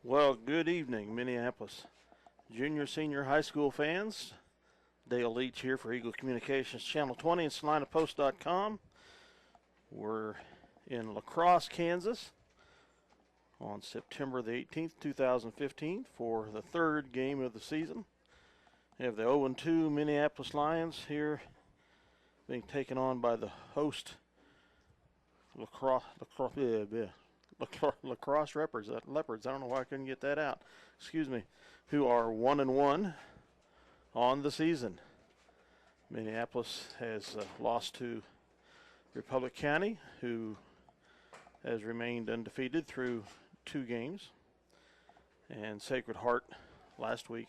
Well, good evening, Minneapolis junior, senior high school fans. Dale Leach here for Eagle Communications Channel 20 and SalinaPost.com. We're in LaCrosse, Kansas on September the 18th, 2015 for the third game of the season. We have the 0-2 Minneapolis Lions here being taken on by the host LaCrosse Leopards. I don't know why I couldn't get that out. Excuse me. Who are 1-1 on the season. Minneapolis has lost to Republic County, who has remained undefeated through 2 games, and Sacred Heart last week,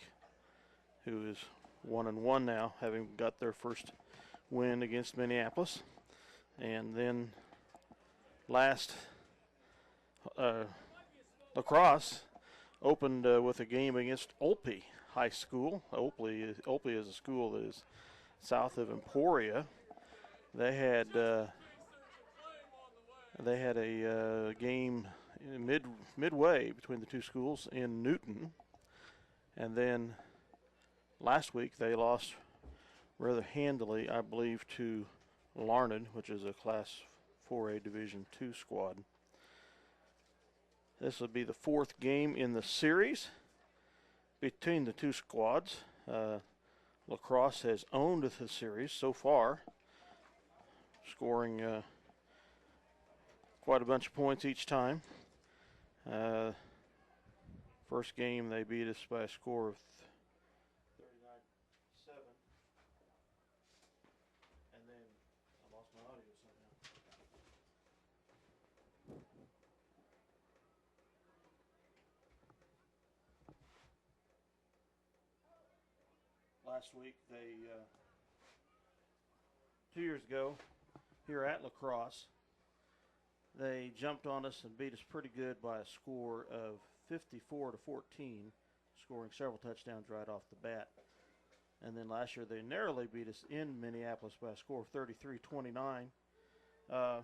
who is 1-1 now, having got their first win against Minneapolis. And then last LaCrosse opened with a game against Olpe High School. Olpe is a school that is south of Emporia. They had a game midway between the two schools in Newton, and then last week they lost rather handily, I believe, to Larned, which is a Class 4A Division II squad. This will be the 4th game in the series between the two squads. LaCrosse has owned the series so far, scoring quite a bunch of points each time. First game they beat us by a score of 39-7. And then I lost my audio somehow. Last week, 2 years ago, here at LaCrosse, they jumped on us and beat us pretty good by a score of 54-14, scoring several touchdowns right off the bat. And then last year, they narrowly beat us in Minneapolis by a score of 33-29. The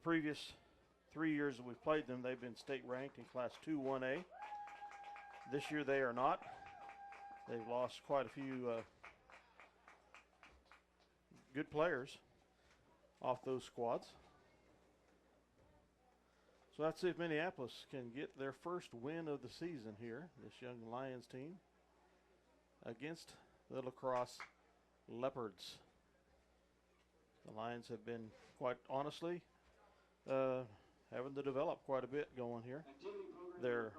previous 3 years that we've played them, they've been state ranked in Class 2 1A. This year, they are not. They've lost quite a few good players off those squads. So let's see if Minneapolis can get their first win of the season here, this young Lions team, against the LaCrosse Leopards. The Lions have been, quite honestly, having to develop quite a bit going here. Their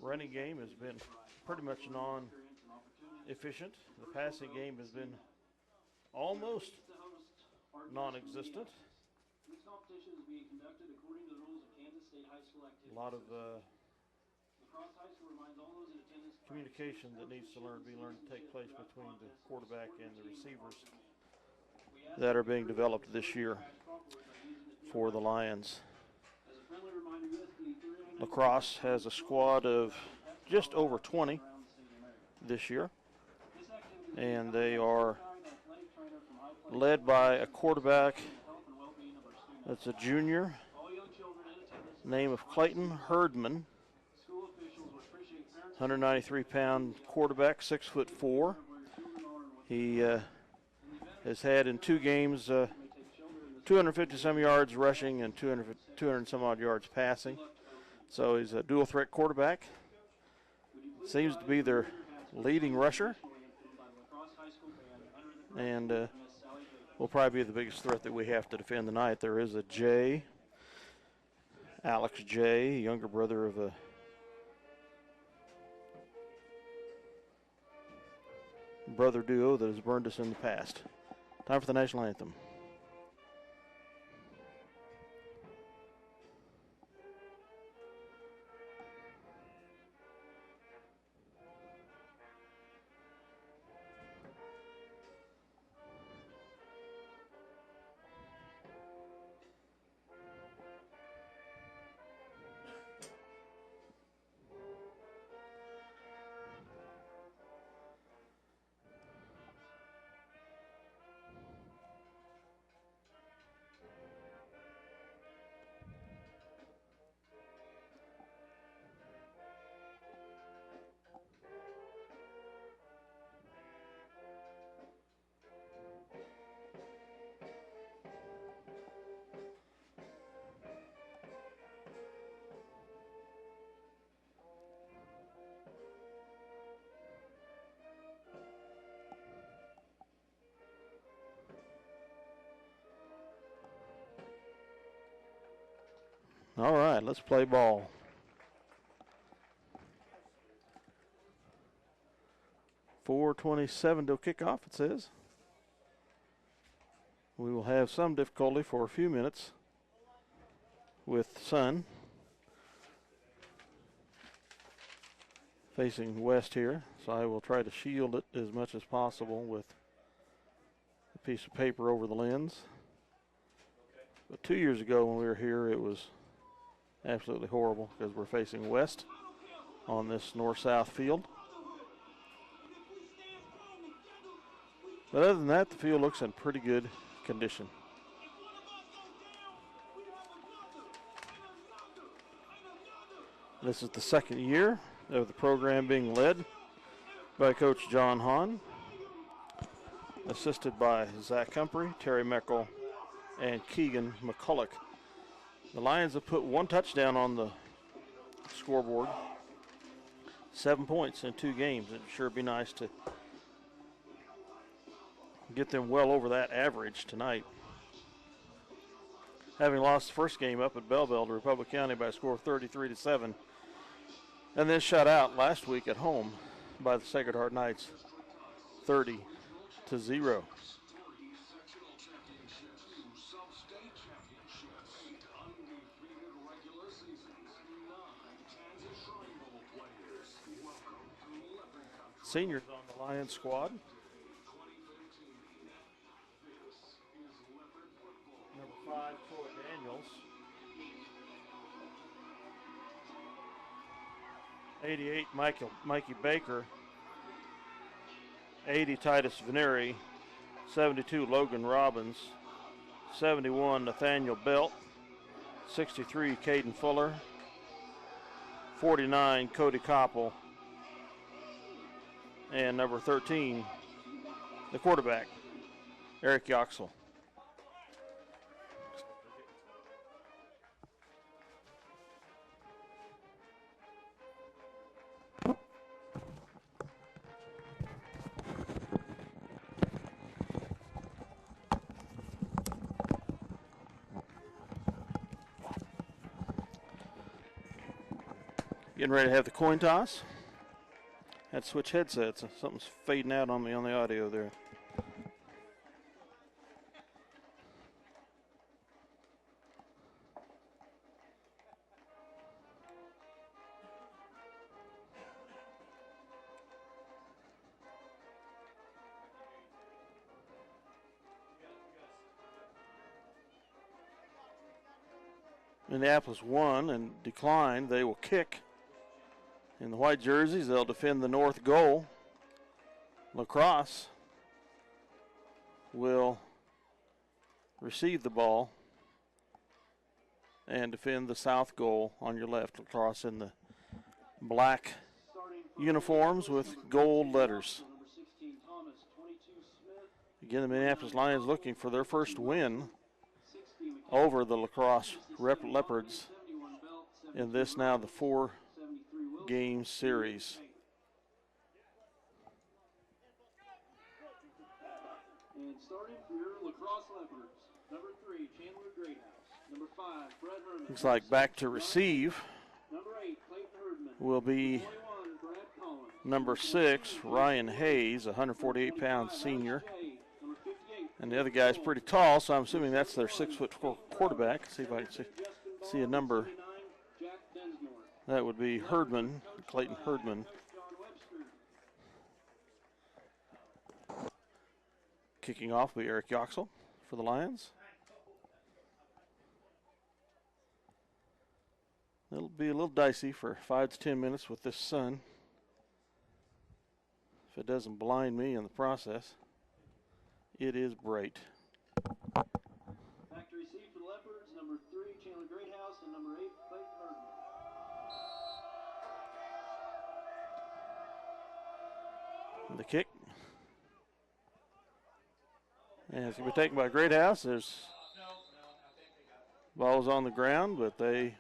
running game has been pretty much non-efficient. The passing game has been almost non-existent. A lot of communication that needs to be learned to take place between the quarterback and the receivers that are being developed this year for the Lions. LaCrosse has a squad of just over 20 this year, and they are led by a quarterback that's a junior, name of Clayton Herdman, 193-pound quarterback, 6'4". He has had in 2 games 250-some yards rushing and 200 some odd yards passing. So he's a dual threat quarterback. Seems to be their leading rusher, and will probably be the biggest threat that we have to defend tonight. There is a Jay, Alex Jay, younger brother of a brother duo that has burned us in the past. Time for the national anthem. All right, let's play ball. .427 till kickoff, it says. We will have some difficulty for a few minutes with sun facing west here, so I will try to shield it as much as possible with a piece of paper over the lens. But 2 years ago when we were here, it was absolutely horrible because we're facing west on this north-south field. But other than that, the field looks in pretty good condition. This is the second year of the program being led by Coach John Hahn, assisted by Zach Humphrey, Terry Meckel, and Keegan McCulloch. The Lions have put one touchdown on the scoreboard, 7 points in 2 games. It'd sure be nice to get them well over that average tonight. Having lost the first game up at Belleville to Republic County by a score of 33-7, and then shut out last week at home by the Sacred Heart Knights 30-0. Seniors on the Lions squad. Number 5, Troy Daniels. 88, Mikey Baker. 80, Titus Veneri. 72, Logan Robbins. 71, Nathaniel Belt. 63, Caden Fuller. 49, Cody Koppel. And number 13, the quarterback, Eric Yoxel. Getting ready to have the coin toss. Had to switch headsets. Something's fading out on me on the audio there. Minneapolis won and declined. They will kick. In the white jerseys, they'll defend the north goal. LaCrosse will receive the ball and defend the south goal on your left. LaCrosse in the black uniforms with gold letters. Again, the Minneapolis Lions looking for their first win over the LaCrosse Leopards in this now the 4-game series. And starting for your LaCrosse Leopards, number 3, Chandler Greathouse. Number 5, Brett Herman. Looks like back to receive Number 8, Clayton Herdman. Will be 21, Brad Collins. number 6, Ryan Hayes, a 148-pound senior. Number 58. And the other guy's pretty tall, so I'm assuming that's their 6'4" quarterback. See if I can see a number. Jack Densmore. That would be Herdman, Clayton Herdman. Kicking off will be Eric Yoxel for the Lions. It'll be a little dicey for 5 to 10 minutes with this sun, if it doesn't blind me in the process. It is bright. Back to receive for the Leopards, number 3, Chandler Greathouse, and number 8, Clayton Herdman. The kick. And it's going to be taken by Greathouse. There's ball's on the ground, but they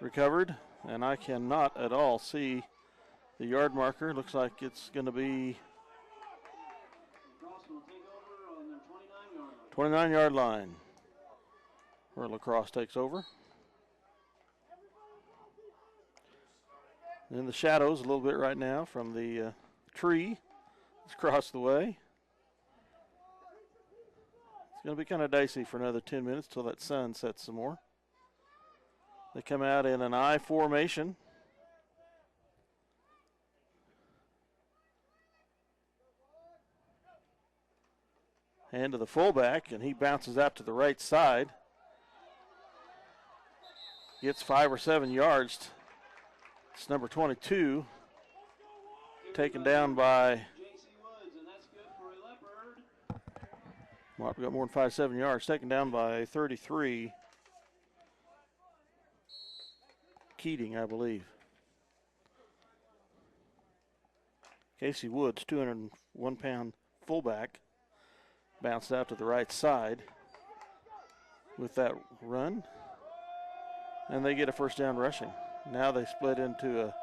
recovered. And I cannot at all see the yard marker. Looks like it's going to be 29-yard line where LaCrosse takes over. In the shadows a little bit right now from the tree that's across the way. It's going to be kind of dicey for another 10 minutes till that sun sets some more. They come out in an I formation. Hand to the fullback, and he bounces out to the right side. Gets 5 or 7 yards. It's number 22, taken down by, well, we got more than 5, 7 yards, taken down by 33, Keating, I believe. Casey Woods, 201-pound fullback, bounced out to the right side with that run, and they get a first down rushing. Now they split into a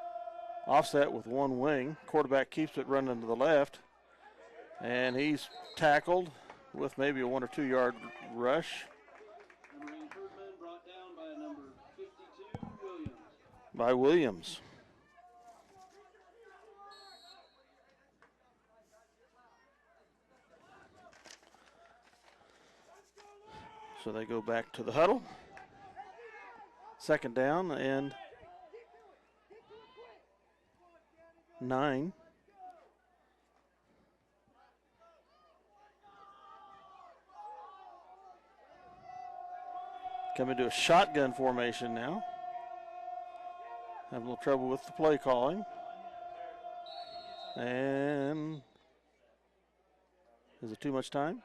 offset with one wing. Quarterback keeps it running to the left, and he's tackled with maybe a 1 or 2 yard rush. Brought down by number 52, Williams. By Williams. So they go back to the huddle. Second down and 9. Coming to a shotgun formation now. Having a little trouble with the play calling. And is it too much time?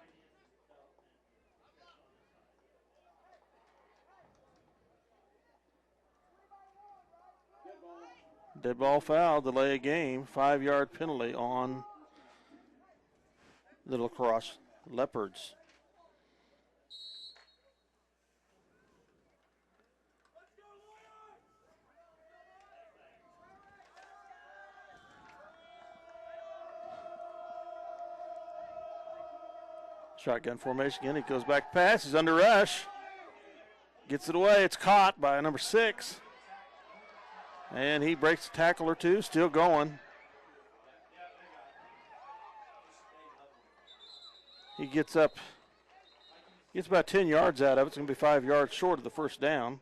Dead ball foul, delay a game, 5-yard penalty on the LaCrosse Leopards. Shotgun formation again. He goes back pass. He's under rush. Gets it away. It's caught by number 6. And he breaks a tackle or two. Still going. He gets up. Gets about 10 yards out of it. It's going to be 5 yards short of the first down.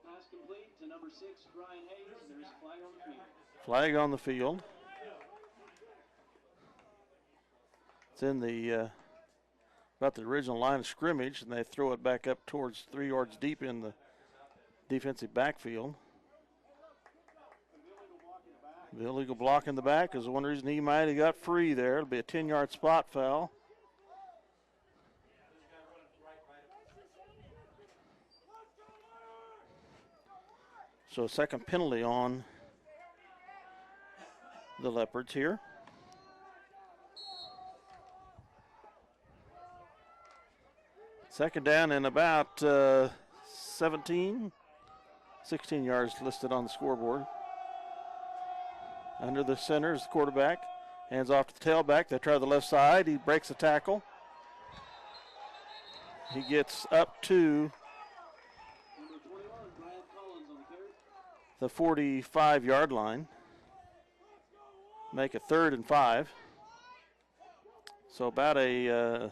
Pass complete to number 6, Ryan Hayes. There's a flag on the field. Flag on the field. It's in the about the original line of scrimmage, and they throw it back up towards 3 yards deep in the defensive backfield. The illegal block in the back is one reason he might have got free there. It'll be a 10-yard spot foul. So second penalty on the Leopards here. Second down and about 16 yards listed on the scoreboard. Under the center is the quarterback. Hands off to the tailback. They try the left side. He breaks a tackle. He gets up to the 45-yard line. Make it 3rd and 5. So about a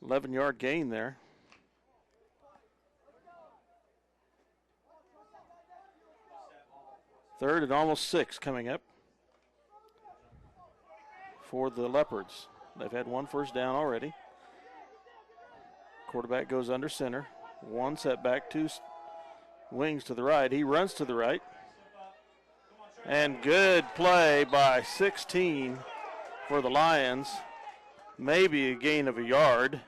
11-yard gain there. Third and almost 6 coming up for the Leopards. They've had one first down already. Quarterback goes under center. One setback, 2 wings to the right. He runs to the right. And good play by 16 for the Lions. Maybe a gain of a yard.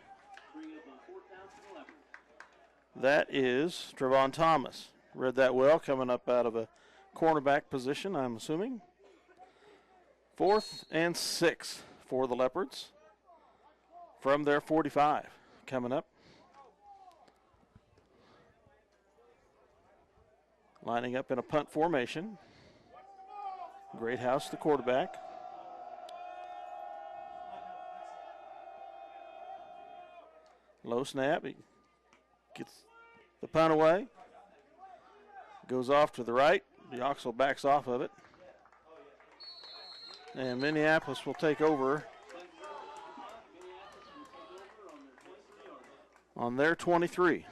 That is Trevon Thomas. Read that well, coming up out of a cornerback position, I'm assuming. 4th and 6 for the Leopards from their 45 coming up. Lining up in a punt formation. Greathouse, the quarterback. Low snap. He gets the punt away. Goes off to the right. Yoxel backs off of it. And Minneapolis will take over on their 23.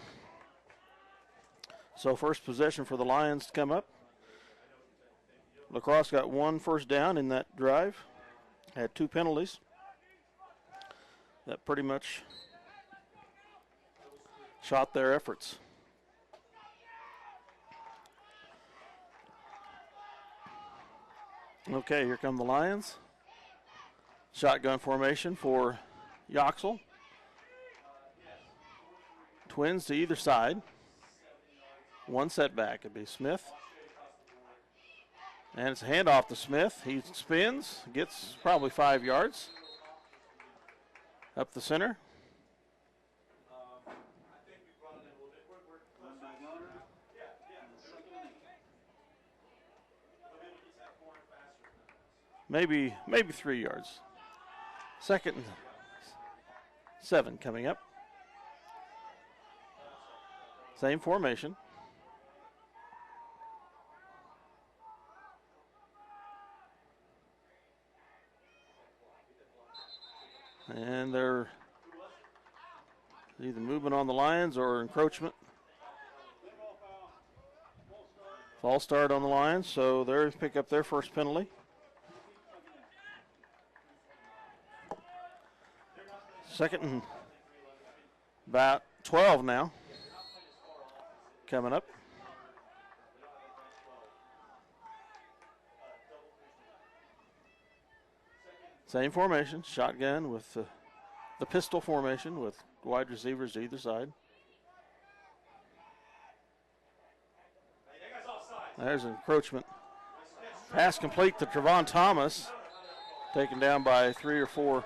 So first possession for the Lions to come up. LaCrosse got 1 first down in that drive. Had 2 penalties. That pretty much shot their efforts. Okay, here come the Lions. Shotgun formation for Yoxel. Twins to either side. 1 setback. It'd be Smith. And it's a handoff to Smith. He spins, gets probably 5 yards. Up the center. Maybe 3 yards. 2nd and 7 coming up. Same formation. And they're either movement on the Lions or encroachment. False start on the Lions, so they pick up their first penalty. 2nd and about 12 now. Coming up. Same formation, shotgun with the pistol formation with wide receivers to either side. There's an encroachment. Pass complete to Trevon Thomas. Taken down by 3 or 4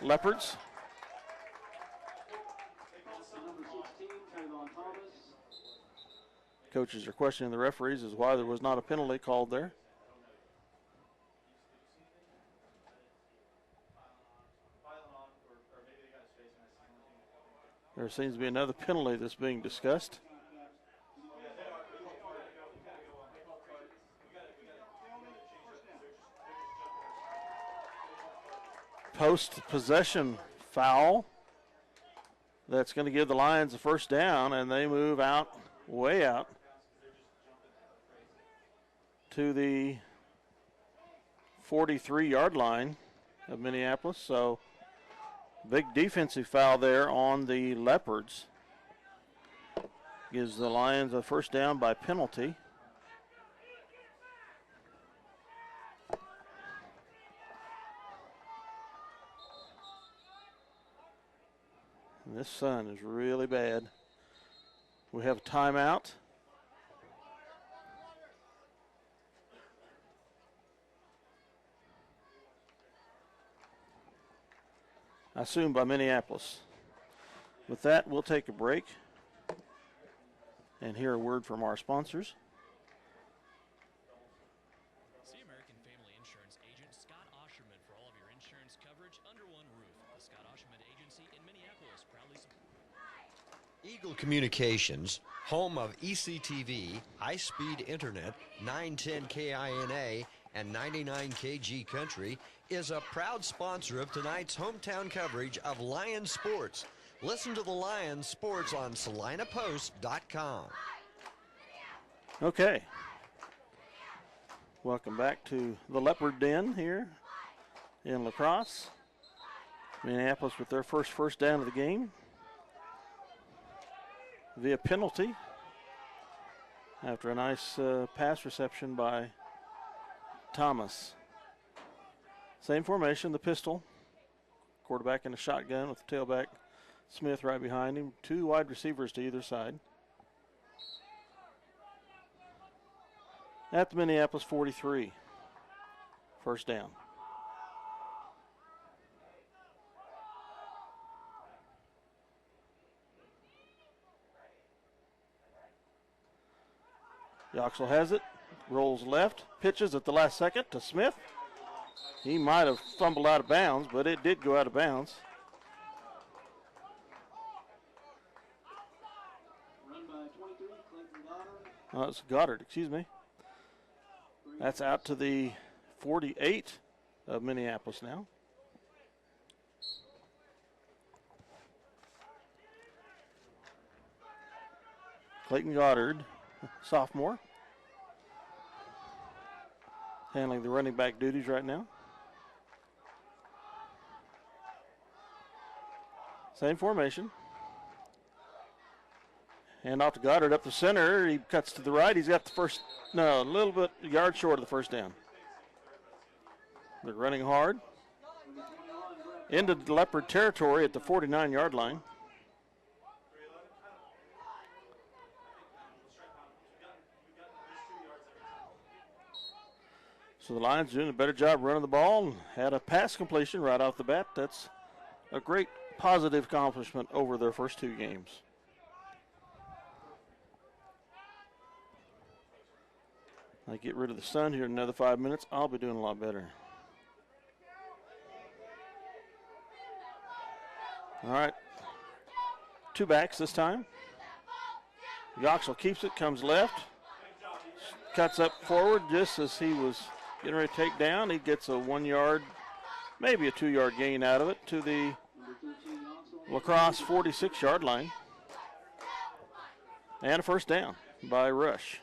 Leopards. Coaches are questioning the referees as why there was not a penalty called there. There seems to be another penalty that's being discussed. Post-possession foul. That's going to give the Lions a first down, and they move out, way out, to the 43-yard line of Minneapolis. So big defensive foul there on the Leopards. Gives the Lions a first down by penalty. And this sun is really bad. We have a timeout. I assume by Minneapolis. With that, we'll take a break and hear a word from our sponsors. See American Family Insurance agent Scott Osherman for all of your insurance coverage under one roof. The Scott Osherman Agency in Minneapolis proudly supports Eagle Communications, home of ECTV, high-speed internet, 910 KINA, and 99 KG Country, is a proud sponsor of tonight's hometown coverage of Lions sports. Listen to the Lions sports on SalinaPost.com. Okay. Welcome back to the Leopard Den here in LaCrosse. Minneapolis with their first down of the game via penalty after a nice pass reception by Thomas. Same formation, the pistol. Quarterback in a shotgun with the tailback Smith right behind him. 2 wide receivers to either side. At the Minneapolis 43. First down. Yoxel has it, rolls left, pitches at the last second to Smith. He might have fumbled out of bounds, but it did go out of bounds. Run by 23, Clayton Goddard. Oh, it's Goddard, excuse me. That's out to the 48 of Minneapolis now. Clayton Goddard, sophomore, handling the running back duties right now. Same formation. Hand off to Goddard up the center. He cuts to the right. He's got the first, no, a little bit yard short of the first down. They're running hard. Into Leopard territory at the 49-yard line. So the Lions doing a better job running the ball and had a pass completion right off the bat. That's a great positive accomplishment over their first two games. I get rid of the sun here in another 5 minutes, I'll be doing a lot better. All right, two backs this time. Yoxel keeps it, comes left, cuts up forward just as he was getting ready to take down. He gets a 1 yard, maybe a 2 yard gain out of it to the LaCrosse 46-yard line. And a first down by Rush.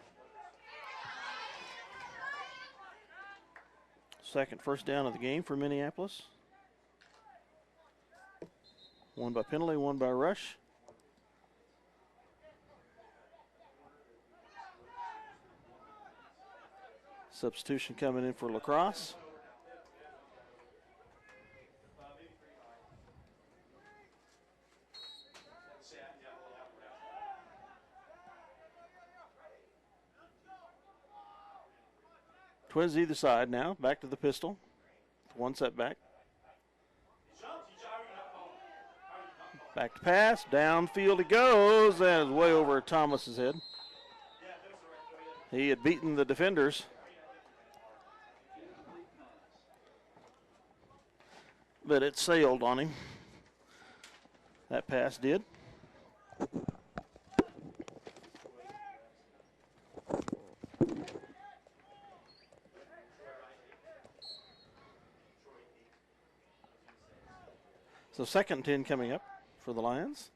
Second first down of the game for Minneapolis. One by penalty, one by rush. Substitution coming in for LaCrosse. Twins either side now, back to the pistol. One setback. Back to pass, downfield he goes, and is way over Thomas's head. He had beaten the defenders. But it sailed on him. That pass did. So second and 10 coming up for the Lions.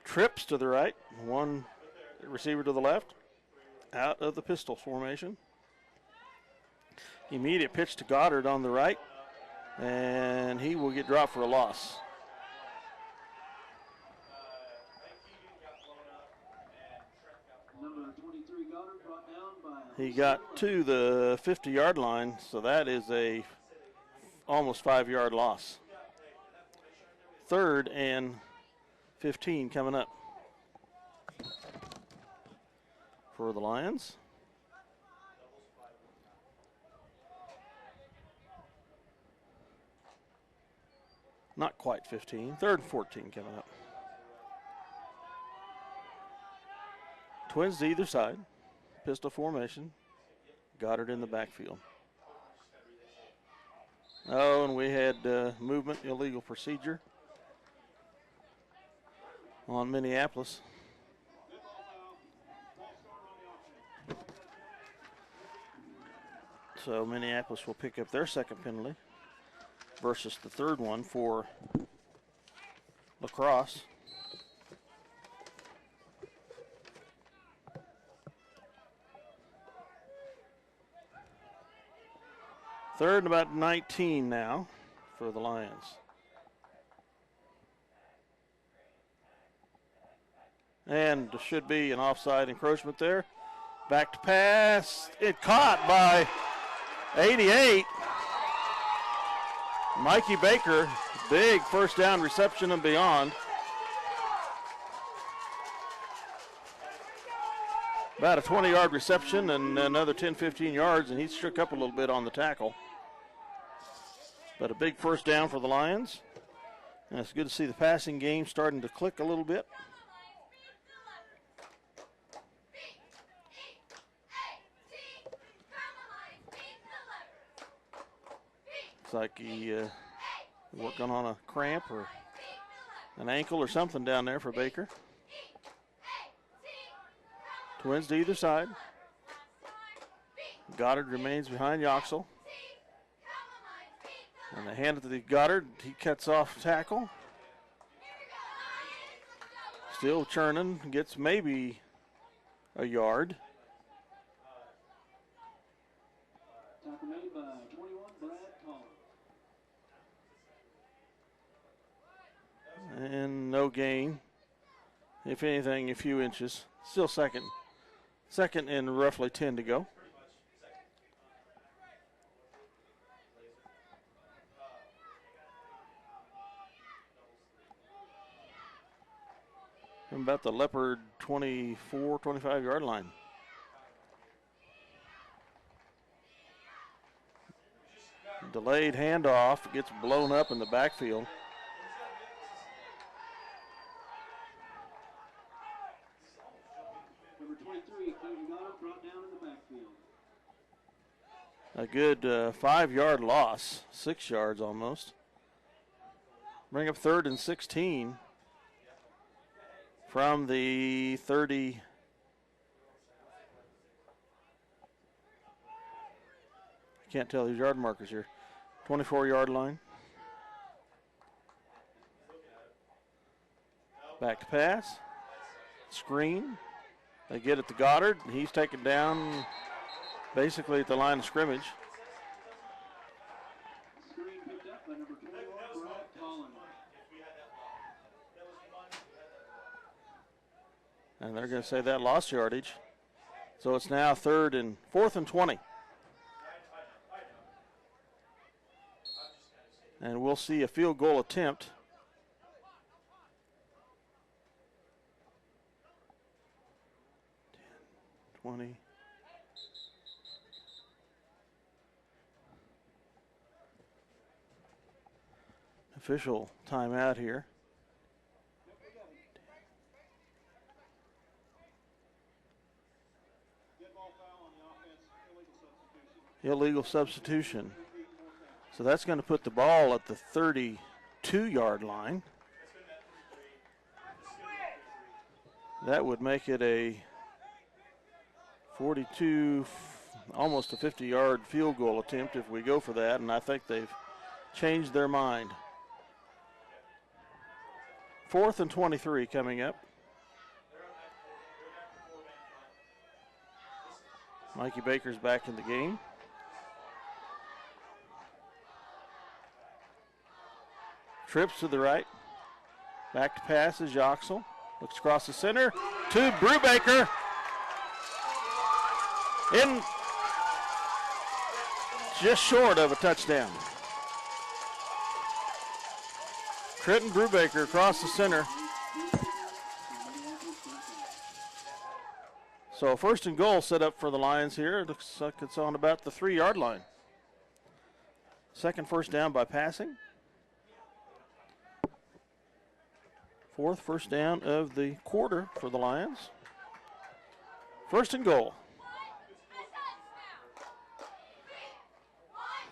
Trips to the right, one receiver to the left, out of the pistol formation. Immediate pitch to Goddard on the right, and he will get dropped for a loss. He got to the 50-yard line, so that is a almost 5-yard loss. Third and 15 coming up for the Lions. Not quite 15. Third and 14 coming up. Twins to either side. Pistol formation. Goddard in the backfield. Oh, and we had movement, illegal procedure on Minneapolis. So Minneapolis will pick up their second penalty versus the third one for LaCrosse. Third and about 19 now for the Lions. And there should be an offside encroachment there. Back to pass. It caught by 88. Mikey Baker, big first down reception and beyond. About a 20-yard reception and another 10, 15 yards, and he shook up a little bit on the tackle. But a big first down for the Lions. And it's good to see the passing game starting to click a little bit. Looks like he working on a cramp or an ankle or something down there for Baker. Twins to either side. Goddard remains behind Yoxel. And they hand it to Goddard. He cuts off tackle. Still churning. Gets maybe a yard. Tackle made by 21, Brad Collins. And no gain. If anything, a few inches. Still second. Second and roughly 10 to go. About the Leopard 24, 25-yard line. Delayed handoff, gets blown up in the backfield. Number 23, Clinton Goddard, brought down in the backfield. A good 5-yard loss, 6 yards almost. Bring up 3rd and 16 from the 30. I can't tell these yard markers here. 24-yard line. Back to pass. Screen. They get it to Goddard. He's taken down basically at the line of scrimmage. Screen picked up by number 21, Brad Collins. And they're going to say that lost yardage. So it's now 4th and 20. And we'll see a field goal attempt. $20. Official timeout here. Illegal substitution. So that's going to put the ball at the 32-yard line. That would make it a 42, almost a 50-yard field goal attempt if we go for that, and I think they've changed their mind. 4th and 23 coming up. Mikey Baker's back in the game. Trips to the right. Back to pass is Yoxel. Looks across the center to Brubaker. In just short of a touchdown. Trenton Brubaker across the center. So 1st and goal set up for the Lions here. It looks like it's on about the 3-yard line. Second first down by passing. 4th first down of the quarter for the Lions. 1st and goal.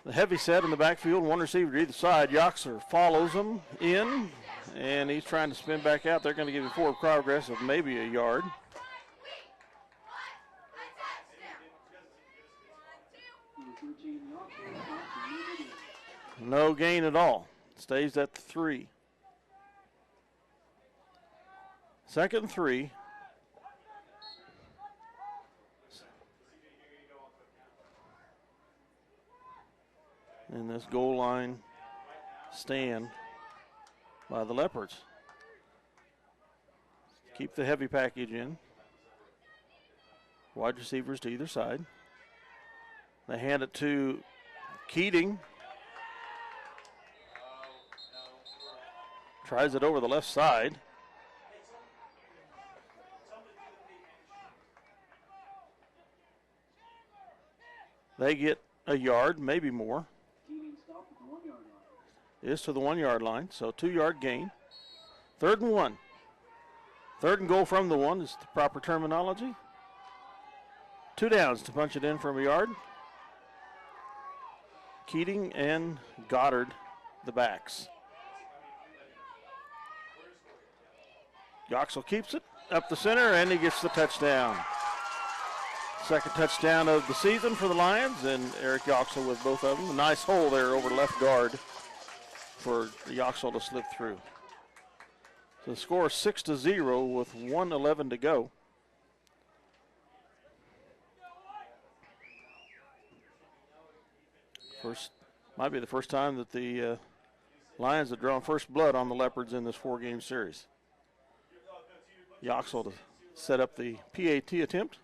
The heavy set in the backfield, one receiver to either side. Yoxler follows him in, and he's trying to spin back out. They're going to give him forward progress of maybe a yard. No gain at all. Stays at the 3. 2nd and 3. In this goal line stand by the Leopards. Keep the heavy package in. Wide receivers to either side. They hand it to Keating. Tries it over the left side. They get a yard, maybe more. Is to the 1-yard line, so 2-yard gain. 3rd and 1. 3rd and goal from the 1 is the proper terminology. 2 downs to punch it in from a yard. Keating and Goddard, the backs. Yoxel keeps it up the center, and he gets the touchdown. Second touchdown of the season for the Lions, and Eric Yoxel with both of them. A nice hole there over left guard for Yoxel to slip through. So the score is 6-0 with 1:11 to go. Might be the first time that the Lions have drawn first blood on the Leopards in this 4-game series. Yoxel to set up the PAT attempt.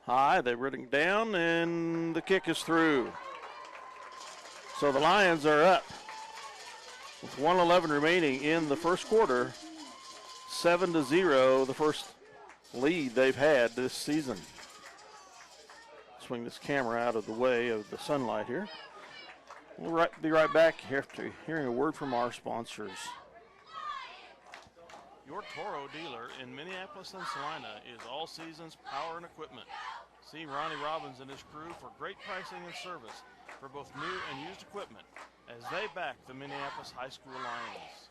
High, they're running down, and the kick is through. So the Lions are up with 1:11 remaining in the first quarter. 7-0, the first lead they've had this season. Swing this camera out of the way of the sunlight here. We'll be right back after hearing a word from our sponsors. Your Toro dealer in Minneapolis and Salina is All Seasons Power and Equipment. See Ronnie Robbins and his crew for great pricing and service for both new and used equipment as they back the Minneapolis High School Lions.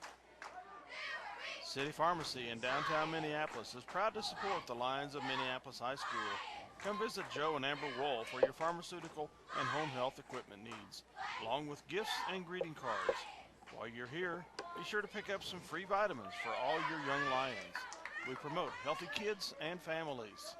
City Pharmacy in downtown Minneapolis is proud to support the Lions of Minneapolis High School. Come visit Joe and Amber Wool for your pharmaceutical and home health equipment needs, along with gifts and greeting cards. While you're here, be sure to pick up some free vitamins for all your young Lions. We promote healthy kids and families.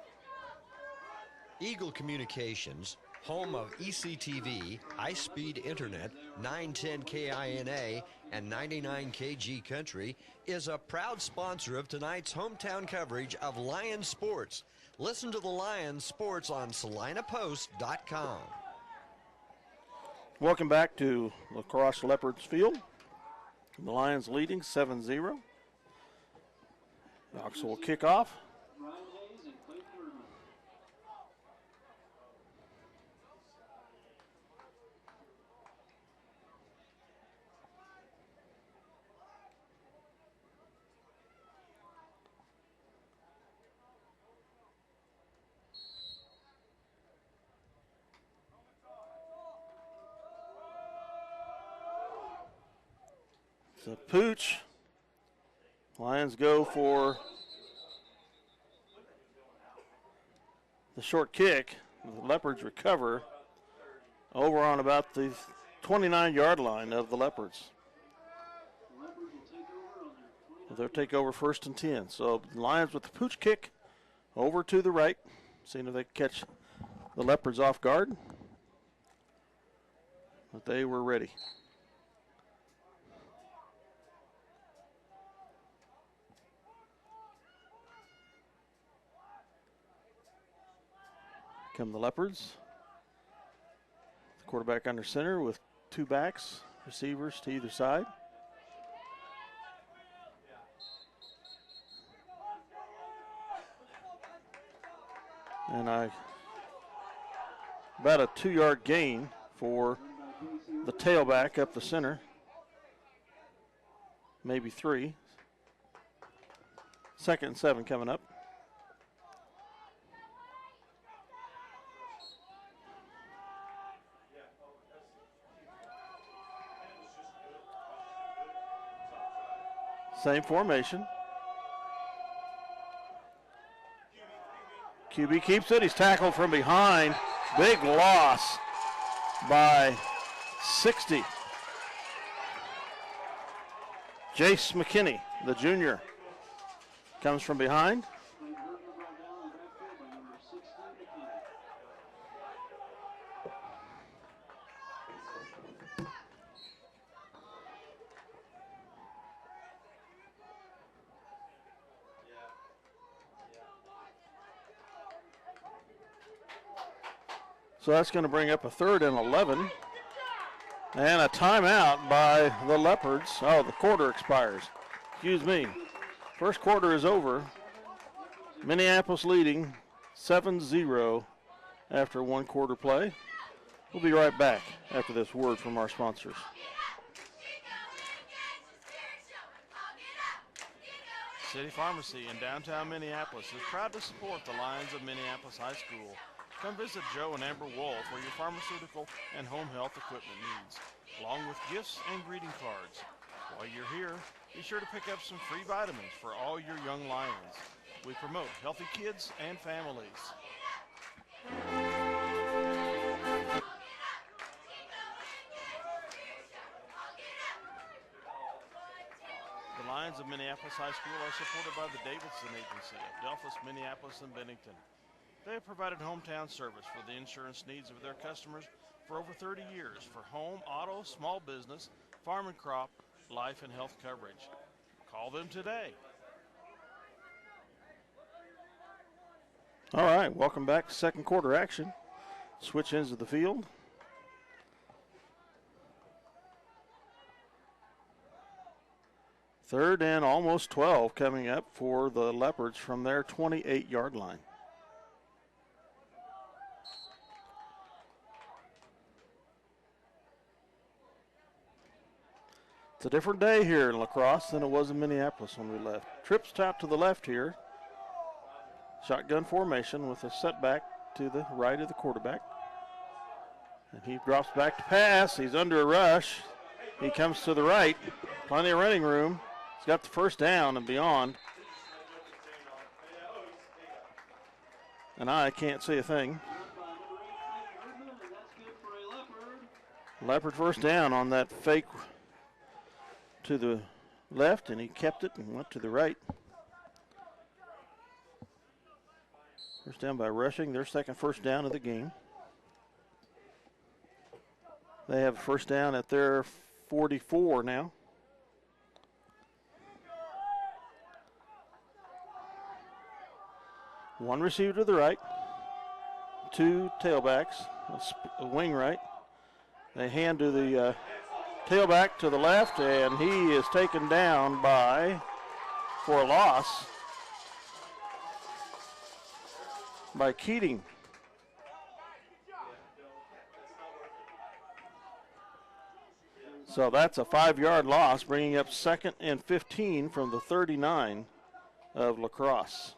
Eagle Communications, home of ECTV, high-speed internet, 910 KINA, and 99 KG Country, is a proud sponsor of tonight's hometown coverage of Lions sports. Listen to the Lions sports on SalinaPost.com. Welcome back to LaCrosse Leopards Field. The Lions leading 7-0. Yoxel will kick off. Ryan Hayes and Clayton Berman. So Pooch. Lions go for the short kick. The Leopards recover over on about the 29-yard line of the Leopards. They'll take over first and 10. So the Lions with the Pooch kick over to the right, seeing if they can catch the Leopards off guard. But they were ready. Come the Leopards. The quarterback under center with two backs, receivers to either side. And about a 2-yard gain for the tailback up the center. Maybe 3. 2nd and 7 coming up. Same formation. QB keeps it. He's tackled from behind. Big loss by 60. Jace McKinney, the junior, comes from behind. So that's going to bring up a 3rd and 11. And a timeout by the Leopards. Oh, the quarter expires. Excuse me. First quarter is over. Minneapolis leading 7-0 after 1 quarter play. We'll be right back after this word from our sponsors. City Pharmacy in downtown Minneapolis is proud to support the Lions of Minneapolis High School. Come visit Joe and Amber Wolf for your pharmaceutical and home health equipment needs, along with gifts and greeting cards. While you're here, be sure to pick up some free vitamins for all your young lions. We promote healthy kids and families. The Lions of Minneapolis High School are supported by the Davidson Agency of Delphus, Minneapolis, and Bennington. They have provided hometown service for the insurance needs of their customers for over 30 years for home, auto, small business, farm and crop, life, and health coverage. Call them today. All right, welcome back to second quarter action. Switch ends of the field. Third and almost 12 coming up for the Leopards from their 28-yard line. It's a different day here in LaCrosse than it was in Minneapolis when we left. Trips out to the left here. Shotgun formation with a setback to the right of the quarterback. And he drops back to pass. He's under a rush. He comes to the right. Plenty of running room. He's got the first down and beyond. And I can't see a thing. Leopard first down on that fake to the left, and he kept it and went to the right. First down by rushing, their second first down of the game. They have first down at their 44 now. One receiver to the right, two tailbacks, a wing right. They hand to the tailback to the left, and he is taken down for a loss by Keating. So that's a 5-yard loss, bringing up 2nd and 15 from the 39 of LaCrosse.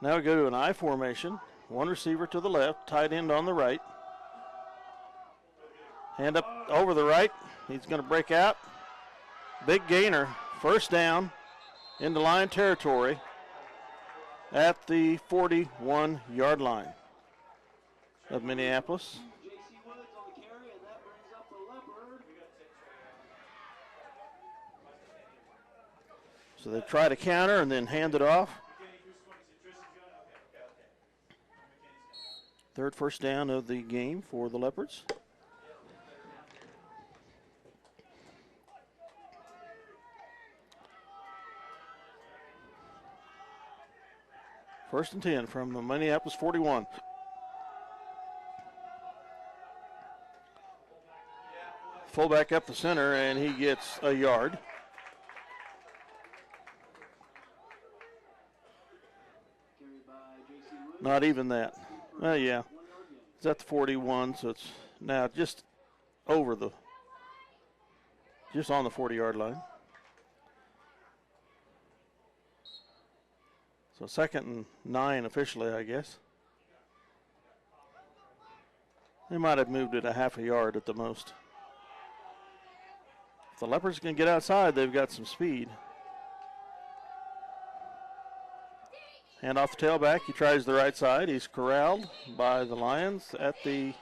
Now we go to an I formation. One receiver to the left, tight end on the right. Hand up over the right. He's going to break out. Big gainer. First down into line territory at the 41-yard line of Minneapolis. So they try to counter and then hand it off. Third first down of the game for the Leopards. First and 10 from the Minneapolis 41. Fullback up the center, and he gets a yard. Not even that. Well, yeah. It's at the 41, so it's now just on the 40-yard line. So 2nd and 9 officially, I guess. They might have moved it a half a yard at the most. If the Leopards can get outside, they've got some speed. Hand off the tailback. He tries the right side. He's corralled by the Lions at the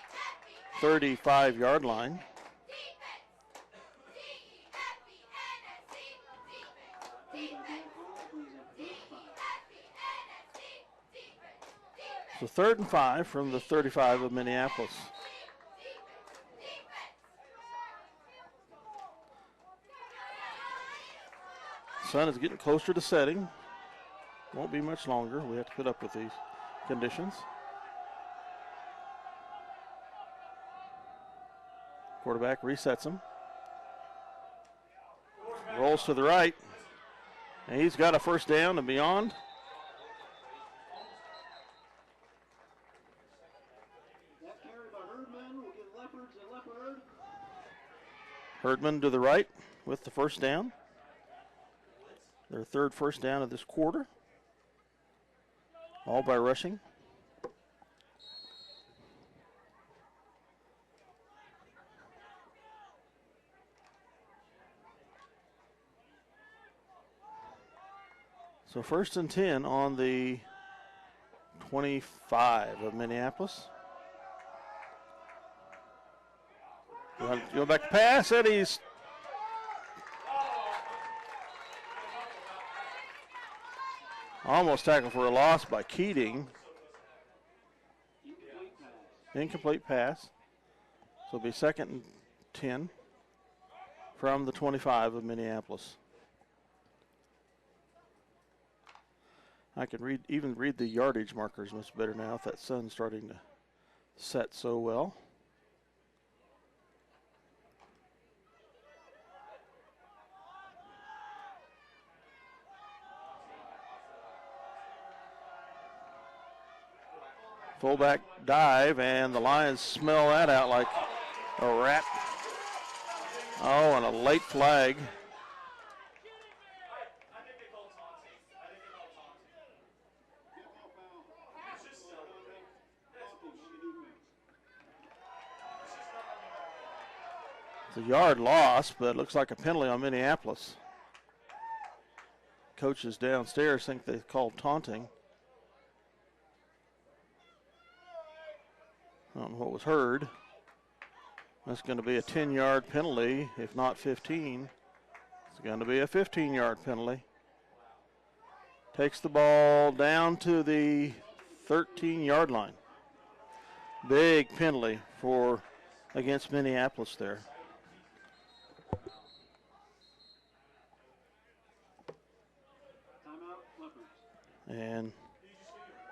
35-yard line. So 3rd and 5 from the 35 of Minneapolis. Sun is getting closer to setting. Won't be much longer. We have to put up with these conditions. Quarterback resets him. Rolls to the right. And he's got a first down and beyond. Herdman to the right with the first down. Their third first down of this quarter. All by rushing. So 1st and 10 on the 25 of Minneapolis. Go back to pass, and he's almost tackled for a loss by Keating. Incomplete pass. So it'll be 2nd and 10 from the 25 of Minneapolis. I can even read the yardage markers much better now with that sun starting to set so well. Fullback dive, and the Lions smell that out like a rat. Oh, and a late flag. It's a yard loss, but it looks like a penalty on Minneapolis. Coaches downstairs think they called taunting. I don't know what was heard. That's going to be a 10-yard penalty, if not 15. It's going to be a 15-yard penalty. Takes the ball down to the 13-yard line. Big penalty against Minneapolis there. And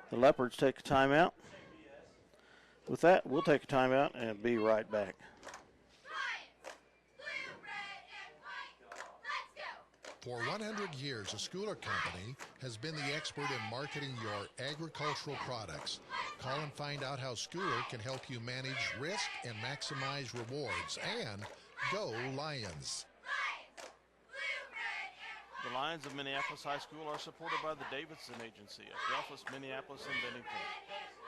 the Leopards take a timeout. With that, we'll take a timeout and be right back. For 100 years, a Schooler Company has been the expert in marketing your agricultural products. Call and find out how Schooler can help you manage risk and maximize rewards. And go Lions! The Lions of Minneapolis High School are supported by the Davidson Agency of Delphos, Minneapolis, and Bennington.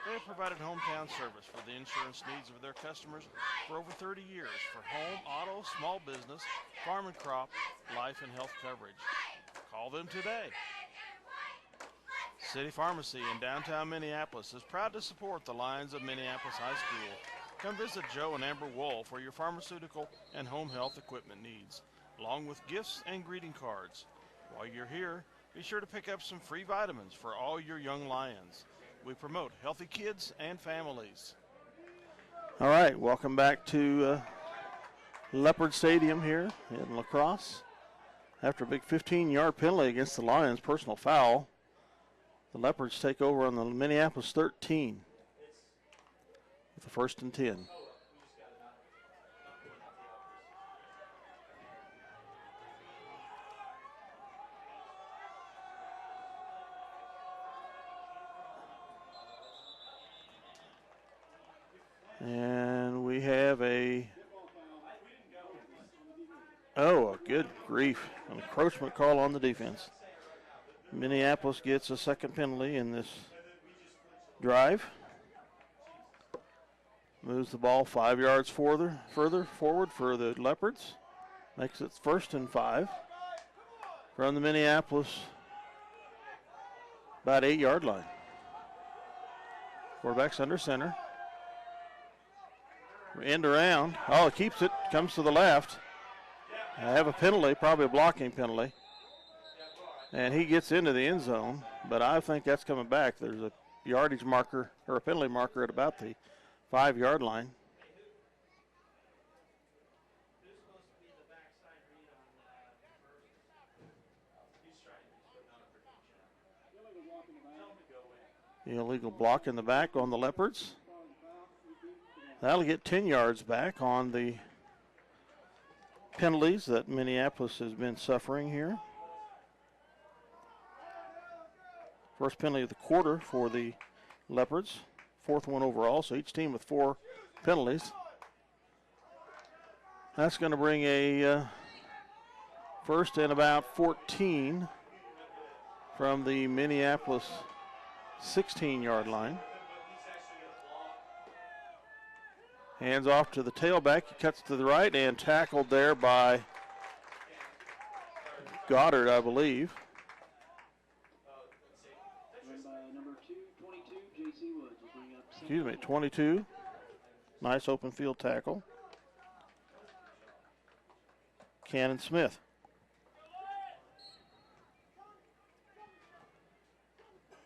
They have provided hometown service for the insurance needs of their customers for over 30 years for home, auto, small business, farm and crop, life and health coverage. Call them today. City Pharmacy in downtown Minneapolis is proud to support the Lions of Minneapolis High School. Come visit Joe and Amber Wool for your pharmaceutical and home health equipment needs, along with gifts and greeting cards. While you're here, be sure to pick up some free vitamins for all your young Lions. We promote healthy kids and families. All right, welcome back to Leopard Stadium here in LaCrosse. After a big 15-yard penalty against the Lions, personal foul, the Leopards take over on the Minneapolis 13 with the 1st and 10. And we have a good grief, an encroachment call on the defense. Minneapolis gets a second penalty in this drive. Moves the ball 5 yards further forward for the Leopards. Makes it 1st and 5 from the Minneapolis about 8-yard line. Quarterback's under center. End around. Oh, it keeps it. Comes to the left. I have a penalty, probably a blocking penalty. And he gets into the end zone, but I think that's coming back. There's a yardage marker or a penalty marker at about the 5-yard line. The illegal block in the back on the Leopards. That'll get 10 yards back on the penalties that Minneapolis has been suffering here. First penalty of the quarter for the Leopards. 4th one overall, so each team with 4 penalties. That's going to bring a first and about 14 from the Minneapolis 16-yard line. Hands off to the tailback. He cuts to the right and tackled there by Goddard, I believe. Number 22, J.C. Woods will bring up. Excuse me, 22. Nice open field tackle. Cannon Smith.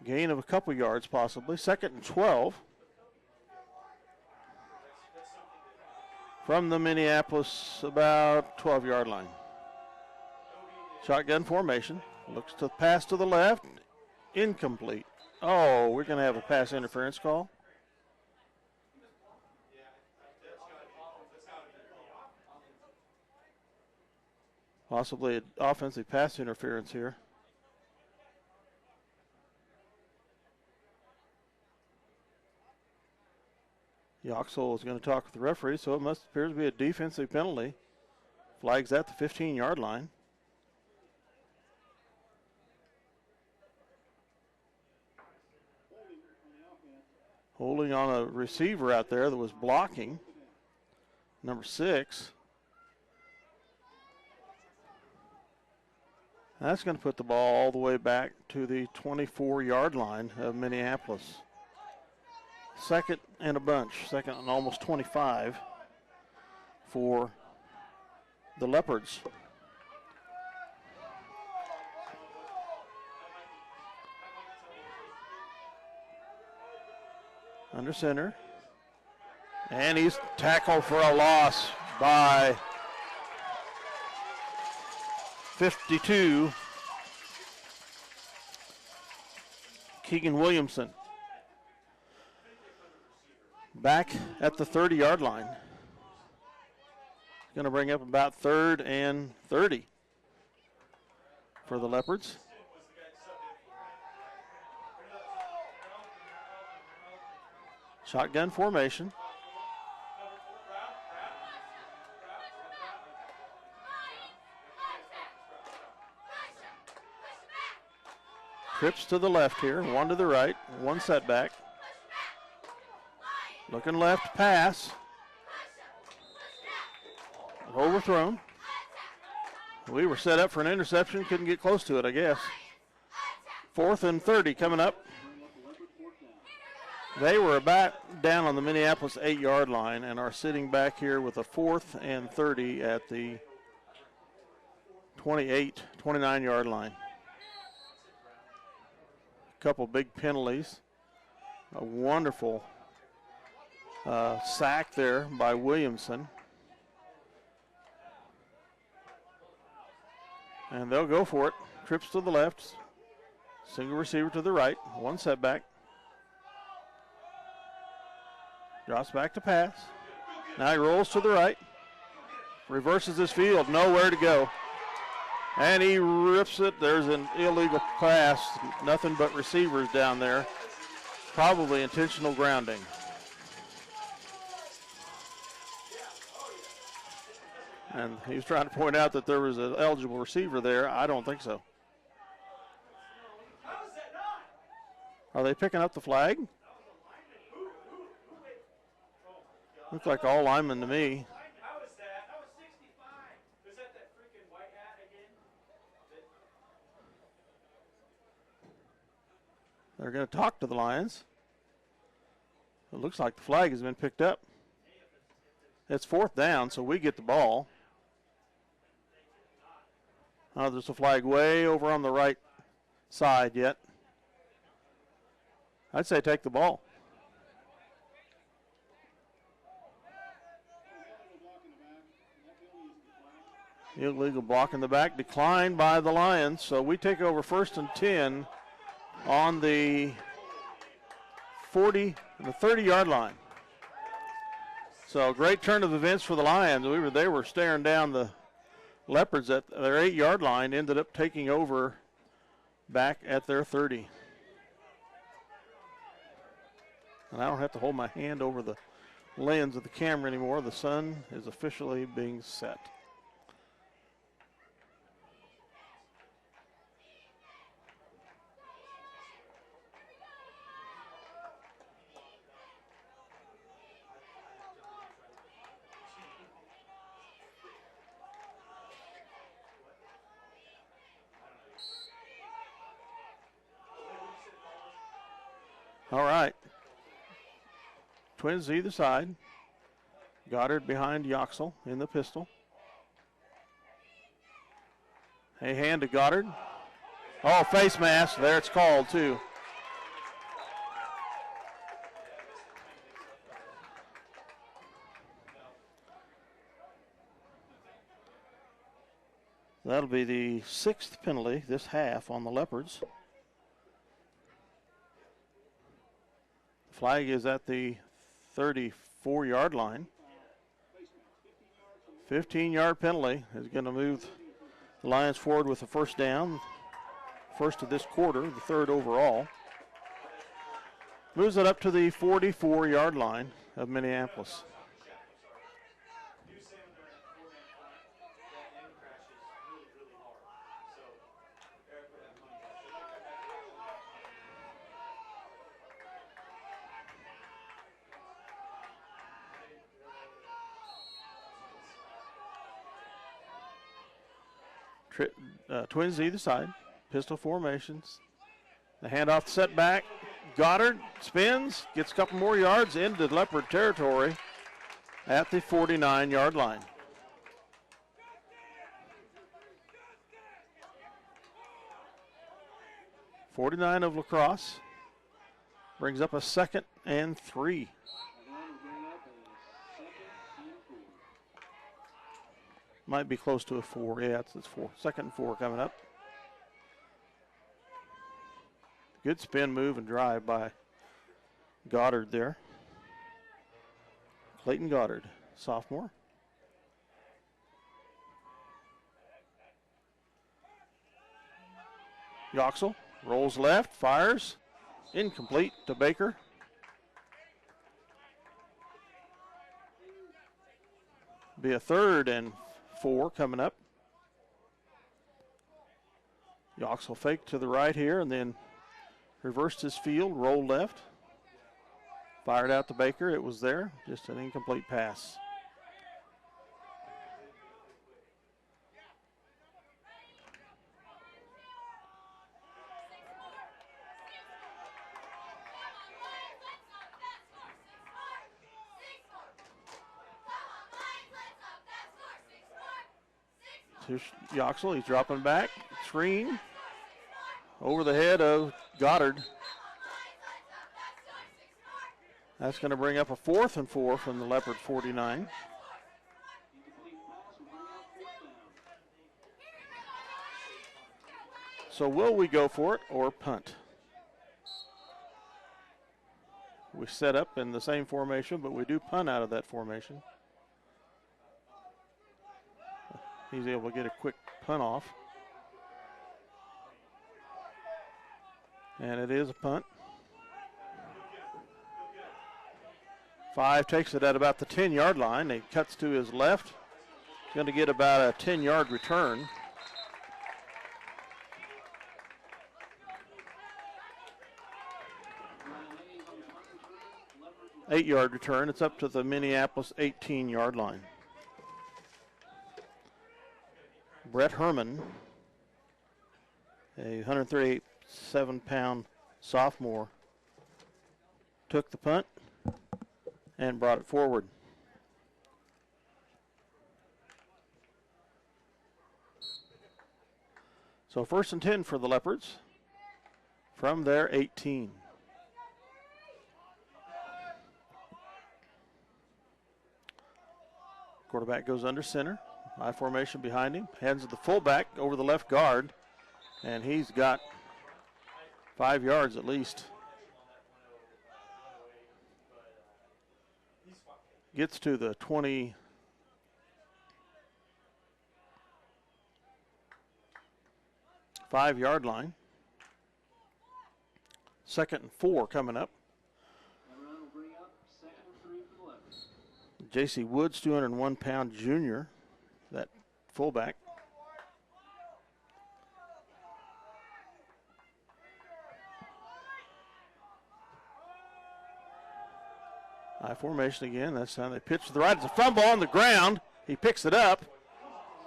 Gain of a couple yards possibly. 2nd and 12. From the Minneapolis about 12-yard line. Shotgun formation. Looks to pass to the left. Incomplete. Oh, we're going to have a pass interference call. Possibly an offensive pass interference here. Yoxel is going to talk with the referee, so it must appear to be a defensive penalty. Flags at the 15-yard line. Holding on a receiver out there that was blocking. Number 6. That's going to put the ball all the way back to the 24-yard line of Minneapolis. 2nd and a bunch, 2nd and almost 25 for the Leopards. Under center. And he's tackled for a loss by 52, Keegan Williamson. Back at the 30-yard line. Going to bring up about 3rd and 30 for the Leopards. Shotgun formation. Trips to the left here, 1 to the right, 1 setback. Looking left, pass. Overthrown. We were set up for an interception, couldn't get close to it, I guess. 4th and 30 coming up. They were about down on the Minneapolis 8-yard line and are sitting back here with a 4th and 30 at the 29-yard line. A couple big penalties. A wonderful sack there by Williamson. And they'll go for it. Trips to the left. Single receiver to the right. 1 setback. Drops back to pass. Now he rolls to the right. Reverses his field. Nowhere to go. And he rips it. There's an illegal pass. Nothing but receivers down there. Probably intentional grounding. And he was trying to point out that there was an eligible receiver there. I don't think so. Are they picking up the flag? Looks like all linemen to me. How was that? That was 65. Was that freaking white hat again? They're going to talk to the Lions. It looks like the flag has been picked up. It's 4th down, so we get the ball. Oh, there's a flag way over on the right side yet. I'd say take the ball. Illegal block in the back, declined by the Lions. So we take over 1st and 10 on the 30-yard line. So great turn of events for the Lions. They were staring down the Leopards at their 8-yard line, ended up taking over back at their 30. And I don't have to hold my hand over the lens of the camera anymore. The sun is officially being set. All right. Twins either side. Goddard behind Yoxel in the pistol. A hand to Goddard. Oh, face mask. There it's called, too. That'll be the 6th penalty this half on the Leopards. Flag is at the 34-yard line. 15-yard penalty is going to move the Lions forward with a first down. First of this quarter, the 3rd overall. Moves it up to the 44-yard line of Minneapolis. Twins either side, pistol formations. The handoff setback. Goddard spins, gets a couple more yards into Leopard territory at the 49-yard line. .49 of LaCrosse brings up a 2nd and 3. Might be close to a 4. Yeah, it's 4. 2nd and 4 coming up. Good spin move and drive by Goddard there. Clayton Goddard, sophomore. Yoxel rolls left, fires. Incomplete to Baker. Be a 3rd and 4 coming up. Yoxel fake to the right here and then reversed his field, rolled left. Fired out to Baker. It was there. Just an incomplete pass. Here's Yoxel, he's dropping back. Screen over the head of Goddard. That's going to bring up a 4th and 4 from the Leopard 49. So will we go for it or punt? We set up in the same formation, but we do punt out of that formation. He's able to get a quick punt off. And it is a punt. 5 takes it at about the 10-yard line. He cuts to his left. He's going to get about a 10-yard return. Eight-yard return. It's up to the Minneapolis 18-yard line. Brett Herman, a 137-pound sophomore, took the punt and brought it forward. So 1st and 10 for the Leopards from their 18. Quarterback goes under center. I formation behind him. Hands to the fullback over the left guard. And he's got 5 yards at least. Gets to the 25-yard line. 2nd and 4 coming up. That run will bring up 2nd and 3 for the Leopards. J.C. Woods, 201-pound junior, that fullback. I formation again. That's how they pitch to the right. It's a fumble on the ground. He picks it up.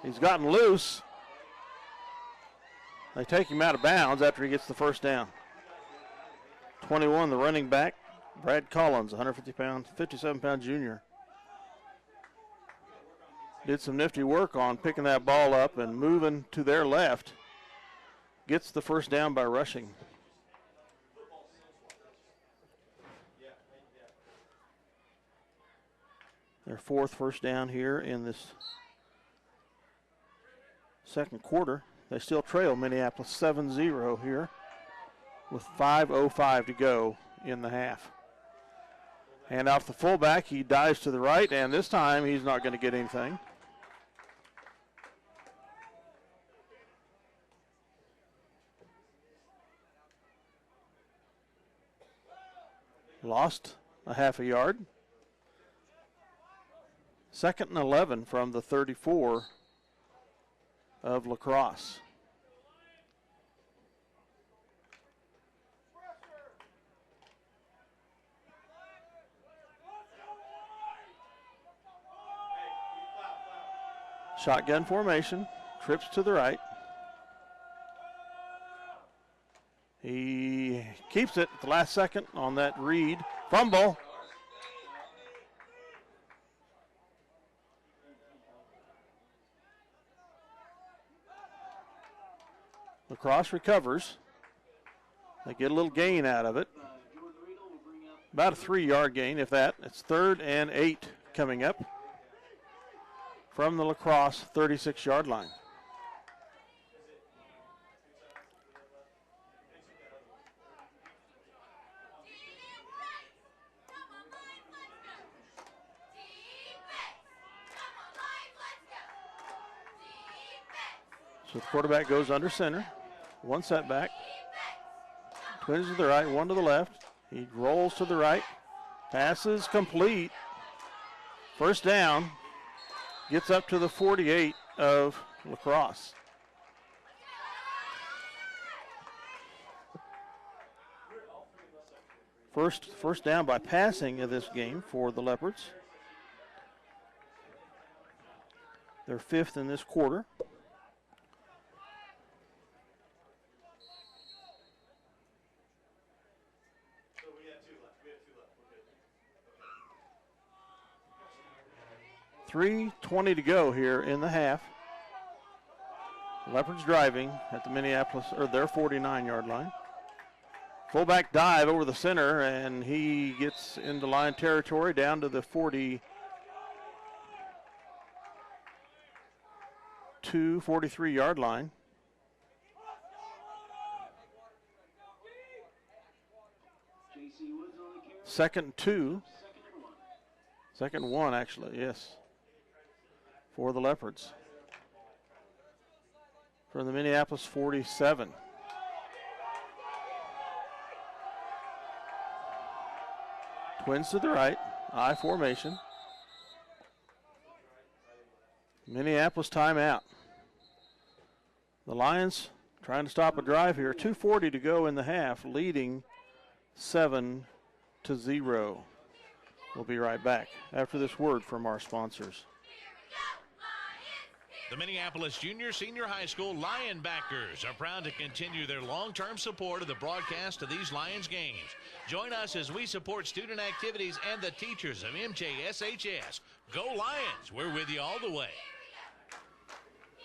He's gotten loose. They take him out of bounds after he gets the first down. 21, the running back, Brad Collins, 57-pound junior. Did some nifty work on picking that ball up and moving to their left. Gets the first down by rushing. Their fourth first down here in this second quarter. They still trail Minneapolis 7-0 here with 5:05 to go in the half. Hand off the fullback. He dives to the right, and this time he's not going to get anything. Lost a half a yard. 2nd and 11 from the 34 of LaCrosse. Shotgun formation, trips to the right. He keeps it at the last second on that read. Fumble. LaCrosse recovers. They get a little gain out of it. About a 3-yard gain, if that. It's 3rd and 8 coming up from the LaCrosse 36-yard line. So the quarterback goes under center. One setback. Twins to the right, one to the left. He rolls to the right. Passes complete. First down. Gets up to the 48 of LaCrosse. First down by passing of this game for the Leopards. They're 5th in this quarter. .320 to go here in the half. Leopards driving at the Minneapolis, or their 49-yard line. Fullback dive over the center, and he gets into line territory down to the 43-yard line. Second 2. Second 1, actually, yes, for the Leopards. From the Minneapolis 47. Twins to the right, I formation. Minneapolis timeout. The Lions trying to stop a drive here. 2:40 to go in the half, leading 7-0. We'll be right back after this word from our sponsors. The Minneapolis Junior Senior High School Lionbackers are proud to continue their long-term support of the broadcast of these Lions games. Join us as we support student activities and the teachers of MJSHS. Go Lions! We're with you all the way.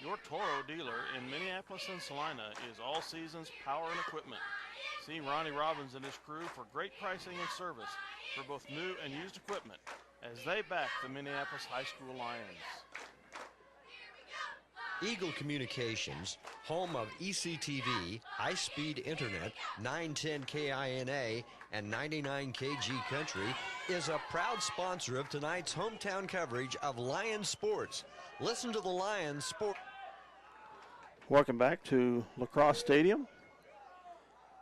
Your Toro dealer in Minneapolis and Salina is All Seasons Power and Equipment. See Ronnie Robbins and his crew for great pricing and service for both new and used equipment as they back the Minneapolis High School Lions. Eagle Communications, home of ECTV, high-speed internet, 910 KINA, and 99 KG Country, is a proud sponsor of tonight's hometown coverage of Lions sports. Listen to the Lions sport. Welcome back to LaCrosse Stadium,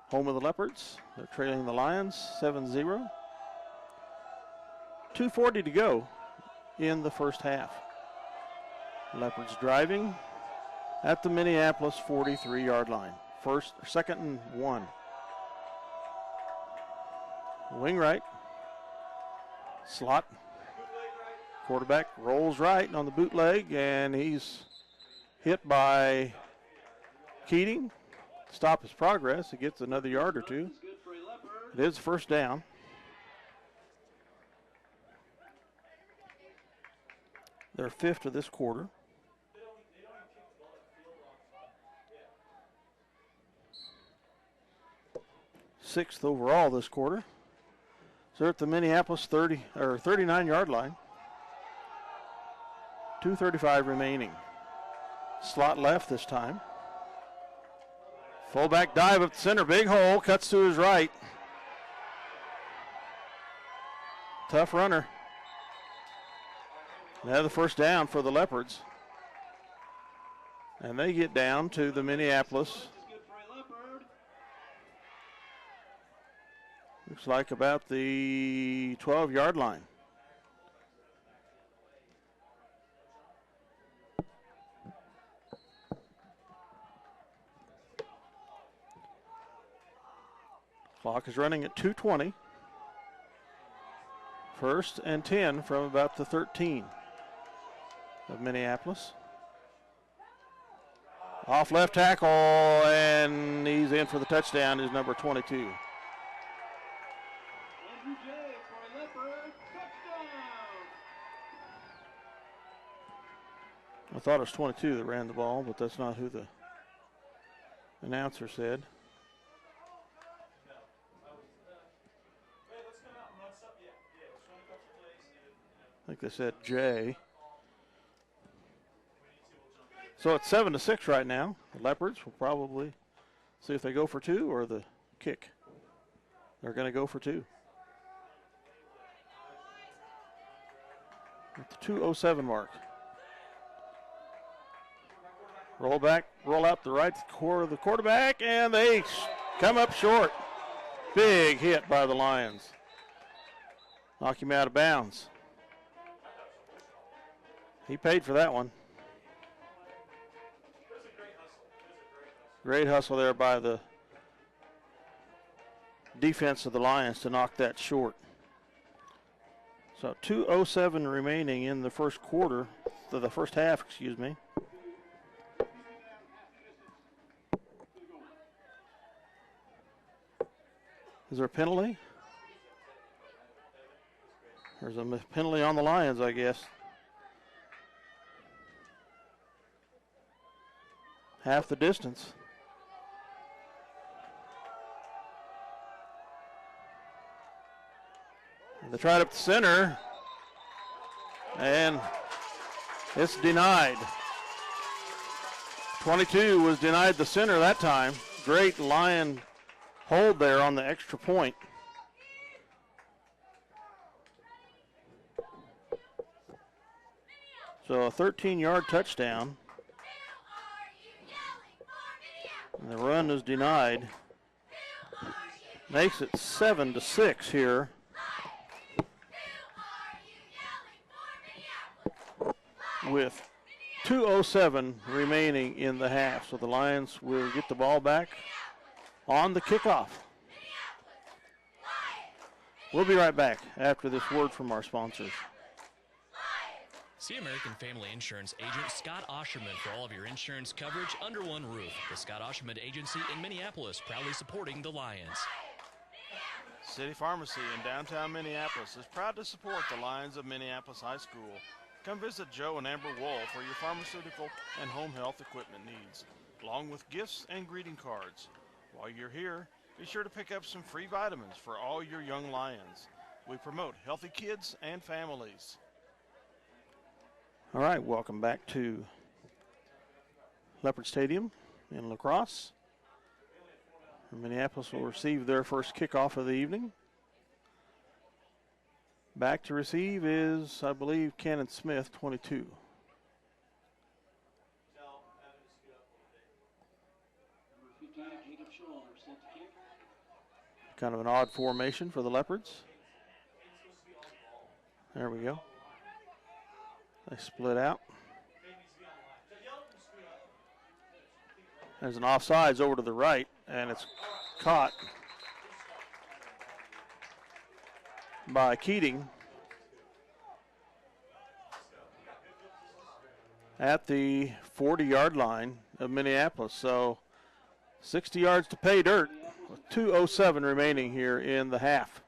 home of the Leopards. They're trailing the Lions 7-0. 2:40 to go in the first half. Leopards driving at the Minneapolis 43-yard line. Second and 1. Wing right. Slot. Quarterback rolls right on the bootleg, and he's hit by Keating. Stop his progress. He gets another yard or two. It is first down. Their 5th of this quarter. Sixth overall this quarter. So they're at the Minneapolis 39-yard line. 2:35 remaining. Slot left this time. Fullback dive up the center, big hole, cuts to his right. Tough runner. Another first down for the Leopards. And they get down to the Minneapolis. Looks like about the 12-yard line. Clock is running at 2:20. First and 10 from about the 13 of Minneapolis. Off left tackle, and he's in for the touchdown, is number 22. I thought it was 22 that ran the ball, but that's not who the announcer said. I think they said Jay. So it's 7-6 right now. The Leopards will probably see if they go for 2 or the kick. They're going to go for 2. At the 2:07 mark. Roll back, roll out the right core of the quarterback, and they come up short. Big hit by the Lions. Knock him out of bounds. He paid for that one. Great hustle there by the defense of the Lions to knock that short. So 2:07 remaining in the first quarter, the first half, excuse me. Is there a penalty? There's a penalty on the Lions, I guess. Half the distance. They tried up the center, and it's denied. 22 was denied the center that time. Great Lion hold there on the extra point. So a 13-yard touchdown. And the run is denied. Makes it 7-6 here. With 2:07 remaining in the half. So the Lions will get the ball back on the kickoff. We'll be right back after this word from our sponsors. See American Family Insurance agent Scott Osherman for all of your insurance coverage under one roof. The Scott Osherman Agency in Minneapolis, proudly supporting the Lions. City Pharmacy in downtown Minneapolis is proud to support the Lions of Minneapolis High School. Come visit Joe and Amber Wool for your pharmaceutical and home health equipment needs, along with gifts and greeting cards. While you're here, be sure to pick up some free vitamins for all your young Lions. We promote healthy kids and families. All right, welcome back to Leopard Stadium in LaCrosse. Minneapolis will receive their first kickoff of the evening. Back to receive is, I believe, Cannon Smith, 22. Kind of an odd formation for the Leopards. There we go. They split out. There's an offsides over to the right, and it's caught by Keating at the 40-yard line of Minneapolis. So 60 yards to pay dirt with 2:07 remaining here in the half.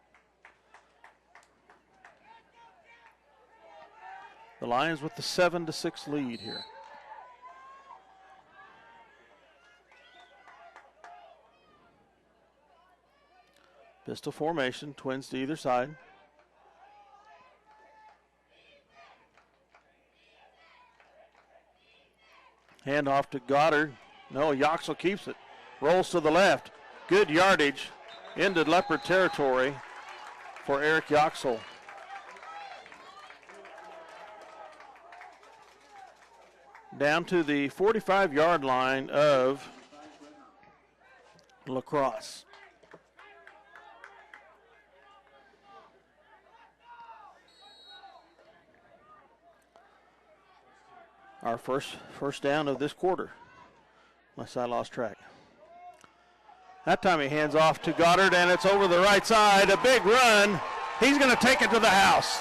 The Lions with the 7-6 lead here. Pistol formation, twins to either side. Hand off to Goddard. No, Yoxel keeps it. Rolls to the left. Good yardage into Leopard territory for Eric Yoxel. Down to the 45-yard line of LaCrosse. Our first down of this quarter, unless I lost track. That time he hands off to Goddard, and it's over the right side. A big run. He's going to take it to the house.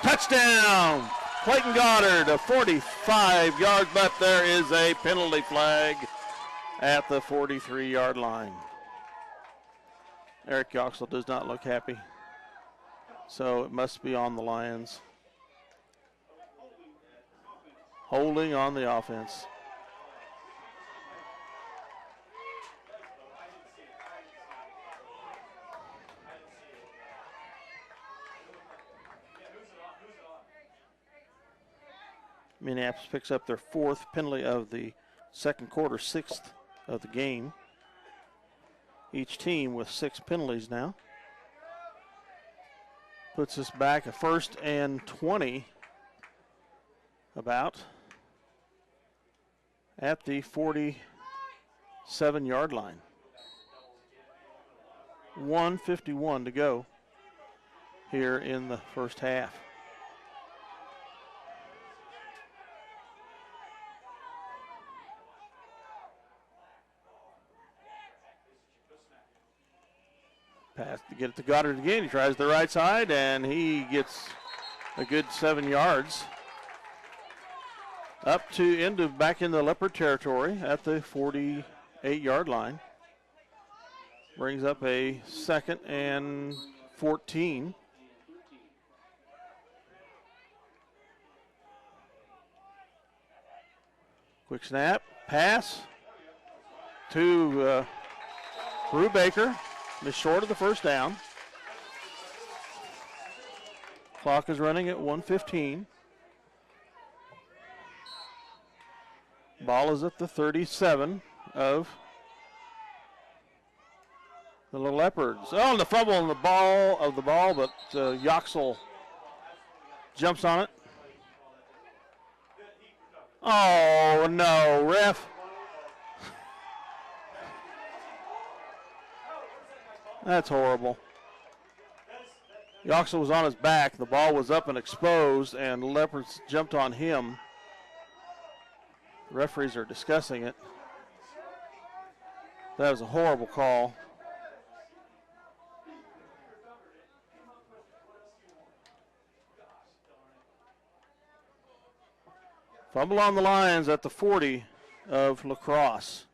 Touchdown, Clayton Goddard. A 45 yards left. There is a penalty flag at the 43-yard line. Eric Yoxel does not look happy, so it must be on the Lions. Holding on the offense. Minneapolis picks up their fourth penalty of the second quarter, sixth of the game. Each team with 6 penalties now. Puts us back at 1st and 20 about at the 47-yard line. 1:51 to go here in the first half. Pass to get it to Goddard again. He tries the right side, and he gets a good 7 yards. Up to back into Leopard territory at the 48-yard line. Brings up a 2nd and 14. Quick snap, pass to Brubaker. Missed short of the first down. Clock is running at 1:15. Ball is at the 37 of the Leopards. Oh, and the fumble on the ball, but Yoxel jumps on it. Oh, no, ref. That's horrible. Yoxel was on his back. The ball was up and exposed, and the Leopards jumped on him. Referees are discussing it. That was a horrible call. Fumble on the Lions at the 40 of LaCrosse.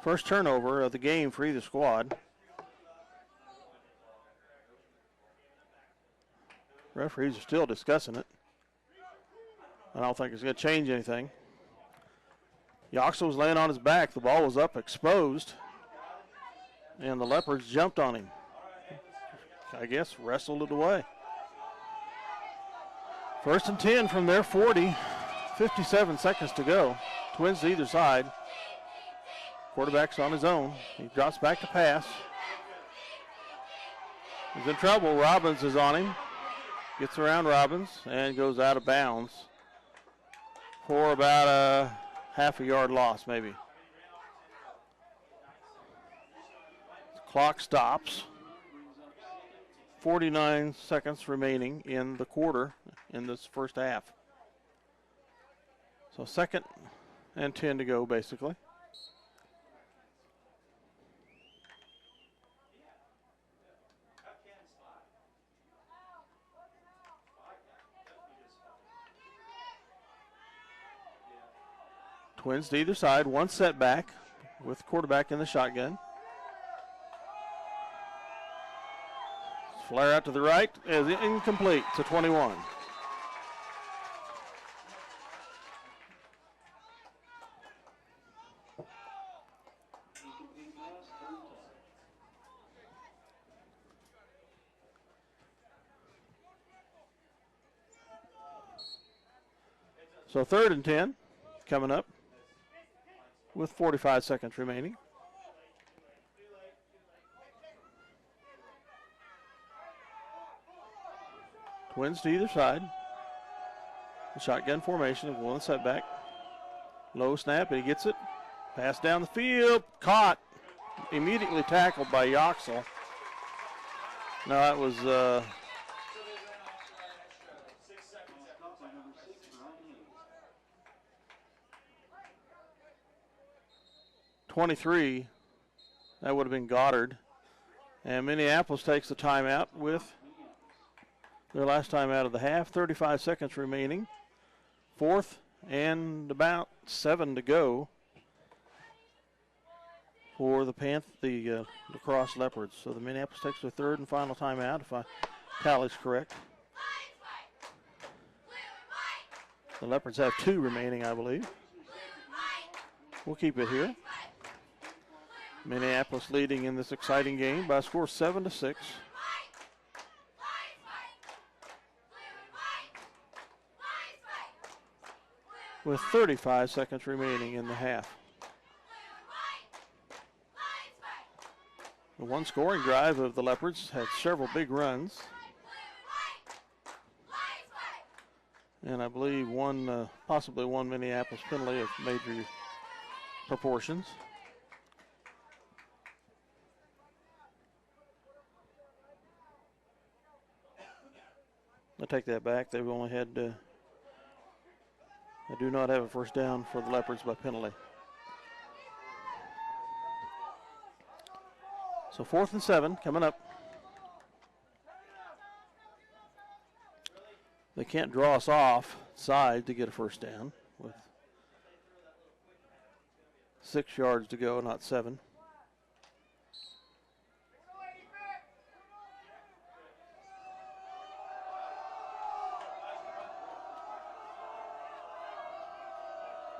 First turnover of the game for either squad. Referees are still discussing it. I don't think it's going to change anything. Yoxel was laying on his back. The ball was up, exposed, and the Leopards jumped on him. I guess wrestled it away. 1st and 10 from their 40. 57 seconds to go. Twins to either side. Quarterback's on his own. He drops back to pass. He's in trouble. Robbins is on him. Gets around Robbins and goes out of bounds for about a half a yard loss, maybe. The clock stops. 49 seconds remaining in the quarter in this first half. So 2nd and 10 to go, basically. Twins to either side, one setback with quarterback in the shotgun. Flare out to the right is incomplete to 21. So 3rd and 10 coming up with 45 seconds remaining. Twins to either side. The shotgun formation of one setback. Low snap, and he gets it. Pass down the field, caught. Immediately tackled by Yoxel. No, that was 23. That would have been Goddard. And Minneapolis takes the timeout with their last time out of the half. 35 seconds remaining. 4th and about 7 to go for the LaCrosse Leopards. So the Minneapolis takes their 3rd and final timeout, if I tally's correct. The Leopards have 2 remaining, I believe. We'll keep it here. Minneapolis leading in this exciting game by a score 7-6. With 35 seconds remaining in the half. The one scoring drive of the Leopards had several big runs. And I believe possibly one Minneapolis penalty of major proportions. I take that back. They've only had, they do not have a first down for the Leopards by penalty. So 4th and 7 coming up. They can't draw us off side to get a first down with 6 yards to go, not 7.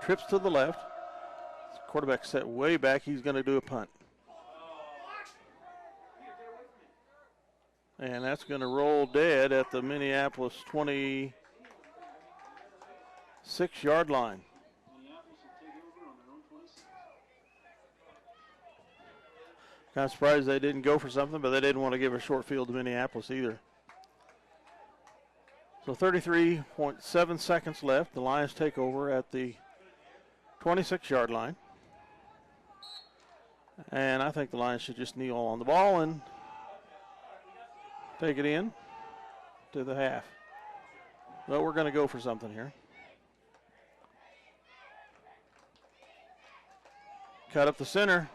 Trips to the left. Quarterback set way back. He's going to do a punt. And that's going to roll dead at the Minneapolis 26-yard line. Kind of surprised they didn't go for something, but they didn't want to give a short field to Minneapolis either. So 33.7 seconds left. The Lions take over at the 26-yard line. And I think the Lions should just kneel on the ball and take it in to the half. But we're going to go for something here. Cut up the center.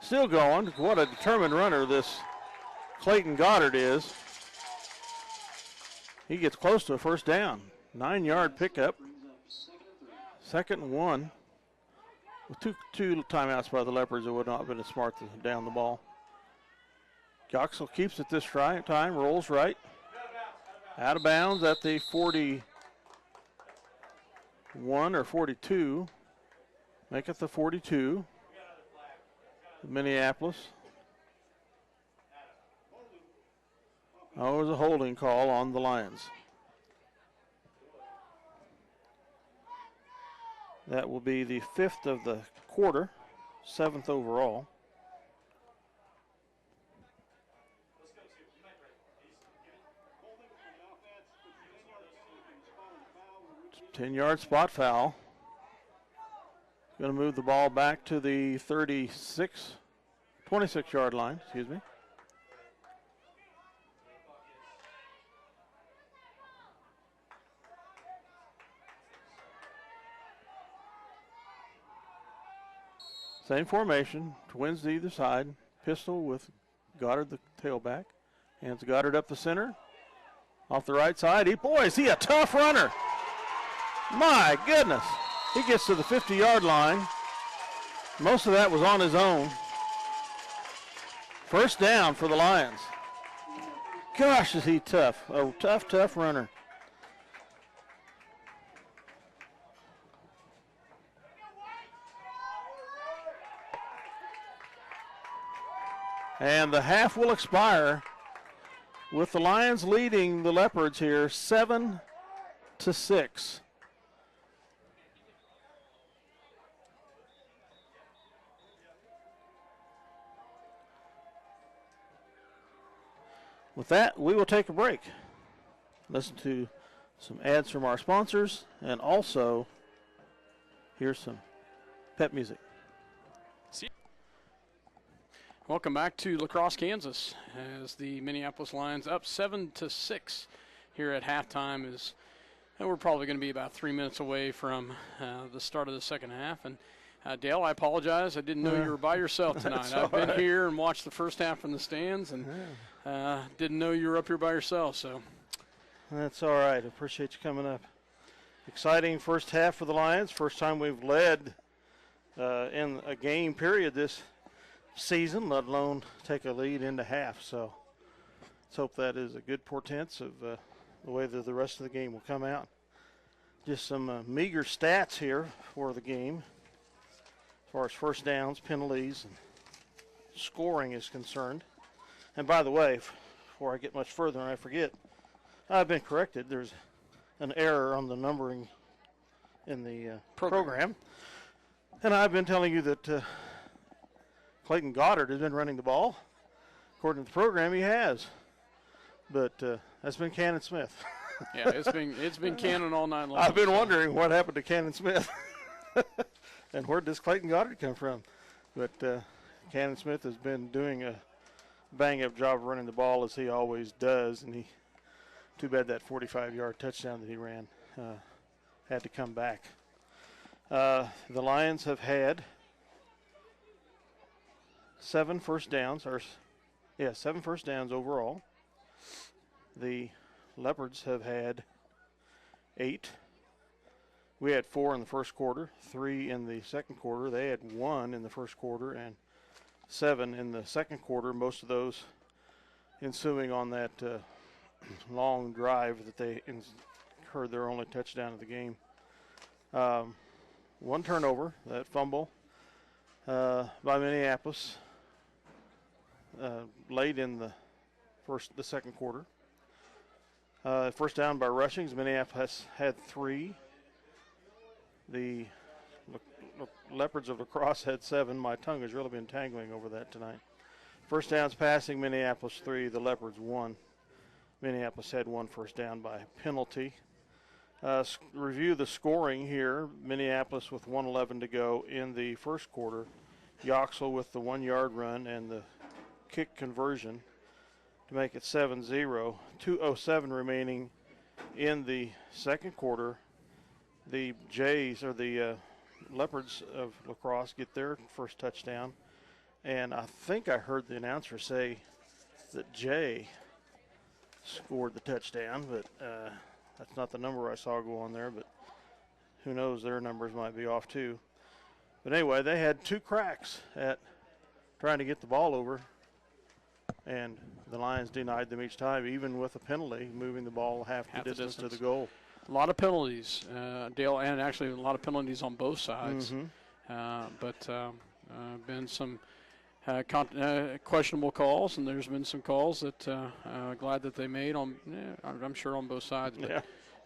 Still going. What a determined runner this Clayton Goddard is. He gets close to a first down. 9-yard pickup. 2nd and 1. With two timeouts by the Leopards, it would not have been smart to down the ball. Yoxel keeps it this time, rolls right. Out of bounds at the 41 or 42. Make it the 42. Minneapolis. Oh, it was a holding call on the Lions. That will be the 5th of the quarter, 7th overall. It's a 10-yard spot foul. Going to move the ball back to the 26-yard line, excuse me. Same formation, twins to either side. Pistol with Goddard the tailback. Hands Goddard up the center. Off the right side. Boy, is he a tough runner. My goodness. He gets to the 50-yard line. Most of that was on his own. First down for the Lions. Gosh, is he tough. A tough runner. And the half will expire with the Lions leading the Leopards here 7-6. With that, we will take a break. Listen to some ads from our sponsors, and also here's some pep music. Welcome back to LaCrosse, Kansas, as the Minneapolis Lions up 7-6 here at halftime. And we're probably going to be about 3 minutes away from the start of the second half. And Dale, I apologize. I didn't know you were by yourself tonight. I've been here and watched the first half from the stands, and didn't know you were up here by yourself. So that's all right. I appreciate you coming up. Exciting first half for the Lions. First time we've led in a game period this season, let alone take a lead into half. So let's hope that is a good portent of the way that the rest of the game will come out. Just some meager stats here for the game as far as first downs, penalties, and scoring is concerned. And by the way, before I get much further and I forget, I've been corrected. There's an error on the numbering in the program. And I've been telling you that Clayton Goddard has been running the ball. According to the program, he has. But that's been Cannon Smith. Yeah, it's been Cannon all night long. I've been wondering what happened to Cannon Smith. And where does Clayton Goddard come from? But Cannon Smith has been doing a bang-up job of running the ball, as he always does. And too bad that 45-yard touchdown that he ran had to come back. The Lions have had 7 first downs overall. The Leopards have had 8. We had 4 in the first quarter, 3 in the second quarter. They had 1 in the first quarter and 7 in the second quarter, most of those ensuing on that long drive that they incurred their only touchdown of the game. 1 turnover, that fumble by Minneapolis late in the second quarter. First down by rushings, Minneapolis had 3. The Leopards of LaCrosse had 7. My tongue has really been tangling over that tonight. First downs passing, Minneapolis 3, the Leopards 1. Minneapolis had 1 first down by penalty. Review the scoring here. Minneapolis with 1:11 to go in the first quarter. Yoxel with the 1-yard run and the kick conversion to make it 7-0. 2:07 remaining in the second quarter. The Jays, or the Leopards of LaCrosse, get their first touchdown. And I think I heard the announcer say that Jay scored the touchdown, but that's not the number I saw go on there, but who knows, their numbers might be off too. But anyway, they had 2 cracks at trying to get the ball over, and the Lions denied them each time, even with a penalty, moving the ball half the distance to the goal. A lot of penalties, Dale, and actually a lot of penalties on both sides. But been some questionable calls, and there's been some calls that glad that they made on, I'm sure on both sides.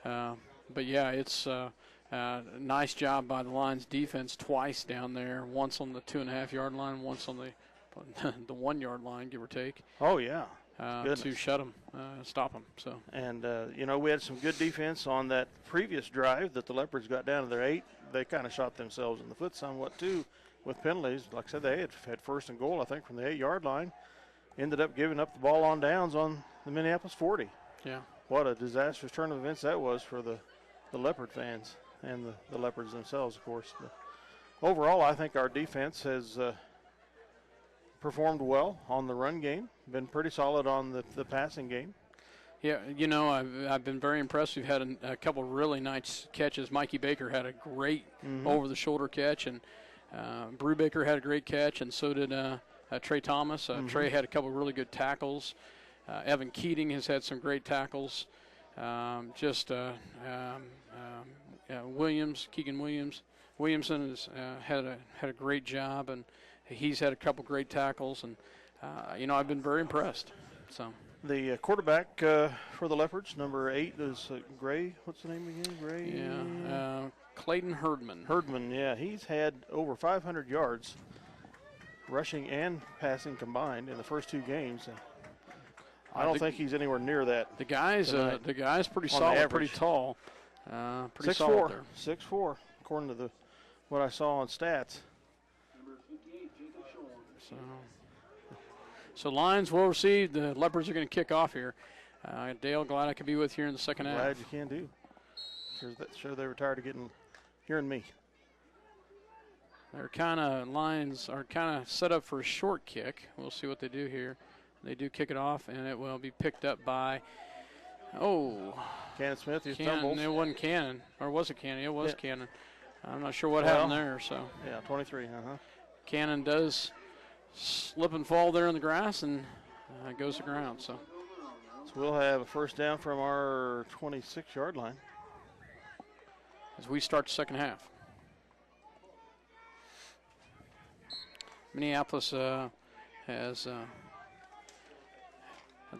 But yeah, it's nice job by the Lions defense twice down there, once on the 2.5-yard line, once on the 1-yard line, give or take. Oh, yeah. To shut them, stop them. So. And, we had some good defense on that previous drive that the Leopards got down to their 8. They kind of shot themselves in the foot somewhat, too, with penalties. Like I said, they had first and goal, I think, from the 8-yard line. Ended up giving up the ball on downs on the Minneapolis 40. Yeah. What a disastrous turn of events that was for the Leopard fans and the Leopards themselves, of course. overall, I think our defense has performed well on the run game, been pretty solid on the passing game. Yeah, you know, I've been very impressed. We've had a couple really nice catches. Mikey Baker had a great over-the-shoulder catch, and Brubaker had a great catch, and so did Trey Thomas. Trey had a couple really good tackles. Evan Keating has had some great tackles. Williamson has had a great job, and he's had a couple great tackles, and you know, I've been very impressed. So the quarterback for the Leopards, number 8, is Gray. What's the name again? Gray. Yeah, Clayton Herdman. Herdman, yeah, he's had over 500 yards, rushing and passing combined in the first 2 games. I don't think he's anywhere near that. The guy's pretty solid, pretty tall, pretty solid there. 6'4", according to what I saw on stats. So Lions will receive. The Leopards are going to kick off here. Dale, glad I could be with you here in the second half. Glad you can do. Sure they were tired of hearing me. Lions are kind of set up for a short kick. We'll see what they do here. They do kick it off, and it will be picked up by, Cannon Smith. He Cannon. stumbles. It wasn't Cannon, or was it Cannon? It was Cannon. I'm not sure what happened there. So yeah, 23. Cannon does slip and fall there in the grass, and goes to ground. So we'll have a first down from our 26-yard line as we start the second half. Minneapolis has.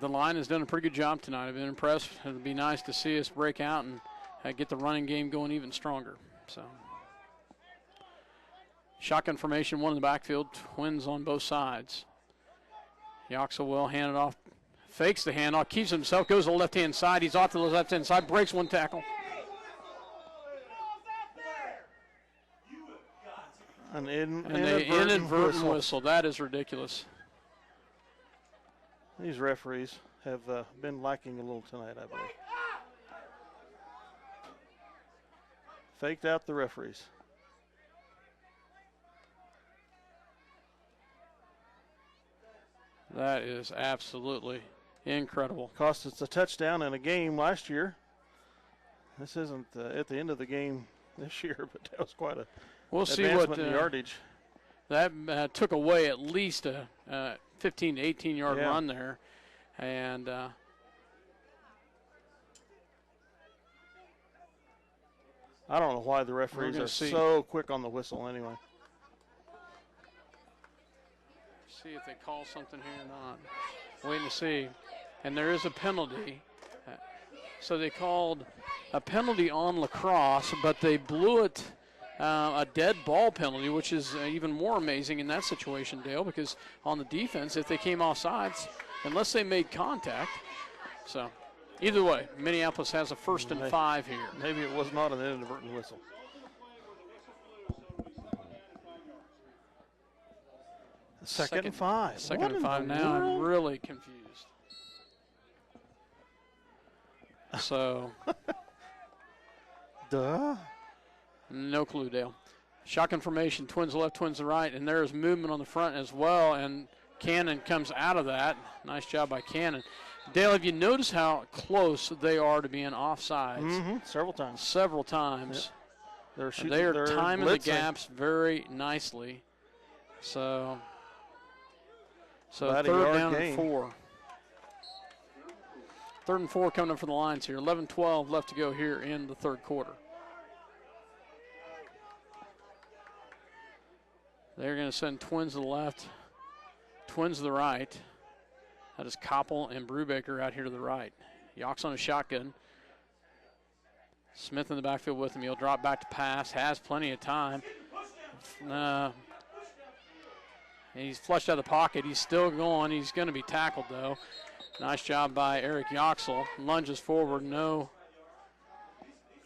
The line has done a pretty good job tonight. I've been impressed. It'll be nice to see us break out and get the running game going even stronger. So, shotgun formation, one in the backfield, twins on both sides. Yoxel will hand it off, fakes the handoff, keeps himself, goes to the left-hand side. He's off to the left-hand side, breaks one tackle. An inadvertent whistle. That is ridiculous. These referees have been lacking a little tonight, I believe. Faked out the referees. That is absolutely incredible. Cost us a touchdown in a game last year. This isn't at the end of the game this year, but that was quite a advancement in yardage. That took away at least a 15 to 18-yard run there. And I don't know why the referees are so quick on the whistle anyway. See if they call something here or not. Waiting to see. And there is a penalty. So they called a penalty on LaCrosse, but they blew it a dead ball penalty, which is even more amazing in that situation, Dale, because on the defense, if they came off sides, unless they made contact. So either way, Minneapolis has a 1st and 5 here. Maybe it was not an inadvertent whistle. Second and 5. Second and 5 now. I'm really confused. So. Duh. No clue, Dale. Shotgun formation, twins left, twins right, and there's movement on the front as well, and Cannon comes out of that. Nice job by Cannon. Dale, have you noticed how close they are to being offsides? Several times. Several times. Yep. They're timing the gaps very nicely. So third down and 4. 3rd and 4 coming up for the Lions here. 11-12 left to go here in the third quarter. They're going to send twins to the left, twins to the right. That is Koppel and Brubaker out here to the right. Yox on a shotgun. Smith in the backfield with him. He'll drop back to pass. Has plenty of time. He's flushed out of the pocket. He's still going. He's going to be tackled, though. Nice job by Eric Yoxel. Lunges forward. No.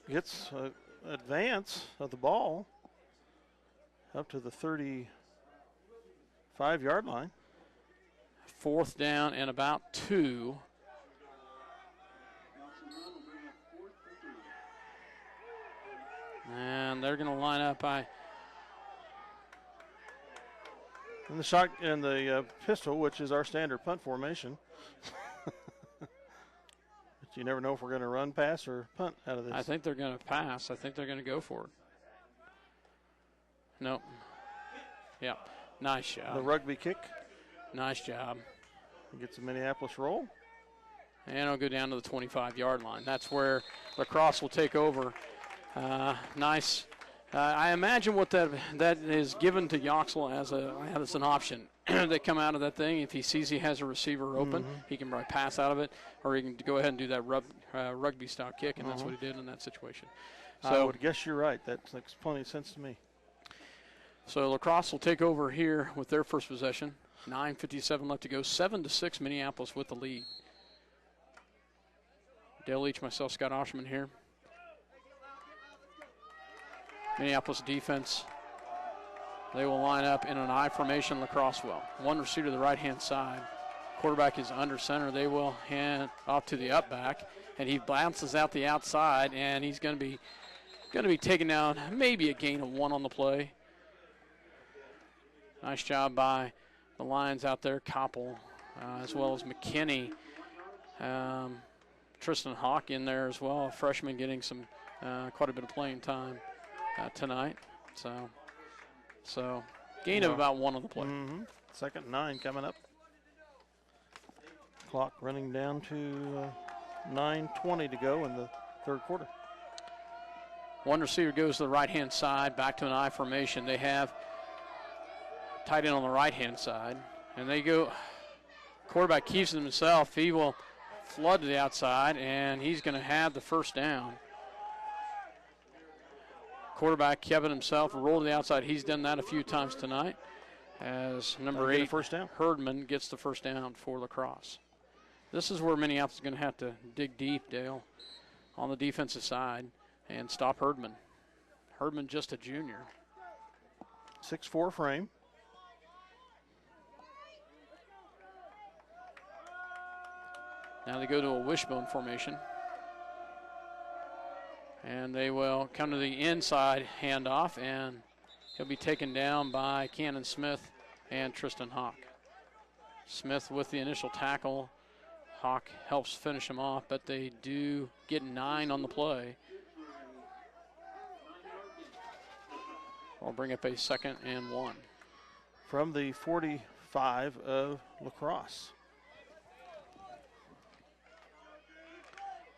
Gets advance of the ball up to the 35-yard line. 4th down and about 2. And they're going to line up. In the shot and the pistol, which is our standard punt formation. But you never know if we're going to run, pass, or punt out of this. I think they're going to pass. I think they're going to go for it. Nope. Yeah. Nice job. The rugby kick. Nice job. Gets a Minneapolis roll. And it'll go down to the 25-yard line. That's where LaCrosse will take over. Nice. I imagine what that is given to Yoxel as an option. They come out of that thing. If he sees he has a receiver open, he can probably pass out of it, or he can go ahead and do that rugby-style kick, and that's what he did in that situation. So I would guess you're right. That makes plenty of sense to me. So LaCrosse will take over here with their first possession. 9:57 left to go. 7-6 Minneapolis with the lead. Dale Leach, myself, Scott Osherman here. Minneapolis defense, they will line up in an I formation. LaCrosse will. One receiver to the right-hand side. Quarterback is under center. They will hand off to the up back, and he bounces out the outside, and he's going to be taken down. Maybe a gain of 1 on the play. Nice job by the Lions out there. Koppel, as well as McKinney. Tristan Hawk in there as well. A freshman getting some quite a bit of playing time tonight. So gain of about 1 on the play. 2nd and 9 coming up. Clock running down to 9:20 to go in the third quarter. One receiver goes to the right-hand side, back to an I formation. They have tight end on the right-hand side, and they go. Quarterback keeps it himself. He will flood to the outside, and he's going to have the first down. Quarterback kept it himself, rolled to the outside. He's done that a few times tonight. As number 8, first down. Herdman gets the first down for LaCrosse. This is where Minneapolis is going to have to dig deep, Dale, on the defensive side and stop Herdman. Herdman just a junior. 6'4" frame. Now they go to a wishbone formation. And they will come to the inside handoff, and he'll be taken down by Cannon Smith and Tristan Hawk. Smith with the initial tackle. Hawk helps finish him off, but they do get 9 on the play. I'll bring up a 2nd and 1. From the 45 of LaCrosse.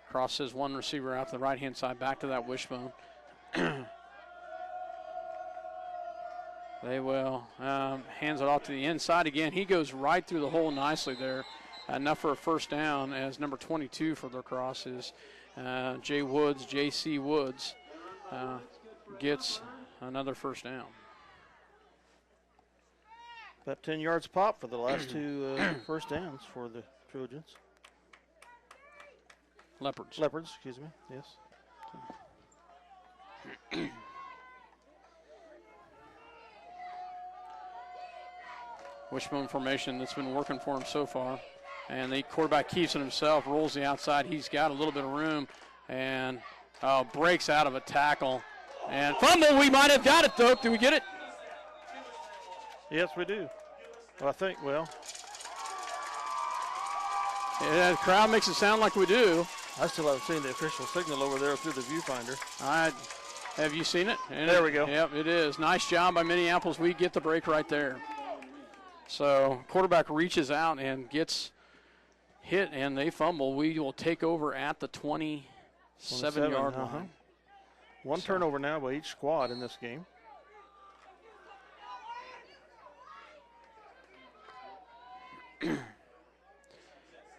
Cross says one receiver out to the right-hand side, back to that wishbone. They will hands it off to the inside again. He goes right through the hole nicely there. Enough for a first down, as number 22 for LaCrosse is J.C. Woods, gets another first down. About 10 yards pop for the last 2 first downs for the Trojans. Leopards, excuse me, yes. Wishbone formation that's been working for him so far. And the quarterback keeps it himself, rolls the outside. He's got a little bit of room and breaks out of a tackle. And fumble, we might have got it, though. Do we get it? Yes, we do. Well, I think, Yeah, the crowd makes it sound like we do. I still haven't seen the official signal over there through the viewfinder. All right. Have you seen it? And there we go. Yep, it is. Nice job by Minneapolis. We get the break right there. So quarterback reaches out and gets hit, and they fumble. We will take over at the 27-yard line. One turnover now by each squad in this game.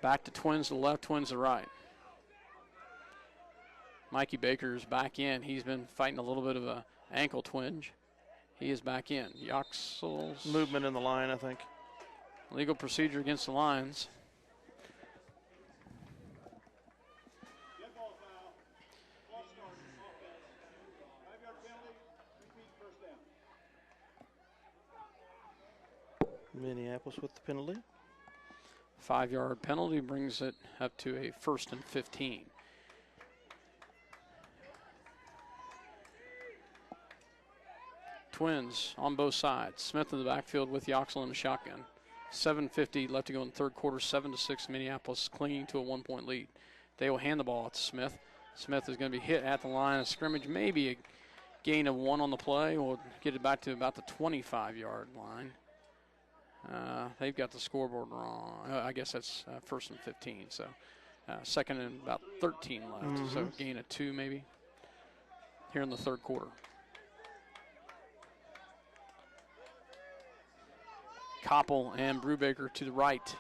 Back to Twins to the left, Twins to the right. Mikey Baker's back in. He's been fighting a little bit of a ankle twinge. He is back in. Yoxel's movement in the line, I think. Legal procedure against the Lions. Minneapolis with the penalty. 5-yard penalty brings it up to a 1st and 15. Twins on both sides. Smith in the backfield with Yoxel in the shotgun. 7:50 left to go in the third quarter. 7-6 Minneapolis clinging to a 1-point lead. They will hand the ball to Smith. Smith is going to be hit at the line of scrimmage. Maybe a gain of 1 on the play. We'll get it back to about the 25-yard line. They've got the scoreboard wrong. I guess that's first and 15. So second and about 13 left. So gain of 2 maybe here in the third quarter. Koppel and Brubaker to the right.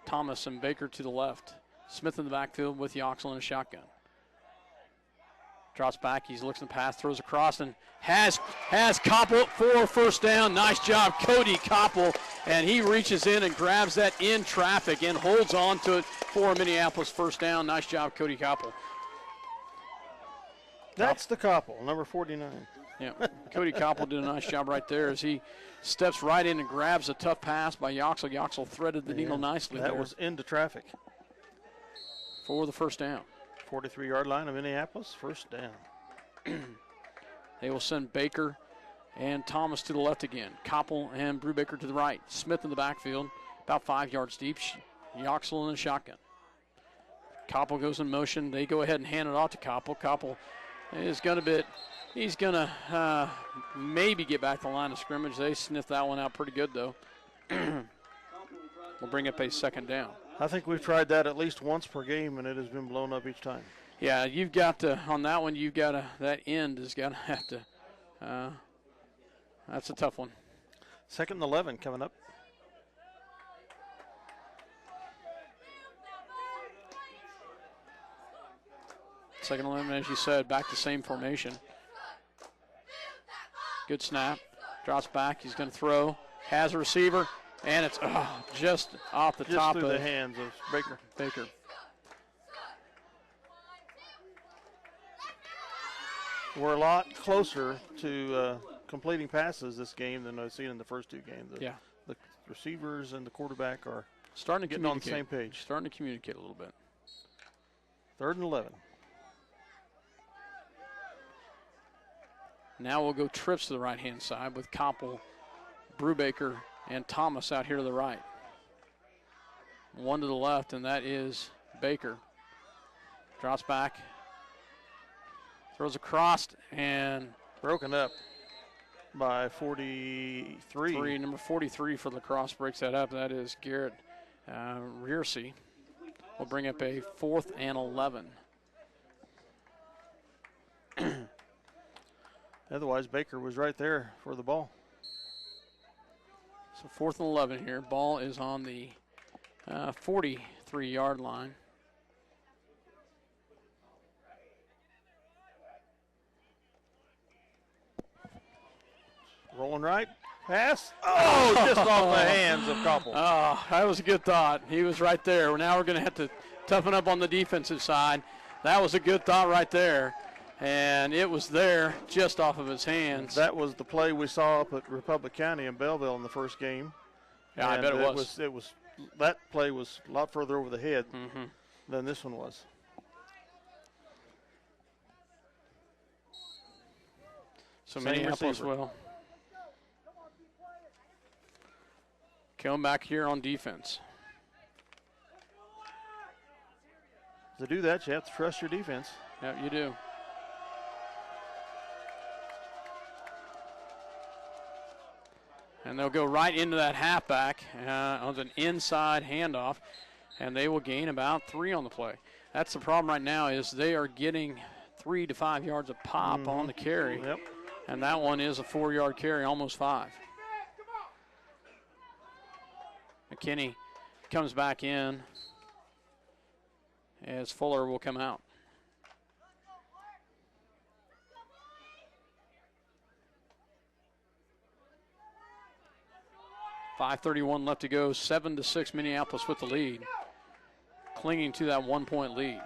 Thomas and Baker to the left. Smith in the backfield with Yoxel in a shotgun. Drops back, he looks in the pass, throws across, and has Koppel for first down. Nice job, Cody Koppel, and he reaches in and grabs that in traffic and holds on to it for Minneapolis first down. Nice job, Cody Koppel. That's the Koppel, number 49. Yeah, Cody Koppel did a nice job right there as he steps right in and grabs a tough pass by Yoxel. Yoxel threaded the needle nicely That there was into traffic. for the first down. 43-yard line of Minneapolis, first down. They will send Baker and Thomas to the left again. Koppel and Brubaker to the right. Smith in the backfield, about 5 yards deep. Yoxel in the shotgun. Koppel goes in motion. They go ahead and hand it off to Koppel. Koppel is going to he's going to maybe get back to the line of scrimmage. They sniffed that one out pretty good, though. We'll bring up a second down. I think we've tried that at least once per game, and it has been blown up each time. Yeah, you've got to, on that one, you've got to, that end has got to have to, that's a tough one. Second and 11 coming up. Second 11, as you said, back to same formation. Good snap. Drops back. He's going to throw. Has a receiver. And it's just off the top through of the hands of Baker. We're a lot closer to completing passes this game than I've seen in the first two games. The receivers and the quarterback are starting to getting on the same page. Starting to communicate a little bit. Third and 11. Now we'll go trips to the right-hand side with Koppel, Brubaker, and Thomas out here to the right. One to the left, and that is Baker. Drops back. Throws across, and broken up by 43. Number 43 for LaCrosse breaks that up. That is Garrett Rearsey. We'll bring up a 4th and 11. Otherwise, Baker was right there for the ball. So 4th and 11 here. Ball is on the 43-yard line. Rolling right. Pass. Oh, just off the hands of Koppel. Oh, that was a good thought. He was right there. Now we're going to have to toughen up on the defensive side. That was a good thought right there. And it was there just off of his hands. That was the play we saw up at Republic County in Belleville in the first game. Yeah, and I bet it was. That play was a lot further over the head than this one was. So Same Minneapolis receiver. will come back here on defense. To do that, you have to trust your defense. Yeah, you do. And they'll go right into that halfback on an inside handoff, and they will gain about 3 on the play. That's the problem right now is they are getting 3 to 5 yards of pop on the carry. Yep. And that one is a 4-yard carry, almost 5. McKinney comes back in as Fuller will come out. .5:31 left to go, 7-6 Minneapolis with the lead. Clinging to that 1-point lead.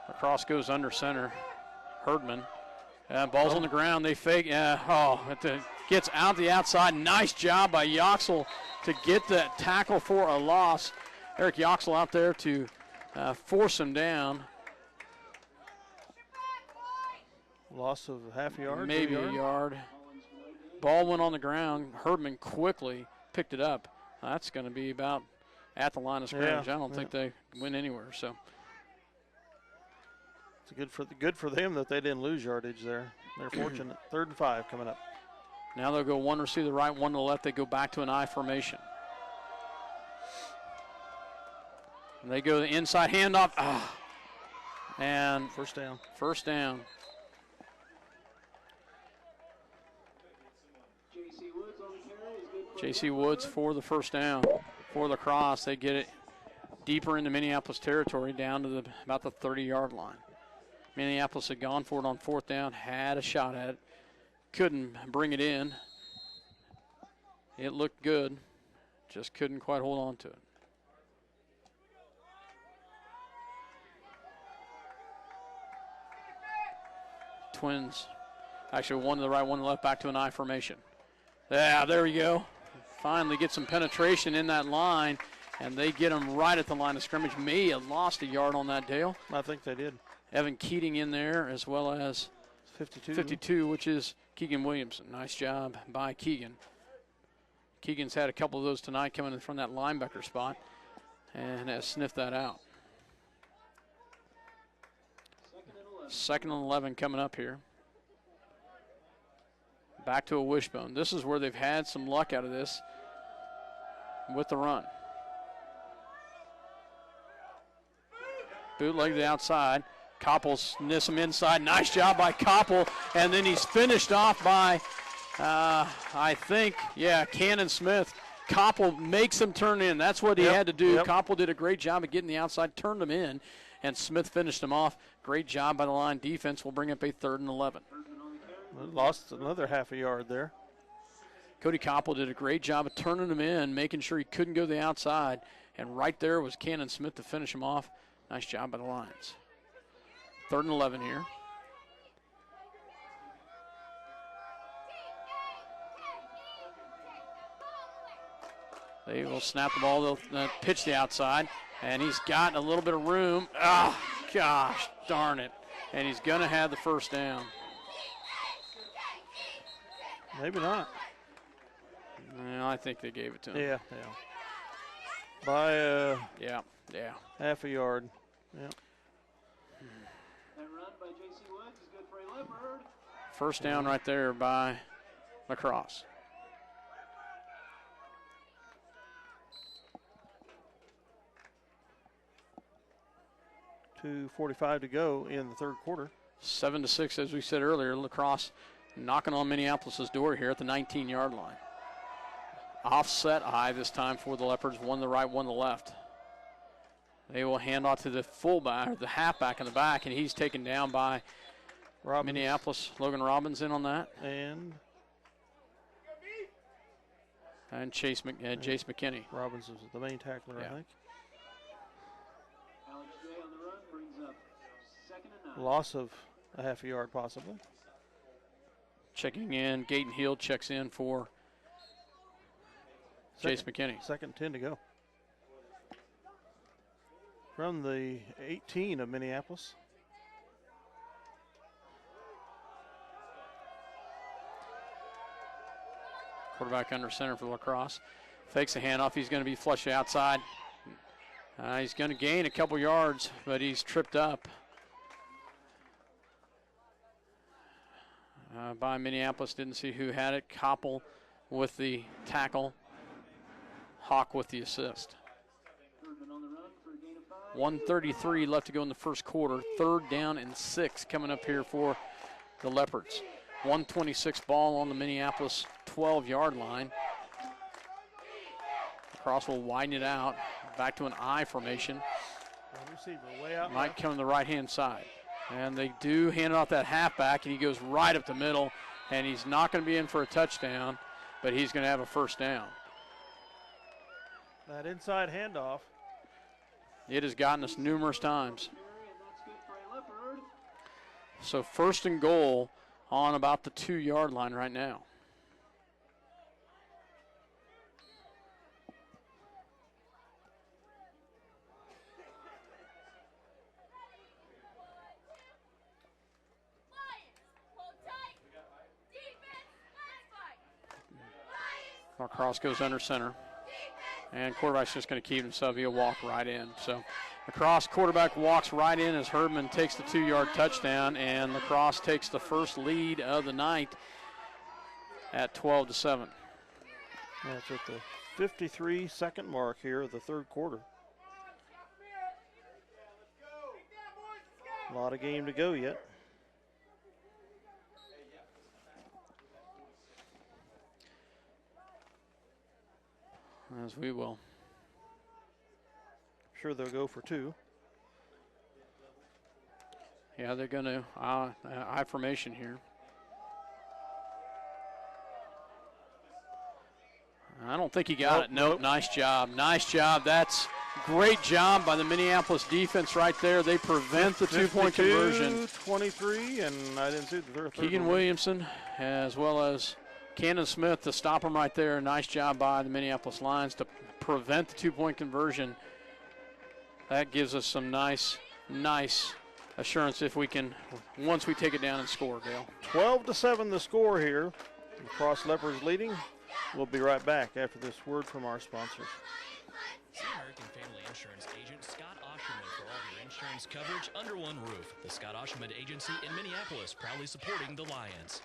LaCrosse goes under center. Herdman. Ball's on the ground. They fake. It gets out the outside. Nice job by Yoxel to get that tackle for a loss. Eric Yoxel out there to force him down. Loss of half a yard? Maybe a yard. Ball went on the ground. Herdman quickly picked it up. That's going to be about at the line of scrimmage. I don't think they went anywhere. So it's good for them that they didn't lose yardage there. They're fortunate. 3rd and 5 coming up. Now they'll go one receiver to the right, one to the left. They go back to an I formation. And they go the inside handoff. And first down. First down. J.C. Woods for the first down for LaCrosse. They get it deeper into Minneapolis territory down to about the 30-yard line. Minneapolis had gone for it on 4th down, had a shot at it. Couldn't bring it in. It looked good, just couldn't quite hold on to it. Twins, actually one to the right, one to the left, back to an I formation. Yeah, there we go. Finally get some penetration in that line, and they get them right at the line of scrimmage. May have lost a yard on that, Dale. I think they did. Evan Keating in there, as well as 52, which is Keegan Williamson. Nice job by Keegan. Keegan's had a couple of those tonight coming in from that linebacker spot and has sniffed that out. 2nd and 11 coming up here. Back to a wishbone. This is where they've had some luck out of this with the run. Bootleg to the outside. Koppel sniffs him inside. Nice job by Koppel. And then he's finished off by, I think, Cannon Smith. Koppel makes him turn in. That's what he had to do. Koppel did a great job of getting the outside, turned him in, and Smith finished him off. Great job by the line defense. Will bring up a 3rd and 11. Lost another half a yard there. Cody Koppel did a great job of turning him in, making sure he couldn't go to the outside. And right there was Cannon Smith to finish him off. Nice job by the Lions. 3rd and 11 here. They will snap the ball. They'll pitch the outside. And he's got a little bit of room. Gosh, darn it. And he's going to have the first down. Maybe not. Well, I think they gave it to him. Yeah. By yeah. half a yard. Yeah. That run by J.C. Woods is good for a Leopard. First down right there by LaCrosse. .245 to go in the 3rd quarter. 7-6, as we said earlier. LaCrosse knocking on Minneapolis' door here at the 19-yard line. Offset I this time for the Leopards. One to the right, one to the left. They will hand off to the fullback, or the halfback in the back, and he's taken down by Minneapolis. Logan Robbins in on that. And Jace McKinney. Robbins is the main tackler, I think. Alex J on the run brings up 2nd and 9. Loss of a half a yard possibly. Checking in, Gaten Hill checks in for Jace McKinney. 2nd and 10 to go. From the 18 of Minneapolis. Quarterback under center for LaCrosse. Fakes a handoff. He's going to be flushed outside. He's going to gain a couple yards, but he's tripped up by Minneapolis. Didn't see who had it. Koppel with the tackle. Hawk with the assist. 1:33 left to go in the first quarter. 3rd down and 6 coming up here for the Leopards. 1:26 ball on the Minneapolis 12-yard line. LaCrosse will widen it out. Back to an I formation. Receiver way out. Might come to the right-hand side. And they do hand it off that halfback, and he goes right up the middle. And he's not going to be in for a touchdown, but he's going to have a first down. That inside handoff. It has gotten us numerous times. So 1st and goal on about the 2-yard line right now. LaCrosse goes under center. And quarterback's just going to keep himself. He'll walk right in. So LaCrosse quarterback walks right in as Herdman takes the 2-yard touchdown, and LaCrosse takes the first lead of the night at 12-7. That's at the 53-second mark here of the third quarter. A lot of game to go yet. As we will. Sure they'll go for 2. Yeah, they're going to I formation here. I don't think he got it. Nope. Nice job. Nice job. That's great job by the Minneapolis defense right there. They prevent the 2-point conversion. 23, and I didn't see the third. Keegan Williamson as well as Cannon Smith to stop him right there. Nice job by the Minneapolis Lions to prevent the 2-point conversion. That gives us some nice assurance if we can, once we take it down and score, Dale. 12-7 the score here. LaCrosse Leopards leading. We'll be right back after this word from our sponsors. See American Family Insurance agent Scott Osherman for all your insurance coverage under one roof. The Scott Osherman Agency in Minneapolis, proudly supporting the Lions.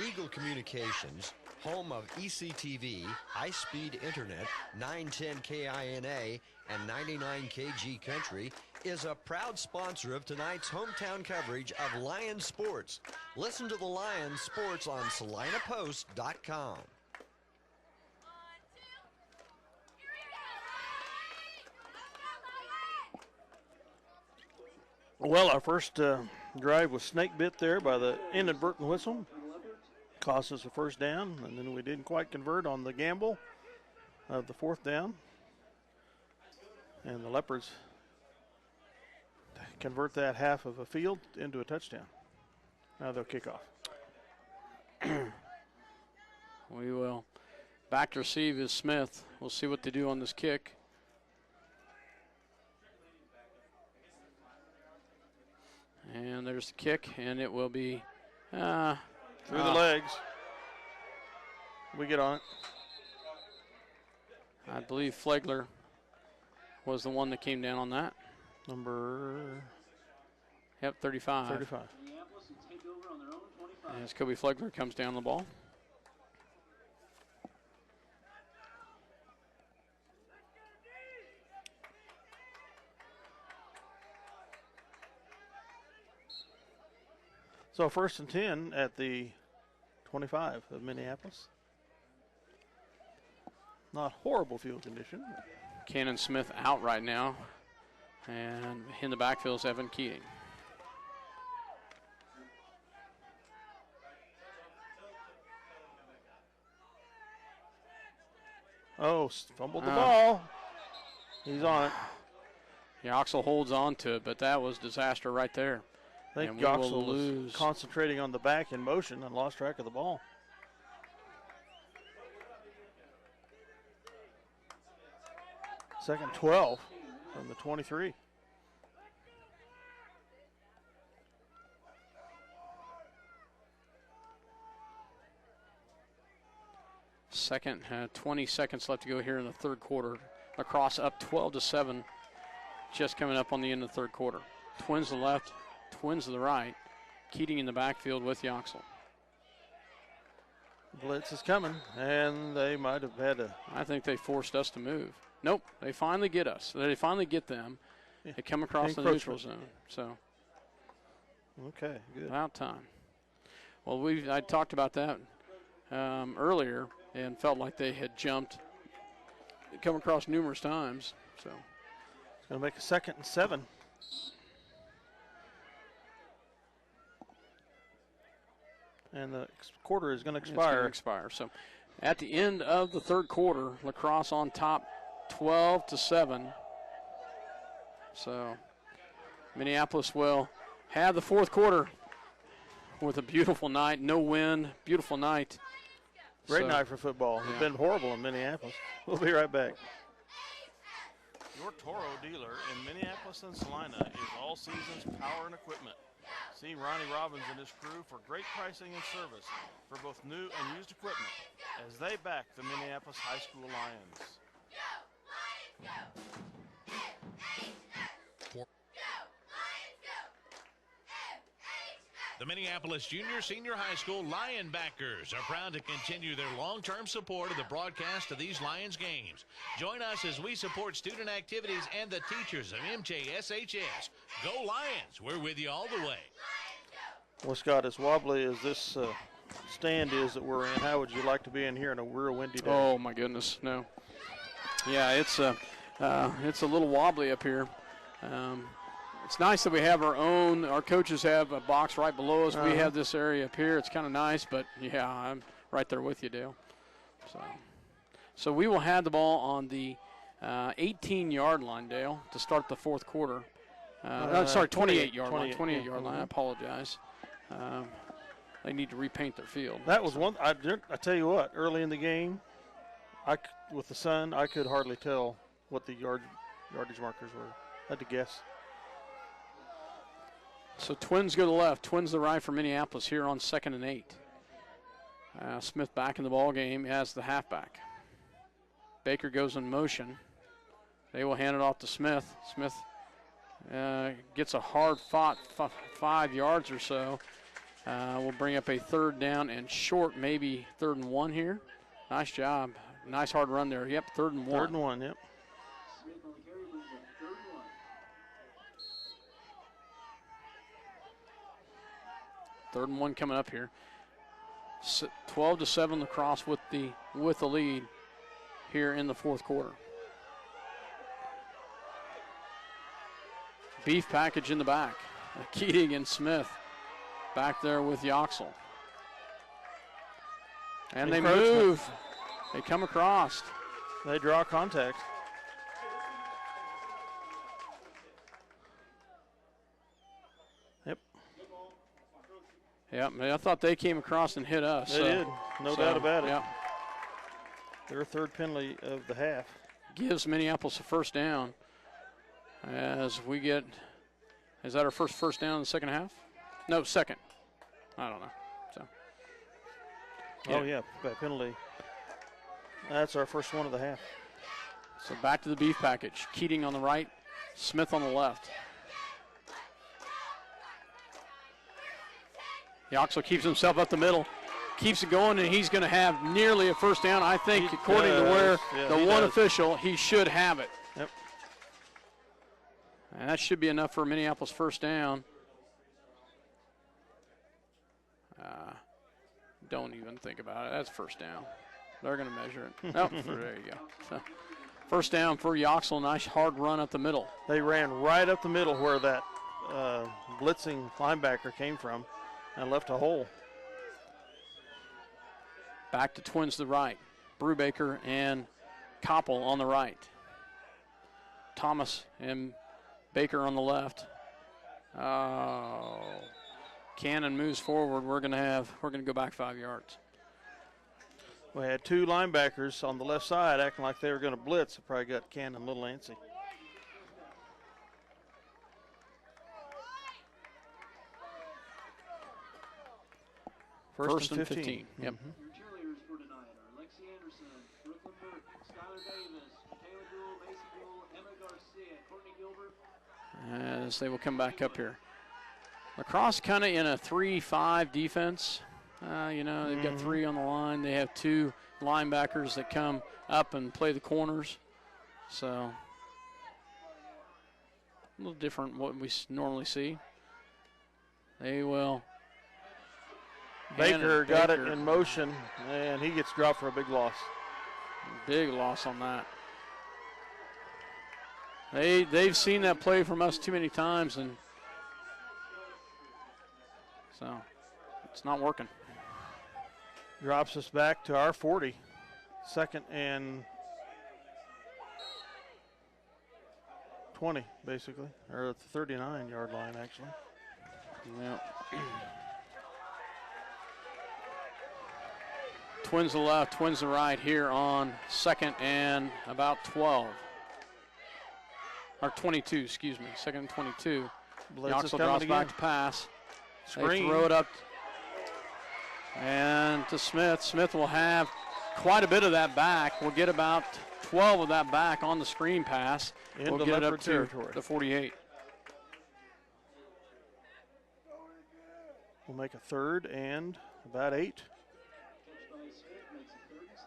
Eagle Communications, home of ECTV, high-speed internet, 910 KINA, and 99 KG Country, is a proud sponsor of tonight's hometown coverage of Lions sports. Listen to the Lions sports on SalinaPost.com. Well, our first drive was snake bit there by the inadvertent whistle. Cost us a first down, and then we didn't quite convert on the gamble of the 4th down. And the Leopards convert that half of a field into a touchdown. Now they'll kick off. We will. Back to receive is Smith. We'll see what they do on this kick. And there's the kick, and it will be through the legs. We get on it. I believe Flegler was the one that came down on that. Number 35. 35. Minneapolis will take over on their own 25. As Kobe Flegler comes down the ball. So 1st and 10 at the 25 of Minneapolis. Not horrible field condition. Cannon Smith out right now. And in the backfield is Evan Keating. Oh, fumbled the ball. He's on it. Yoxel holds on to it, but that was disaster right there. I think Yoxel was concentrating on the back in motion and lost track of the ball. Second 12 from the 23. Second, 20 seconds left to go here in the third quarter. LaCrosse up 12-7, just coming up on the end of the third quarter. Twins to the left, twins to the right. Keating in the backfield with Yoxel. Blitz is coming, and they might have had to. I think they forced us to move. Nope, they finally get us. They finally get them. Yeah. They come across the neutral zone. So, okay, good. About time. Well, I talked about that earlier and felt like they had jumped, come across numerous times. So, it's going to make a 2nd and 7. And the quarter is going to expire. So, at the end of the third quarter, LaCrosse on top, 12-7. So, Minneapolis will have the fourth quarter with a beautiful night, no wind, beautiful night. Great night for football. It's been horrible in Minneapolis. We'll be right back. Your Toro dealer in Minneapolis and Salina is All Seasons Power and Equipment. See Ronnie Robbins and his crew for great pricing and service for both new and used equipment as they back the Minneapolis High School Lions. The Minneapolis Junior Senior High School Lionbackers are proud to continue their long-term support of the broadcast of these Lions games. Join us as we support student activities and the teachers of MJSHS. Go Lions! We're with you all the way. Well, Scott, as wobbly as this stand is that we're in, how would you like to be in here on a real windy day? Oh, my goodness, no. Yeah, it's a little wobbly up here. It's nice that we have our coaches have a box right below us. We have this area up here. It's kind of nice, but yeah, I'm right there with you, Dale. So we will have the ball on the 18-yard line, Dale, to start the fourth quarter. 28-yard line. 28-yard line. I apologize. They need to repaint their field. That was one. I tell you what, early in the game, with the sun, I could hardly tell what the yardage markers were. I had to guess. So Twins go to the left, Twins to the right for Minneapolis here on 2nd and 8. Smith back in the ball game as the halfback. Baker goes in motion. They will hand it off to Smith. Smith gets a hard-fought 5 yards or so. We'll bring up a 3rd down and short, maybe 3rd and 1 here. Nice job. Nice hard run there. Yep, 3rd and 1. 3rd and 1, yep. Smith on the carry brings up 3rd and 1. 3rd and 1 coming up here. 12-7 LaCrosse with the lead here in the fourth quarter. Beef package in the back. Keating and Smith back there with Yoxel. And they move. They come across. They draw contact. Yep, I thought they came across and hit us. They did, no doubt about it. Yep. Their 3rd penalty of the half. Gives Minneapolis a 1st down as we get, is that our first down in the second half? No, 2nd. I don't know. So. Oh, yeah, that penalty. That's our first one of the half. So back to the beef package. Keating on the right, Smith on the left. Yoxel keeps himself up the middle, keeps it going, and he's going to have nearly a 1st down. I think, according to where the one official, he should have it. Yep. And that should be enough for Minneapolis 1st down. Don't even think about it. That's 1st down. They're going to measure it. Oh, there you go. So, 1st down for Yoxel. Nice hard run up the middle. They ran right up the middle where that blitzing linebacker came from and left a hole. Back to Twins to the right. Brubaker and Koppel on the right. Thomas and Baker on the left. Oh. Cannon moves forward. We're going to go back 5 yards. We had 2 linebackers on the left side acting like they were going to blitz. It probably got Cannon a little antsy. First and 15. Yep. Your cheerleaders for tonight are Lexi Anderson, Brooklyn Burke, Skylar Davis, Taylor Gould, Macy Gould, Emma Garcia, Courtney Gilbert. As they will come back up here. LaCrosse kind of in a 3-5 defense. They've got 3 on the line. They have 2 linebackers that come up and play the corners. So a little different what we normally see. They will. Baker got it in motion, and he gets dropped for a big loss. Big loss on that. They've seen that play from us too many times, and so it's not working. Drops us back to our 40. 2nd and 20, basically, or at the 39-yard line, actually. Yep. Twins to the left, Twins to the right here on 2nd and about 12. Or 22, excuse me, 2nd and 22. Blitz is Yoxel coming drops again. back to pass. They Screen. throw it up and to Smith. Smith will have quite a bit of that back. We'll get about 12 of that back on the screen pass. Into We'll get it up Leopard to territory. the 48. We'll make a 3rd and about 8. Catch by Smith makes it 3rd and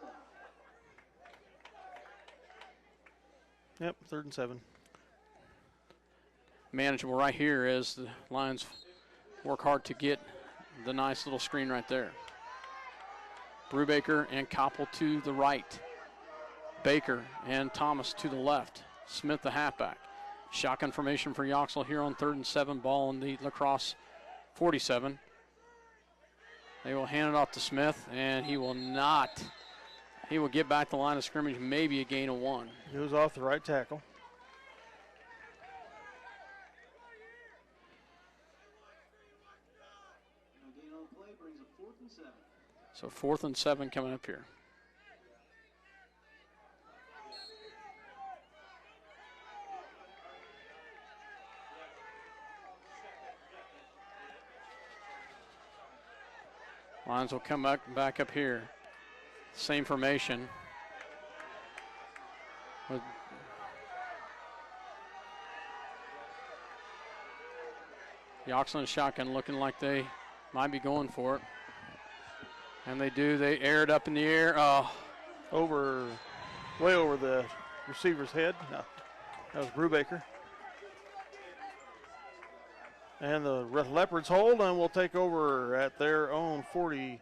7. Yep, 3rd and 7. Manageable right here as the Lions work hard to get the nice little screen right there. Brubaker and Koppel to the right. Baker and Thomas to the left. Smith the halfback. Shotgun formation for Yoxel here on 3rd and 7. Ball on the LaCrosse 47. They will hand it off to Smith, and he will not. He will get back the line of scrimmage, maybe a gain of 1. He was off the right tackle. A gain on play brings up 4th and 7. So 4th and 7 coming up here. Lions will come back up here. Same formation. With Yoxel and shotgun looking like they might be going for it. And they do. They air it up in the air. Oh, Way over the receiver's head. No, that was Brubaker. And the Leopards hold and will take over at their own 48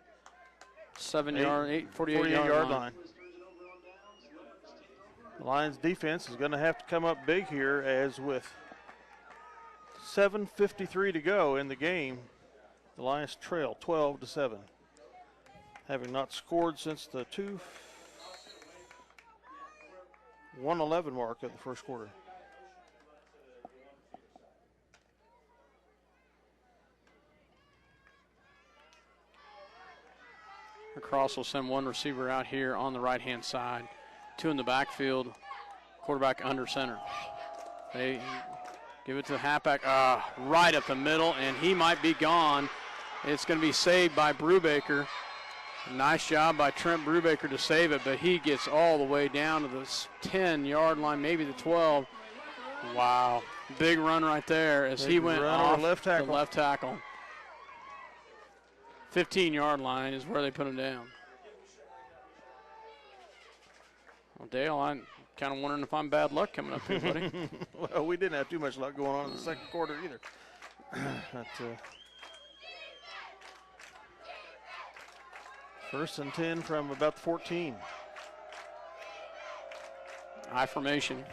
yard line. The Lions defense is going to have to come up big here, as with 7:53 to go in the game, the Lions trail 12-7, having not scored since the 1:11 mark of the first quarter. LaCrosse will send one receiver out here on the right-hand side, 2 in the backfield, quarterback under center. They give it to the halfback right up the middle, and he might be gone. It's going to be saved by Brubaker. Nice job by Trent Brubaker to save it, but he gets all the way down to the 10-yard line, maybe the 12. Wow, big run right there as he went off the left tackle. 15-yard line is where they put him down. Well, Dale, I'm kind of wondering if I'm bad luck coming up here, buddy. Well, we didn't have too much luck going on in the second quarter either. But, 1st and 10 from about the 14. I formation.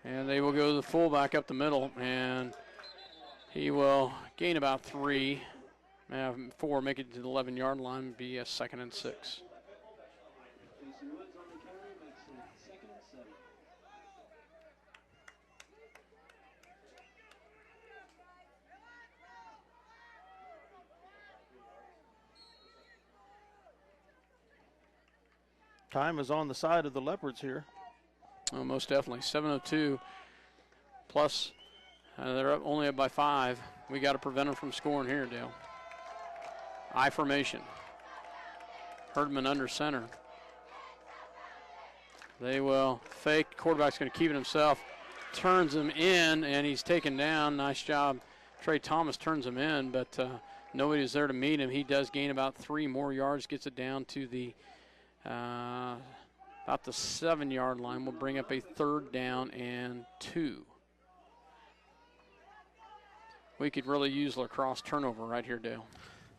And they will go to the fullback up the middle, and he will gain about 3, 4, make it to the 11-yard line, be a 2nd and 6. Jason Woods on the carry makes it 2nd and 7. Time is on the side of the Leopards here. Oh, most definitely. 7:02 plus. They're only up by 5. We got to prevent them from scoring here, Dale. I formation. Herdman under center. They will fake. Quarterback's going to keep it himself. Turns him in, and he's taken down. Nice job. Trey Thomas turns him in, but nobody's there to meet him. He does gain about 3 more yards, gets it down to the about the 7-yard line. Will bring up a 3rd down and 2. We could really use LaCrosse turnover right here, Dale.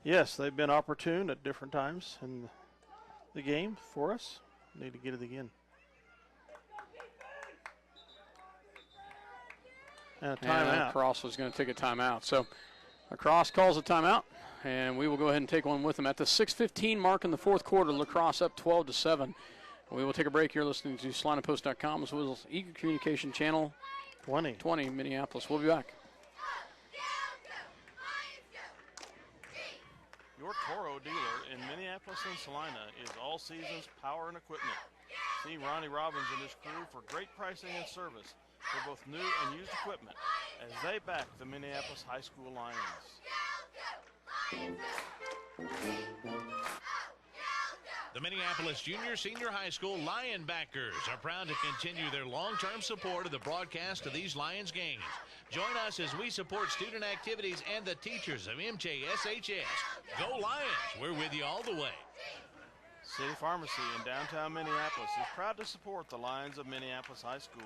Yes, they've been opportune at different times in the game for us. Need to get it again. And a timeout. LaCrosse was going to take a timeout. So LaCrosse calls a timeout, and we will go ahead and take one with them. At the 6:15 mark in the 4th quarter, LaCrosse up 12-7. We will take a break here listening to SalinaPost.com as well as Eagle Communication Channel 20 Minneapolis. We'll be back. Your Toro dealer in Minneapolis and Salina is All Seasons Power and Equipment. See Ronnie Robbins and his crew for great pricing and service for both new and used equipment. as they back the Minneapolis High School Lions. The Minneapolis Senior High School Lionbackers are proud to continue their long-term support of the broadcast of these Lions games. Join us as we support student activities and the teachers of MJSHS. Go Lions! We're with you all the way. City Pharmacy in downtown Minneapolis is proud to support the Lions of Minneapolis High School.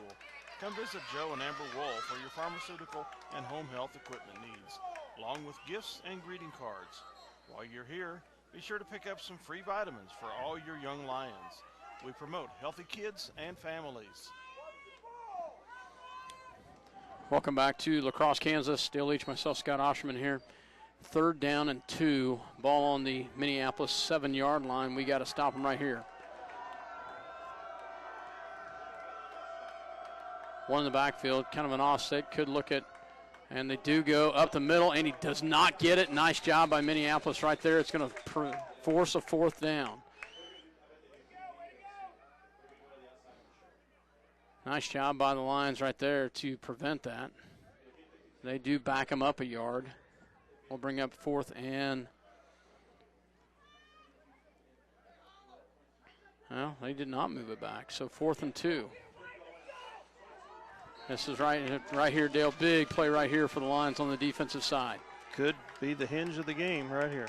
Come visit Joe and Amber Wool for your pharmaceutical and home health equipment needs, along with gifts and greeting cards. While you're here, be sure to pick up some free vitamins for all your young Lions. We promote healthy kids and families. Welcome back to LaCrosse, Kansas. Dale Leach, myself, Scott Osherman here. 3rd down and 2. Ball on the Minneapolis 7-yard line. We got to stop them right here. One in the backfield, kind of an offset. Could look at, and they do go up the middle, and he does not get it. Nice job by Minneapolis right there. It's going to force a 4th down. Nice job by the Lions right there to prevent that. They do back them up a yard. We'll bring up 4th and, well, they did not move it back. So 4th and 2. This is right here, Dale. Big play right here for the Lions on the defensive side. Could be the hinge of the game right here.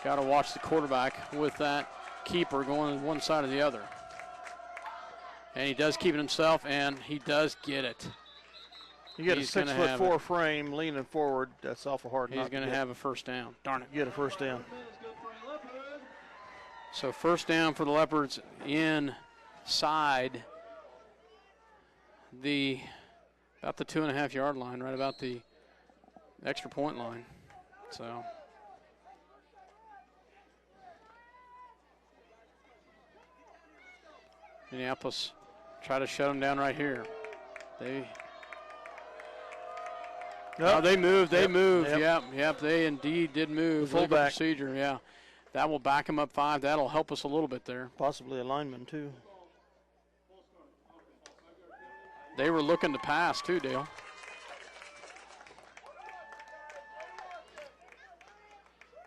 Got to watch the quarterback with that keeper going one side or the other. And he does keep it himself, and he does get it. You get a 6'4" frame leaning forward. That's awful hard. He's going to have a 1st down. Darn it. Get a 1st down. So 1st down for the Leopards inside about the 2.5-yard line, right about the extra point line. So Minneapolis try to shut them down right here. They moved. They moved. Yep. They indeed did move. Fullback procedure. Yeah, that will back them up 5. That'll help us a little bit there. Possibly a lineman too. They were looking to pass too, Dale.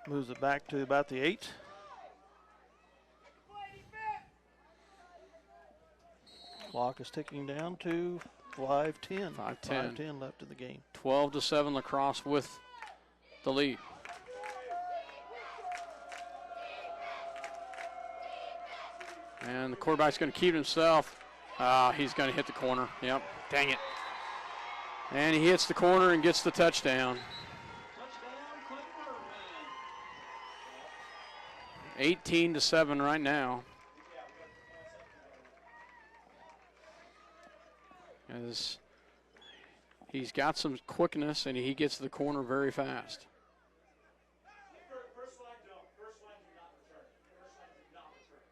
Moves it back to about the 8. Clock is ticking down to 5:10. 5:10 left in the game. 12-7 LaCrosse with the lead. And the quarterback's going to keep it himself. He's going to hit the corner. Yep. Dang it. And he hits the corner and gets the touchdown. 18-7 right now. As he's got some quickness and he gets to the corner very fast. First line don't. First line do not return. First line do not return.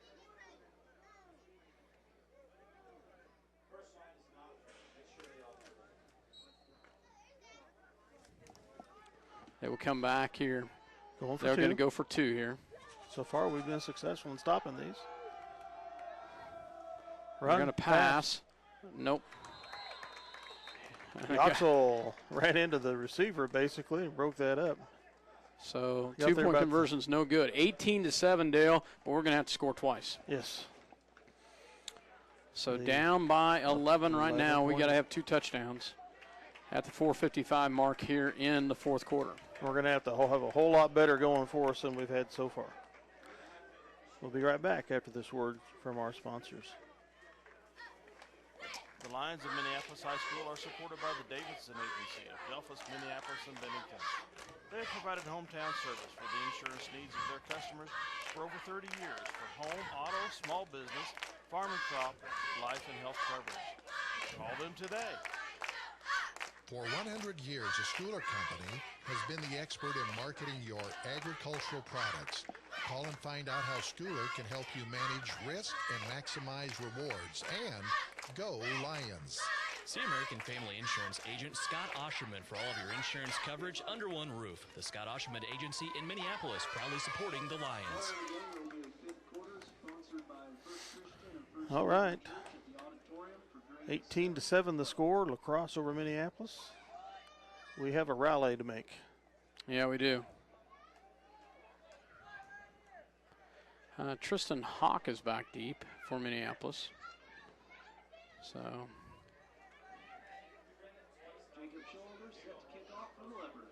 First line does not return. Make sure they all do that. They will come back here. They're going to go for 2 here. So far, we've been successful in stopping these. We're going to pass. Nope. Oxel ran into the receiver basically and broke that up. So 2-point conversion's no good. 18-7, Dale, but we're going to have to score twice. Yes. So down by 11 right now. We got to have 2 touchdowns at the 4:55 mark here in the 4th quarter. We're going to have a whole lot better going for us than we've had so far. We'll be right back after this word from our sponsors. The Lions of Minneapolis High School are supported by the Davidson Agency of Delphus, Minneapolis, and Bennington. They have provided hometown service for the insurance needs of their customers for over 30 years for home, auto, small business, farm and crop, life and health coverage. Call them today. For 100 years, a Schooler Company has been the expert in marketing your agricultural products. Call and find out how Schooler can help you manage risk and maximize rewards. And go Lions. See American Family Insurance agent Scott Osherman for all of your insurance coverage under one roof. The Scott Osherman Agency in Minneapolis, proudly supporting the Lions. All right. 18-7 the score. LaCrosse over Minneapolis. We have a rally to make. Yeah, we do. Tristan Hawk is back deep for Minneapolis. So. Jacob Shoulders set to kick off for the Leopards.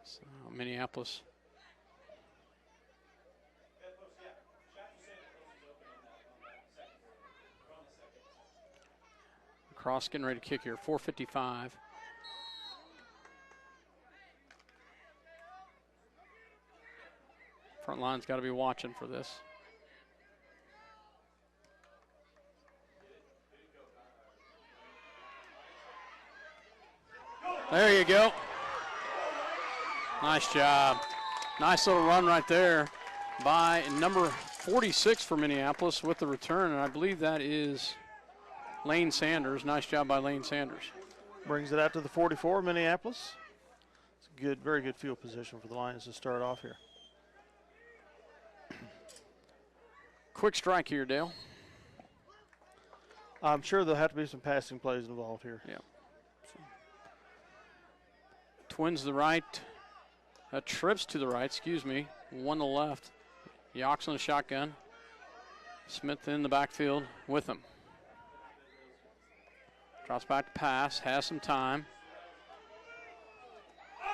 So Minneapolis. LaCrosse getting ready to kick here. 4:55. Front line's got to be watching for this. There you go. Nice job. Nice little run right there by number 46 for Minneapolis with the return, and I believe that is Lane Sanders. Nice job by Lane Sanders. Brings it out to the 44, Minneapolis. It's a good, very good field position for the Lions to start off here. Quick strike here, Dale. I'm sure there'll have to be some passing plays involved here. Yeah. Twins to the right. Trips to the right, excuse me. One to the left. Yox on the shotgun. Smith in the backfield with him. Drops back to pass, has some time.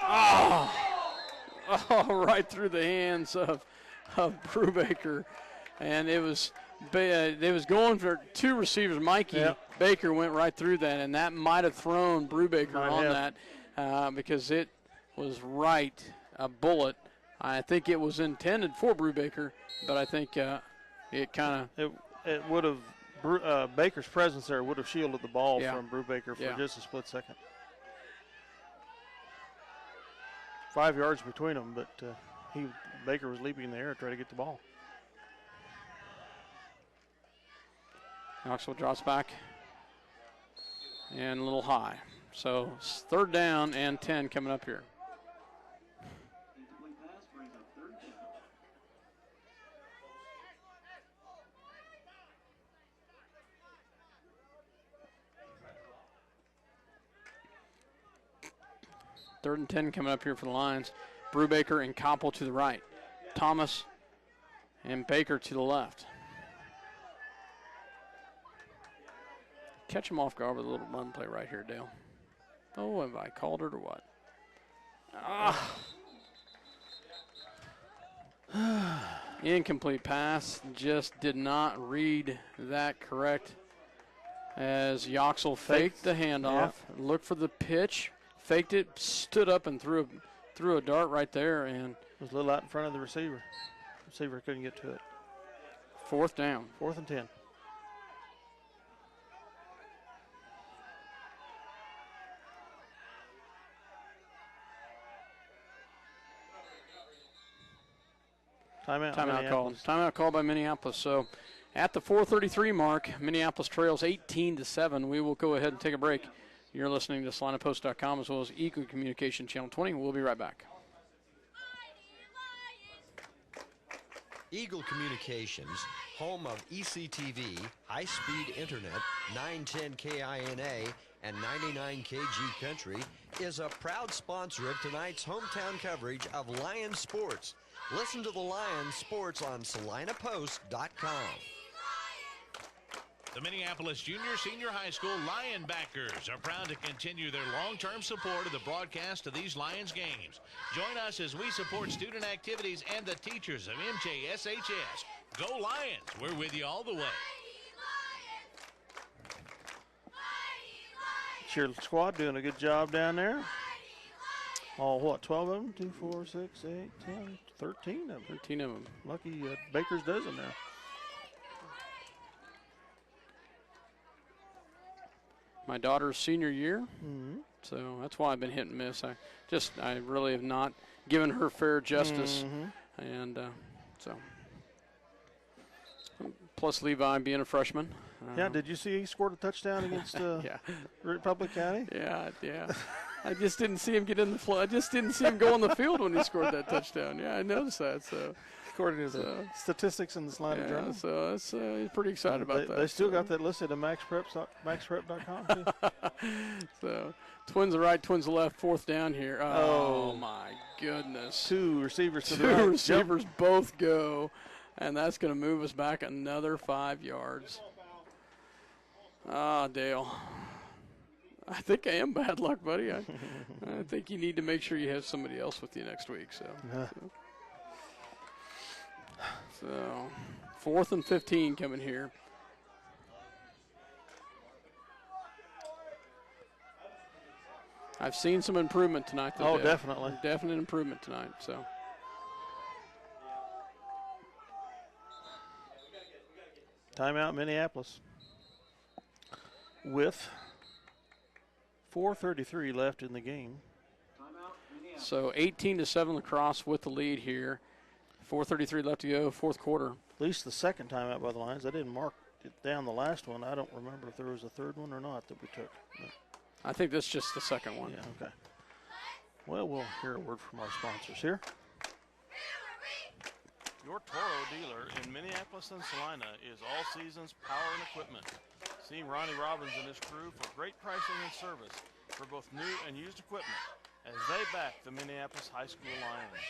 Oh! Oh, right through the hands of Brubaker. And it was going for two receivers. Mikey Baker went right through that, and that might have thrown Brubaker on that because it was right, a bullet. I think it was intended for Brubaker, but I think it kind of it would have Baker's presence there would have shielded the ball from Brubaker for just a split second. 5 yards between them, but Baker was leaping in the air to try to get the ball. Knoxville drops back and a little high. So third down and 10 coming up here. Incomplete pass brings up third down. Third and 10 coming up here for the Lions. Brubaker and Koppel to the right. Thomas and Baker to the left. Catch him off guard with a little run play right here, Dale. Oh, have I called it or what? Incomplete pass. Just did not read that correct. As Yoxel faked the handoff, looked for the pitch, faked it, stood up and threw a dart right there, and it was a little out in front of the receiver. Receiver couldn't get to it. Fourth down. 4th and 10. Timeout call by Minneapolis. So at the 4:33 mark, Minneapolis trails 18-7. We will go ahead and take a break. You're listening to SalinaPost.com as well as Eagle Communication Channel 20. We'll be right back. Eagle Communications, home of ECTV, high-speed internet, 910 KINA, and 99 KG Country, is a proud sponsor of tonight's hometown coverage of Lions sports. Listen to the Lions sports on SalinaPost.com. The Minneapolis Junior Senior High School Lionbackers are proud to continue their long-term support of the broadcast of these Lions games. Join us as we support student activities and the teachers of MJSHS. Go Lions! We're with you all the way. Cheer squad doing a good job down there. All, 12 of them? 2, 4, 6, 8, 10, 13 of them. 13 of them. Lucky Baker's dozen now. My daughter's senior year, so that's why I've been hit and miss. I really have not given her fair justice, and so. Plus Levi being a freshman. Did you see he scored a touchdown against Republic County? Yeah. I just didn't see him get in the flow. I just didn't see him go on the field when he scored that touchdown. Yeah, I noticed that. So, according to the statistics in the Salina Journal. So it's pretty excited about that. They still got that listed at maxprep.com too. So Twins are right, Twins are left, 4th down here. Oh my goodness. 2 receivers to the Two right. receivers both go, and that's going to move us back another 5 yards. Dale. I think I am bad luck, buddy. I think you need to make sure you have somebody else with you next week. So 4th and 15 coming here. I've seen some improvement tonight. Oh, definitely. Definite improvement tonight. So. Timeout, Minneapolis. With 4:33 left in the game. So 18-7 LaCrosse with the lead here. 4:33 left to go, 4th quarter. At least the second timeout by the Lions. I didn't mark it down the last one. I don't remember if there was a third one or not that we took. I think that's just the second one. Yeah, okay. Well, we'll hear a word from our sponsors here. Your Toro dealer in Minneapolis and Salina is All Seasons Power and Equipment. See Ronnie Robbins and his crew for great pricing and service for both new and used equipment as they back the Minneapolis High School Lions.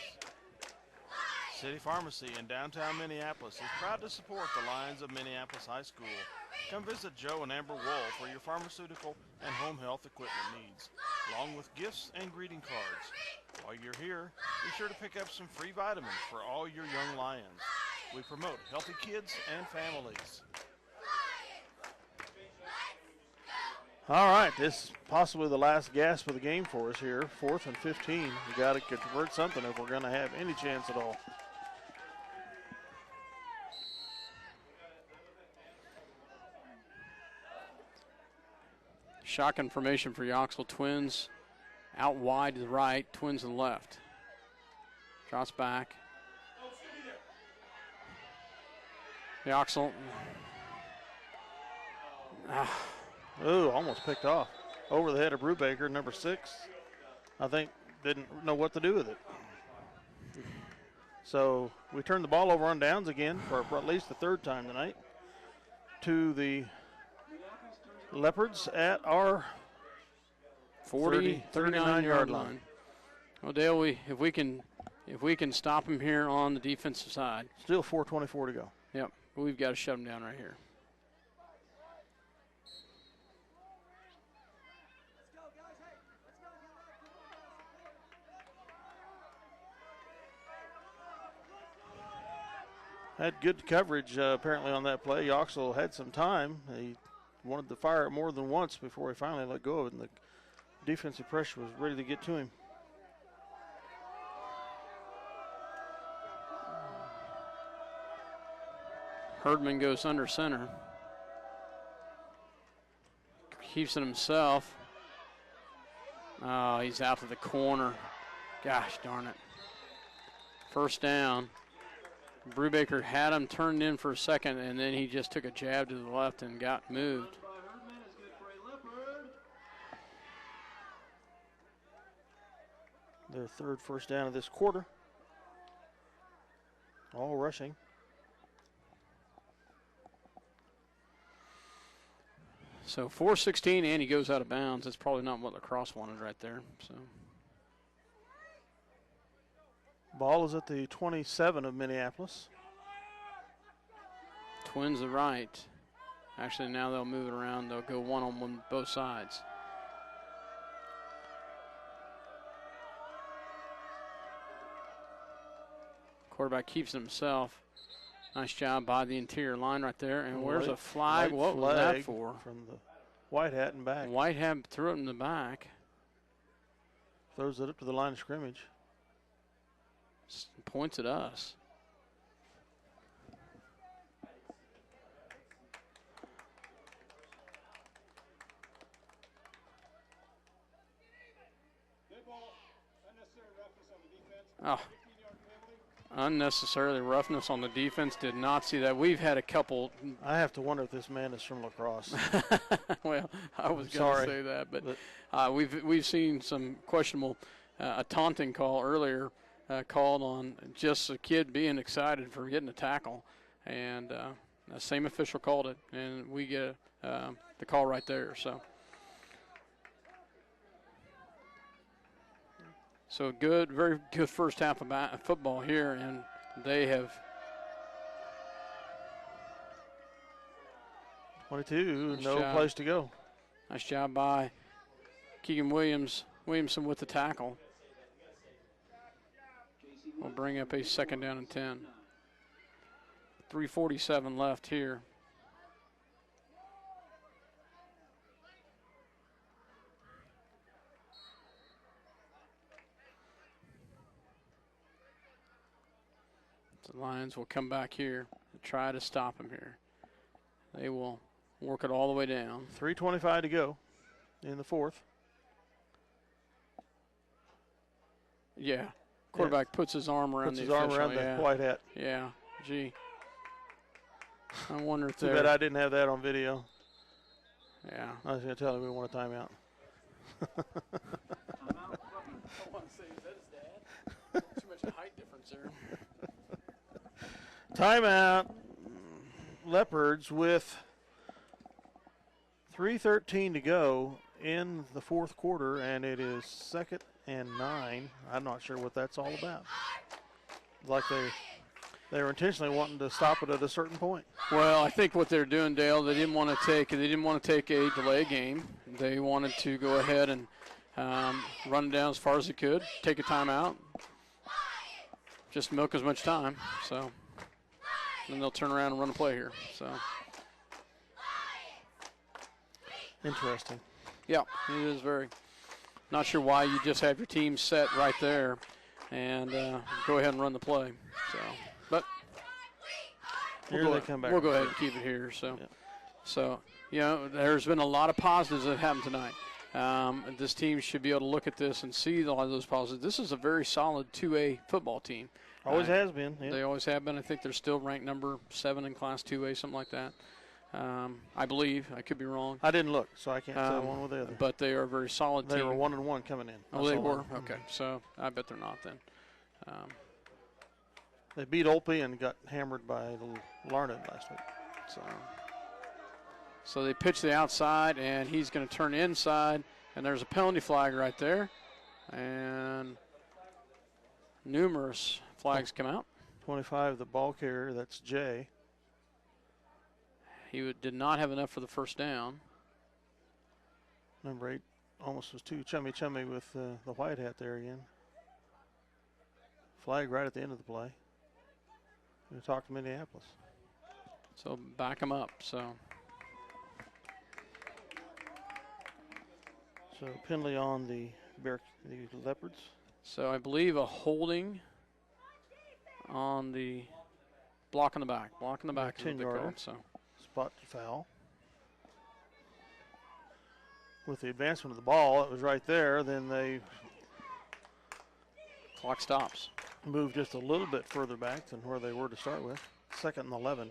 City Pharmacy in downtown Minneapolis is proud to support the Lions of Minneapolis High School. Come visit Joe and Amber Wool for your pharmaceutical and home health equipment needs, along with gifts and greeting cards. While you're here, be sure to pick up some free vitamins for all your young Lions. We promote healthy kids and families. All right, this is possibly the last gasp of the game for us here. 4th and 15. We got to convert something if we're going to have any chance at all. Shotgun formation for Yoxel. Twins out wide to the right, Twins to the left. Drops back. Yoxel. Ooh, almost picked off. Over the head of Brubaker, number 6. I think didn't know what to do with it. So we turned the ball over on downs again for at least the 3rd time tonight to the Leopards at our 39-yard line. Well, Dale, if we can stop them here on the defensive side. Still 4:24 to go. Yep, we've got to shut them down right here. Had good coverage apparently on that play. Yoxel had some time. He wanted to fire it more than once before he finally let go of it, and the defensive pressure was ready to get to him. Herdman goes under center. Keeps it himself. Oh, he's out to the corner. Gosh darn it. 1st down. Brubaker had him turned in for a second, and then he just took a jab to the left and got moved. Their 3rd first down of this quarter. All rushing. So 4:16, and he goes out of bounds. That's probably not what LaCrosse wanted right there. So Ball is at the 27 of Minneapolis. Twins to the right. Actually, now they'll move it around. They'll go one-on-one both sides. Quarterback keeps it himself. Nice job by the interior line right there. And where's a flag? What was that for? From the white hat and back. White hat threw it in the back. Throws it up to the line of scrimmage. Points at us. Oh. Unnecessarily roughness on the defense. Did not see that. We've had a couple. I have to wonder if this man is from LaCrosse. Well, I was going to say that, but we've seen some questionable, a taunting call earlier called on just a kid being excited for getting a tackle, and the same official called it, and we get the call right there. So good, very good first half of football here, and they have 22, Nice no job. place to go. nice job by Keegan Williamson with the tackle. We'll bring up a second down and 10. 3:47 left here. The Lions will come back here and try to stop him here. They will work it all the way down. 3:25 to go in the fourth. Yeah. Quarterback puts his arm around Puts the his arm official, around yeah. the white hat. Yeah, gee. I wonder if Too they're. bad I didn't have that on video. Yeah. I was going to tell him we want a timeout. Too much height difference there. Timeout. Leopards with 3:13 to go in the fourth quarter, and it is 2nd and 9. I'm not sure what that's all about. Like they were intentionally wanting to stop it at a certain point. Well, I think what they're doing, Dale, they didn't want to take a delay game. They wanted to go ahead and run it down as far as they could, take a timeout, just milk as much time. So then they'll turn around and run a play here. So Interesting. yeah, it is very. Not sure why you just have your team set right there and go ahead and run the play. So, but Here they come back. we'll go ahead and keep it here. So, Yeah. so you know, there's been a lot of positives that happened tonight. This team should be able to look at this and see a lot of those positives. This is a very solid 2A football team. Always has been. Yeah. They always have been. I think they're still ranked number 7 in Class 2A, something like that. I believe. I could be wrong. I didn't look, so I can't say one or the other. But they are a very solid They team. were 1-1 coming in. Oh, That's they all. were? Okay. So I bet they're not then. They beat Olpe and got hammered by Larned last week. So they pitch the outside, and he's going to turn inside, and there's a penalty flag right there. And numerous flags come out. 25, the ball carrier, that's Jay. He did not have enough for the first down. Number 8 almost was too chummy with the white hat there again. Flag right at the end of the play. We talked to Minneapolis. So back him up. So penalty on the Leopards. So I believe a holding on the block in the back. Block in the back is what they call 10-yarder. it. So Spot foul. With the advancement of the ball, it was right there. Then they clock stops. moved just a little bit further back than where they were to start with. 2nd and 11.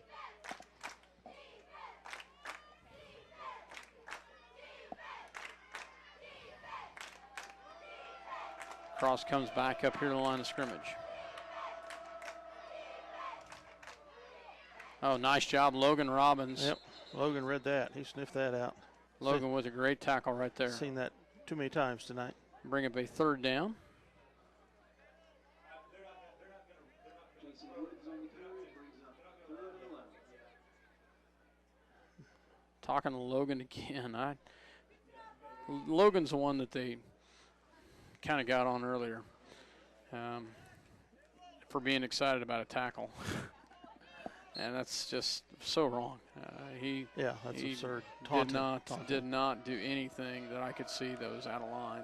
Cross comes back up here to the line of scrimmage. Oh, nice job, Logan Robbins. Yep, Logan read that. He sniffed that out. Logan with a great tackle right there. Seen that too many times tonight. Bring up a third down. Jason Woods on the carry, brings up 3rd and 11. Talking to Logan again. Logan's the one that they kind of got on earlier for being excited about a tackle. And that's just so wrong. That's he absurd. Did not do anything that I could see that was out of line.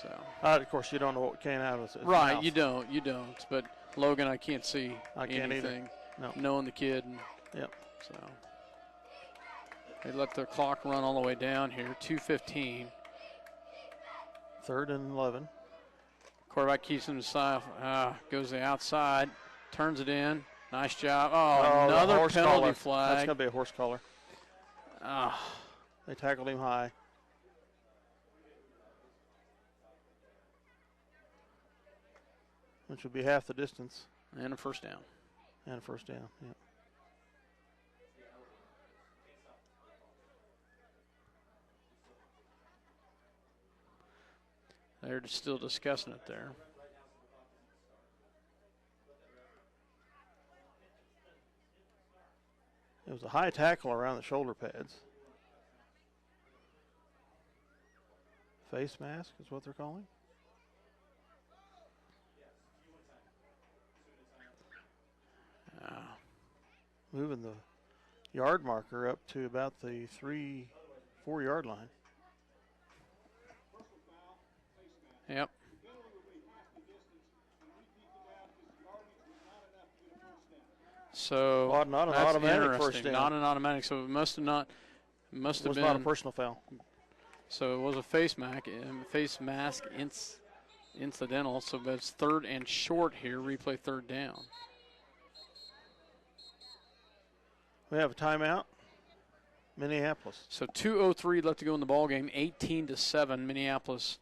So of course, you don't know what came out of his right, mouth. you don't. But Logan, I can't see can't anything. either. No. Knowing the kid. And Yep. So they let the clock run all the way down here. 2:15. 3rd and 11. Quarterback keeps him inside. Goes to the outside. Turns it in. Nice job. Oh, another horse penalty collar. flag. That's going to be a horse collar. Ah. They tackled him high. which would be half the distance. And a first down. And a first down, yeah. They're still discussing it there. It was a high tackle around the shoulder pads. Face mask is what they're calling. Moving the yard marker up to about the 3-4 yard line. Yep. So Well, not an that's automatic first interesting. down. Not an automatic. So it must have not. Must have was been not a personal foul. So it was a face mask incidental. So that's 3rd and short here. Replay 3rd down. We have a timeout. Minneapolis. So 2:03 left to go in the ball game. 18-7. Minneapolis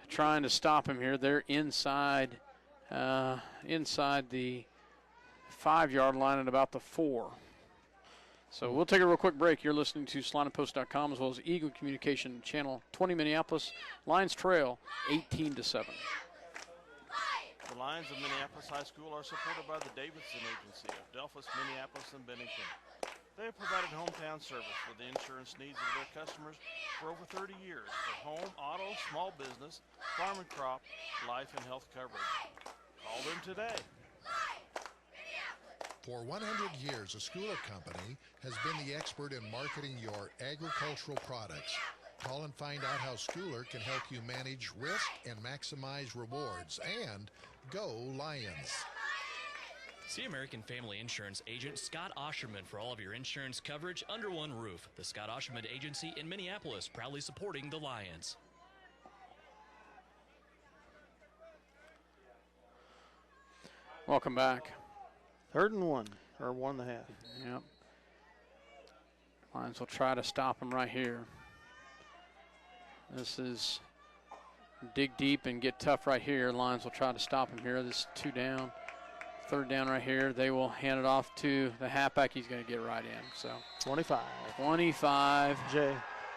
trying to stop him here. They're inside the 5-yard line at about the 4. So we'll take a real quick break. You're listening to SalinaPost.com as well as Eagle Communication Channel 20 Minneapolis. Lions trail 18-7. The Lions of Minneapolis High School are supported by the Davidson Agency of Delphus, Minneapolis, and Bennington. They have provided hometown service for the insurance needs of their customers for over 30 years for home, auto, small business, farm and crop, life, and health coverage. Call them today. For 100 years, a Schooler Company has been the expert in marketing your agricultural products. Call and find out how Schooler can help you manage risk and maximize rewards. And go Lions! See American Family Insurance agent Scott Osherman for all of your insurance coverage under one roof. The Scott Osherman Agency in Minneapolis, proudly supporting the Lions. Welcome back. 3rd and 1, or 1.5. Yep. Lions will try to stop him right here. This is dig deep and get tough right here. Lions will try to stop him here. This is 2 down. 3rd down right here. They will hand it off to the halfback. He's going to get right in. So 25. 25.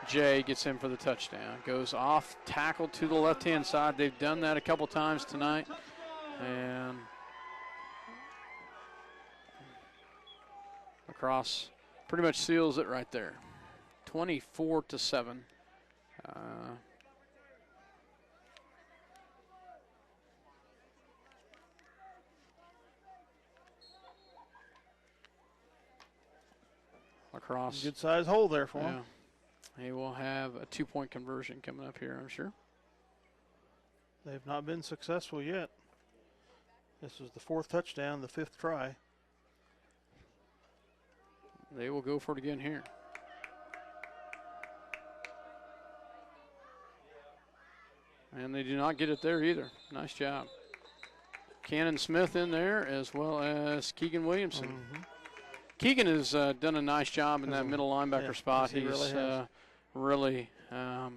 Jay gets in for the touchdown. Goes off tackle to the left-hand side. They've done that a couple times tonight. And LaCrosse pretty much seals it right there. 24-7. LaCrosse. Good size hole there for him. He will have a 2-point conversion coming up here, I'm sure. They've not been successful yet. This is the 4th touchdown, the 5th try. They will go for it again here. And they do not get it there either. Nice job. Cannon Smith in there as well as Keegan Williamson. Mm-hmm. Keegan has done a nice job in that middle linebacker spot. He He's really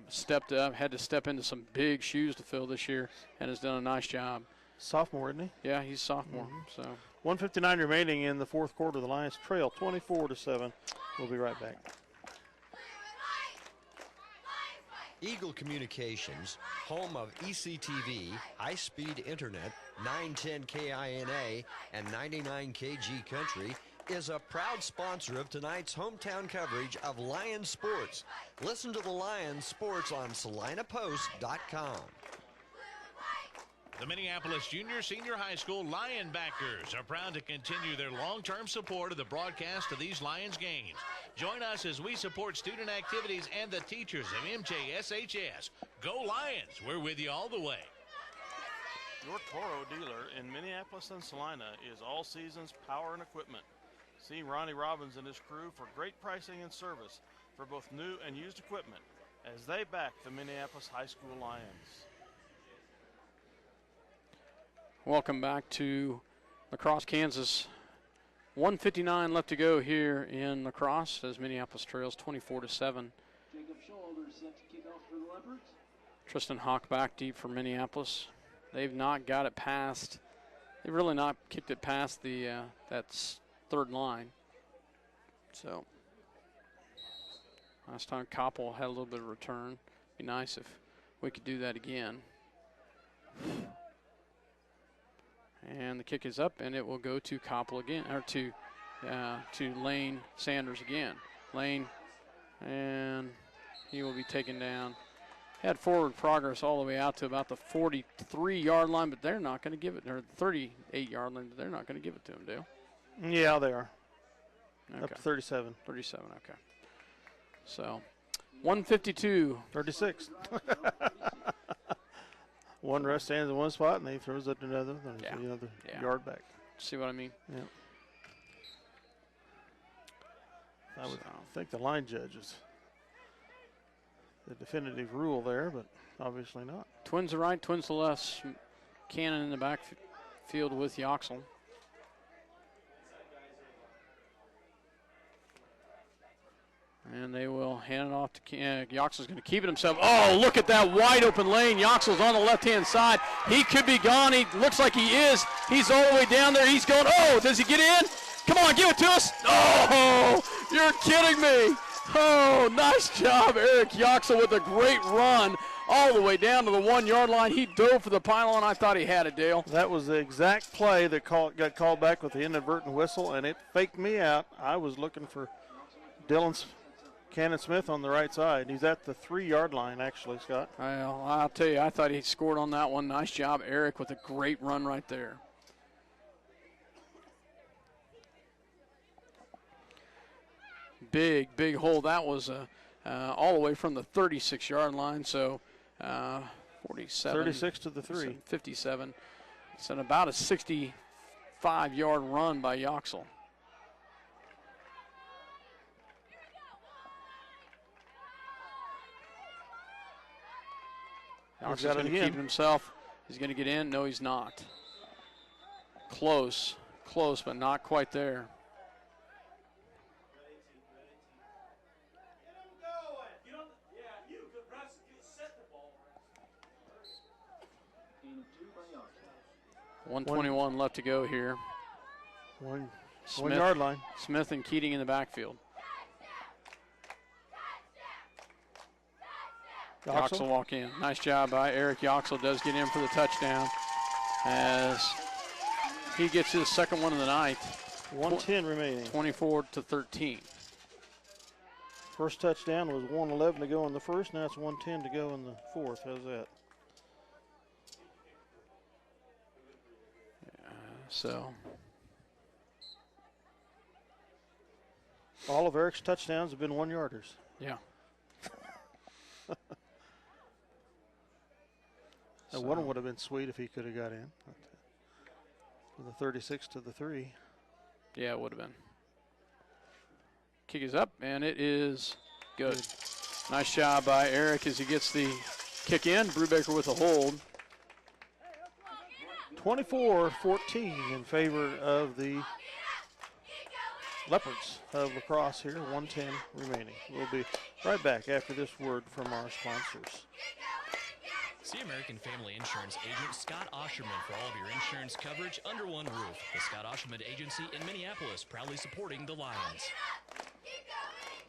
stepped up, had to step into some big shoes to fill this year, and has done a nice job. Sophomore, isn't he? Yeah, he's sophomore. So 1:59 remaining in the 4th quarter. The Lions trail 24-7. We'll be right back. Eagle Communications, home of ECTV, high-speed internet, 910 KINA, and 99 KG Country, is a proud sponsor of tonight's hometown coverage of Lions sports. Listen to the Lions sports on SalinaPost.com. The Minneapolis Junior Senior High School Lionbackers are proud to continue their long-term support of the broadcast of these Lions games. Join us as we support student activities and the teachers of MJSHS. Go Lions! We're with you all the way. Your Toro dealer in Minneapolis and Salina is All Seasons Power and Equipment. See Ronnie Robbins and his crew for great pricing and service for both new and used equipment as they back the Minneapolis High School Lions. welcome back to LaCrosse, Kansas. 1:59 left to go here in LaCrosse as Minneapolis trails 24-7. Jacob Shoulder set to kick off for the Leopards. Tristan Hawk back deep for Minneapolis. They've not got it past. They've really not kicked it past the third line. So last time Koppel had a little bit of return. Be nice if we could do that again. And the kick is up, and it will go to Koppel again, or to Lane Sanders again. Lane, and he will be taken down. Had forward progress all the way out to about the 43-yard line, but they're not going to give it, or the 38-yard line, but they're not going to give it to him, Dale. Yeah, they are. Okay. Up to 37. 37, okay. So, 152. 36. One rush stands in one spot, and he throws it to another, then another yard back. See what I mean? Yeah. I would think the line judges the definitive rule there, but obviously not. Twins to right, twins to left. Cannon in the backfield with Yoxel. And they will hand it off to Yoxel's going to keep it himself. Oh, look at that wide open lane. Yoxel's on the left-hand side. He could be gone. He looks like he is. He's all the way down there. He's going, oh, does he get in? Come on, give it to us. Oh, you're kidding me. Oh, nice job, Eric Yoxel, with a great run all the way down to the 1-yard line. He dove for the pylon. I thought he had it, Dale. That was the exact play that got called back with the inadvertent whistle, and it faked me out. I was looking for Cannon Smith on the right side. He's at the 3-yard line, actually, Scott. Well, I'll tell you, I thought he scored on that one. Nice job, Eric, with a great run right there. Big hole. That was all the way from the 36-yard line, so 47. 36 to the 3. 57. It's an about a 65-yard run by Yoxel. Yoxel's going to keep himself. He's going to get in. No, he's not. Close, but not quite there. You don't, yeah, you could press, set the ball. 121 left to go here. One yard line. Smith and Keating in the backfield. Yoxel walk in. Nice job by Eric Yoxel. Does get in for the touchdown as he gets his second one of the night. 1:10 remaining. 24-13. First touchdown was 1:11 to go in the first. Now it's 1:10 to go in the fourth. How's that? So all of Eric's touchdowns have been 1-yarders. Yeah. That one would have been sweet if he could have got in. From the 36 to the 3. Yeah, it would have been. Kick is up, and it is good. Nice job by Eric as he gets the kick in. Brubaker with a hold. 24-14 in favor of the Leopards of LaCrosse here. 1:10 remaining. We'll be right back after this word from our sponsors. See American Family Insurance agent Scott Osherman for all of your insurance coverage under one roof. The Scott Osherman Agency in Minneapolis, proudly supporting the Lions.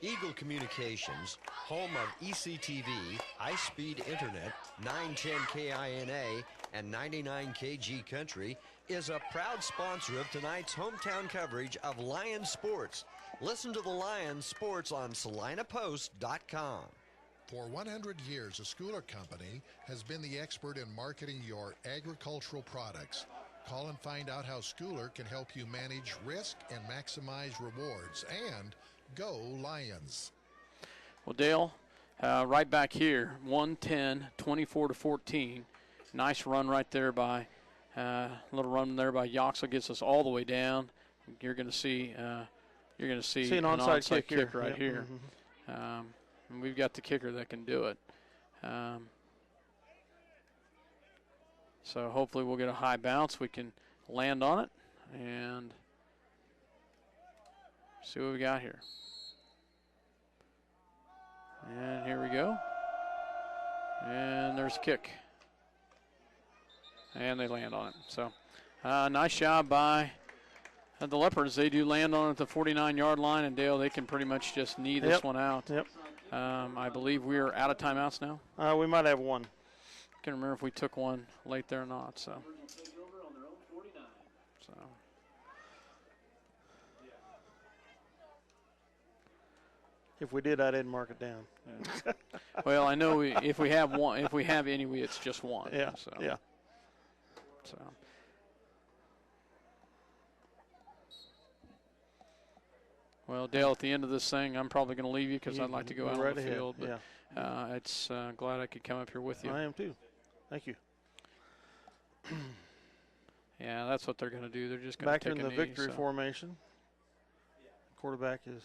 Eagle Communications, home of ECTV, high-speed internet, 910 KINA, and 99 KG Country, is a proud sponsor of tonight's hometown coverage of Lions sports. Listen to the Lions sports on SalinaPost.com. For 100 years, a Schooler Company has been the expert in marketing your agricultural products. Call and find out how Schooler can help you manage risk and maximize rewards. And go Lions. Well, Dale, right back here, 110, 24-14. Nice run right there by, little run there by Yoxel gets us all the way down. You're going to see, an onside kick right here. Mm-hmm. And we've got the kicker that can do it. So hopefully we'll get a high bounce. We can land on it and see what we got here. And here we go. And there's a kick. And they land on it. So nice job by the Leopards. They do land on it at the 49-yard line, and Dale, they can pretty much just knee this one out. Yep. I believe we're out of timeouts now. We might have one. Can't remember if we took one late there or not. So. If we did, I didn't mark it down. Yeah. Well, I know if we have one, if we have any, it's just one. Yeah. So. Yeah. So. Well, Dale, at the end of this thing, I'm probably going to leave you because I'd like to go out on the field. But it's glad I could come up here with you. I am too. Thank you. Yeah, that's what they're going to do. They're just going to take a knee. Back in the victory formation. Quarterback is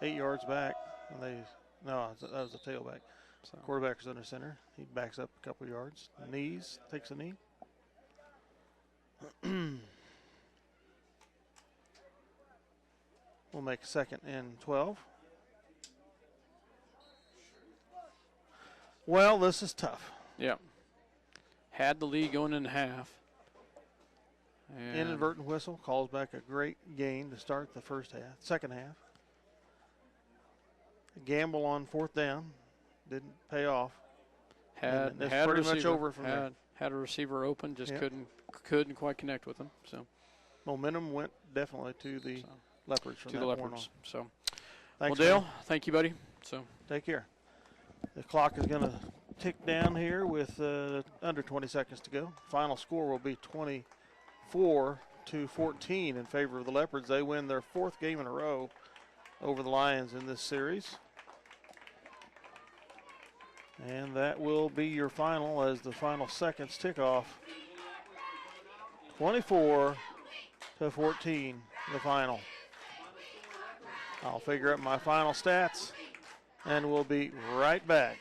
8 yards back. That was the tailback. So. Quarterback is under center. He backs up a couple yards. Knees, takes a knee. We'll make 2nd and 12. Well, this is tough. Yep. Had the lead going into half. And inadvertent whistle calls back a great gain to start the second half. A gamble on 4th down didn't pay off. Had pretty much over from there. Had a receiver open, just couldn't quite connect with him. So momentum went definitely to the Leopards from that point on. So, thanks, well, Dale, man. thank you, buddy. So take care. The clock is going to tick down here with under 20 seconds to go. Final score will be 24-14 in favor of the Leopards. They win their 4th game in a row over the Lions in this series. And that will be your final as the final seconds tick off. 24-14, the final. I'll figure out my final stats, and we'll be right back.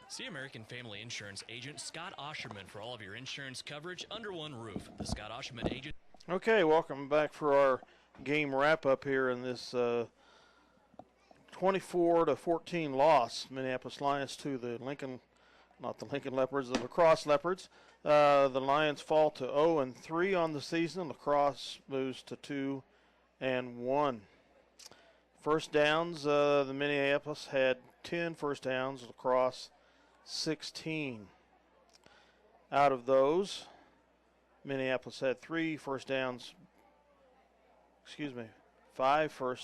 See American Family Insurance agent Scott Osherman for all of your insurance coverage under one roof. The Scott Osherman agent. Okay, welcome back for our game wrap-up here in this 24-14 loss. Minneapolis Lions to the Leopards, the LaCrosse Leopards. The Lions fall to 0-3 on the season. LaCrosse moves to 2-1. First downs, the Minneapolis had 10 first downs, LaCrosse 16. Out of those, Minneapolis had 5 first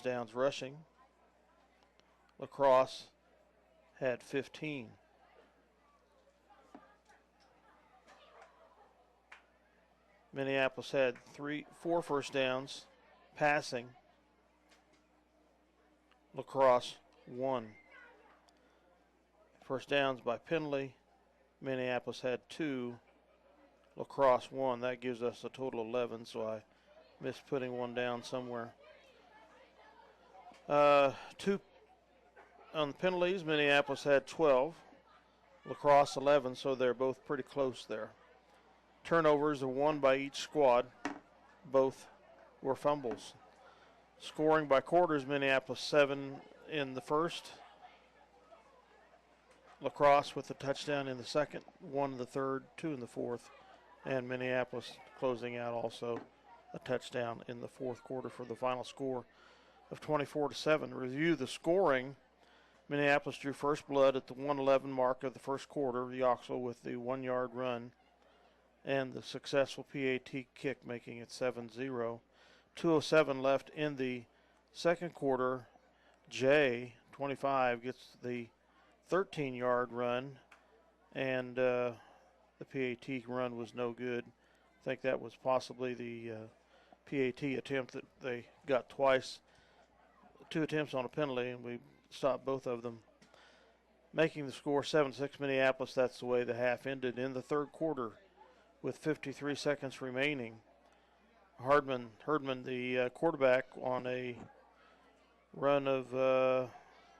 downs rushing. LaCrosse had 15. Minneapolis had 4 first downs passing. LaCrosse 1. First downs by penalty. Minneapolis had 2. LaCrosse 1. That gives us a total of 11, so I missed putting one down somewhere. 2 on the penalties. Minneapolis had 12. LaCrosse 11, so they're both pretty close there. Turnovers are 1 by each squad. Both were fumbles. Scoring by quarters, Minneapolis 7 in the first. LaCrosse with a touchdown in the second, 1 in the third, 2 in the fourth. And Minneapolis closing out also a touchdown in the fourth quarter for the final score of 24-7. Review the scoring. Minneapolis drew first blood at the 1:11 mark of the first quarter. Yoxel with the 1-yard run and the successful PAT kick, making it 7-0. 2:07 left in the second quarter. Jay, 25, gets the 13-yard run, and the PAT run was no good. I think that was possibly the PAT attempt that they got twice. 2 attempts on a penalty, and we stopped both of them. Making the score 7-6 Minneapolis. That's the way the half ended. In the third quarter, with 53 seconds remaining, Herdman, the quarterback, on a run of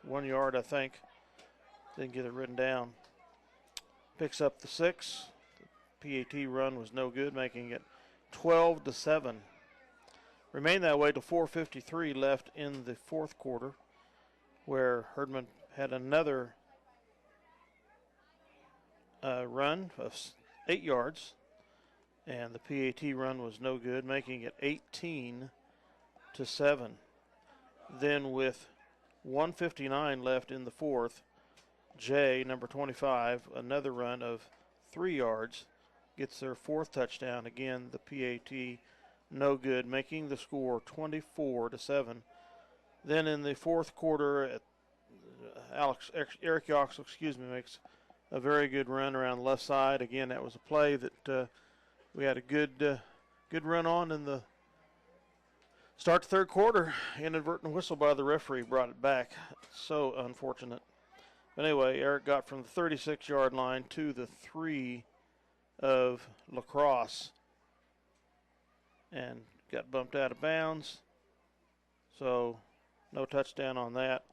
1 yard, I think. Didn't get it written down. Picks up the 6. The PAT run was no good, making it 12-7. Remained that way till 4:53 left in the fourth quarter, where Herdman had another run of 8 yards, and the PAT run was no good, making it 18-7. Then with 1:59 left in the fourth, Jay, number 25, another run of 3 yards, gets their 4th touchdown. Again, the PAT no good, making the score 24-7. Then in the fourth quarter, Eric Yoxel, makes a very good run around the left side. Again, that was a play that we had a good run on in the start the third quarter. Inadvertent whistle by the referee brought it back. So unfortunate. But anyway, Eric got from the 36-yard line to the 3 of LaCrosse and got bumped out of bounds. So no touchdown on that.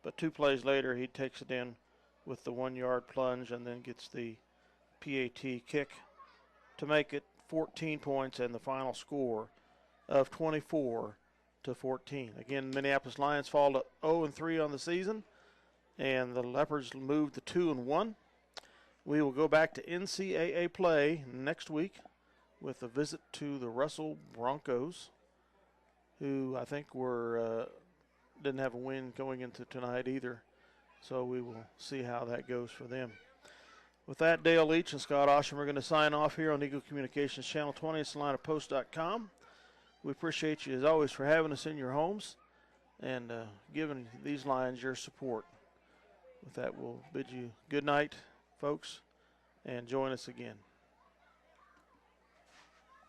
But 2 plays later, he takes it in with the 1-yard plunge and then gets the PAT kick to make it 14 points and the final score of 24-14. Again, Minneapolis Lions fall to 0-3 on the season, and the Leopards move to 2-1. We will go back to NCAA play next week with a visit to the Russell Broncos, who I think didn't have a win going into tonight either. So we will see how that goes for them. With that, Dale Leach and Scott Osham are going to sign off here on Eagle Communications Channel 20 at SalinaPost.com. We appreciate you, as always, for having us in your homes and giving these Lions your support. With that, we'll bid you good night, folks, and join us again.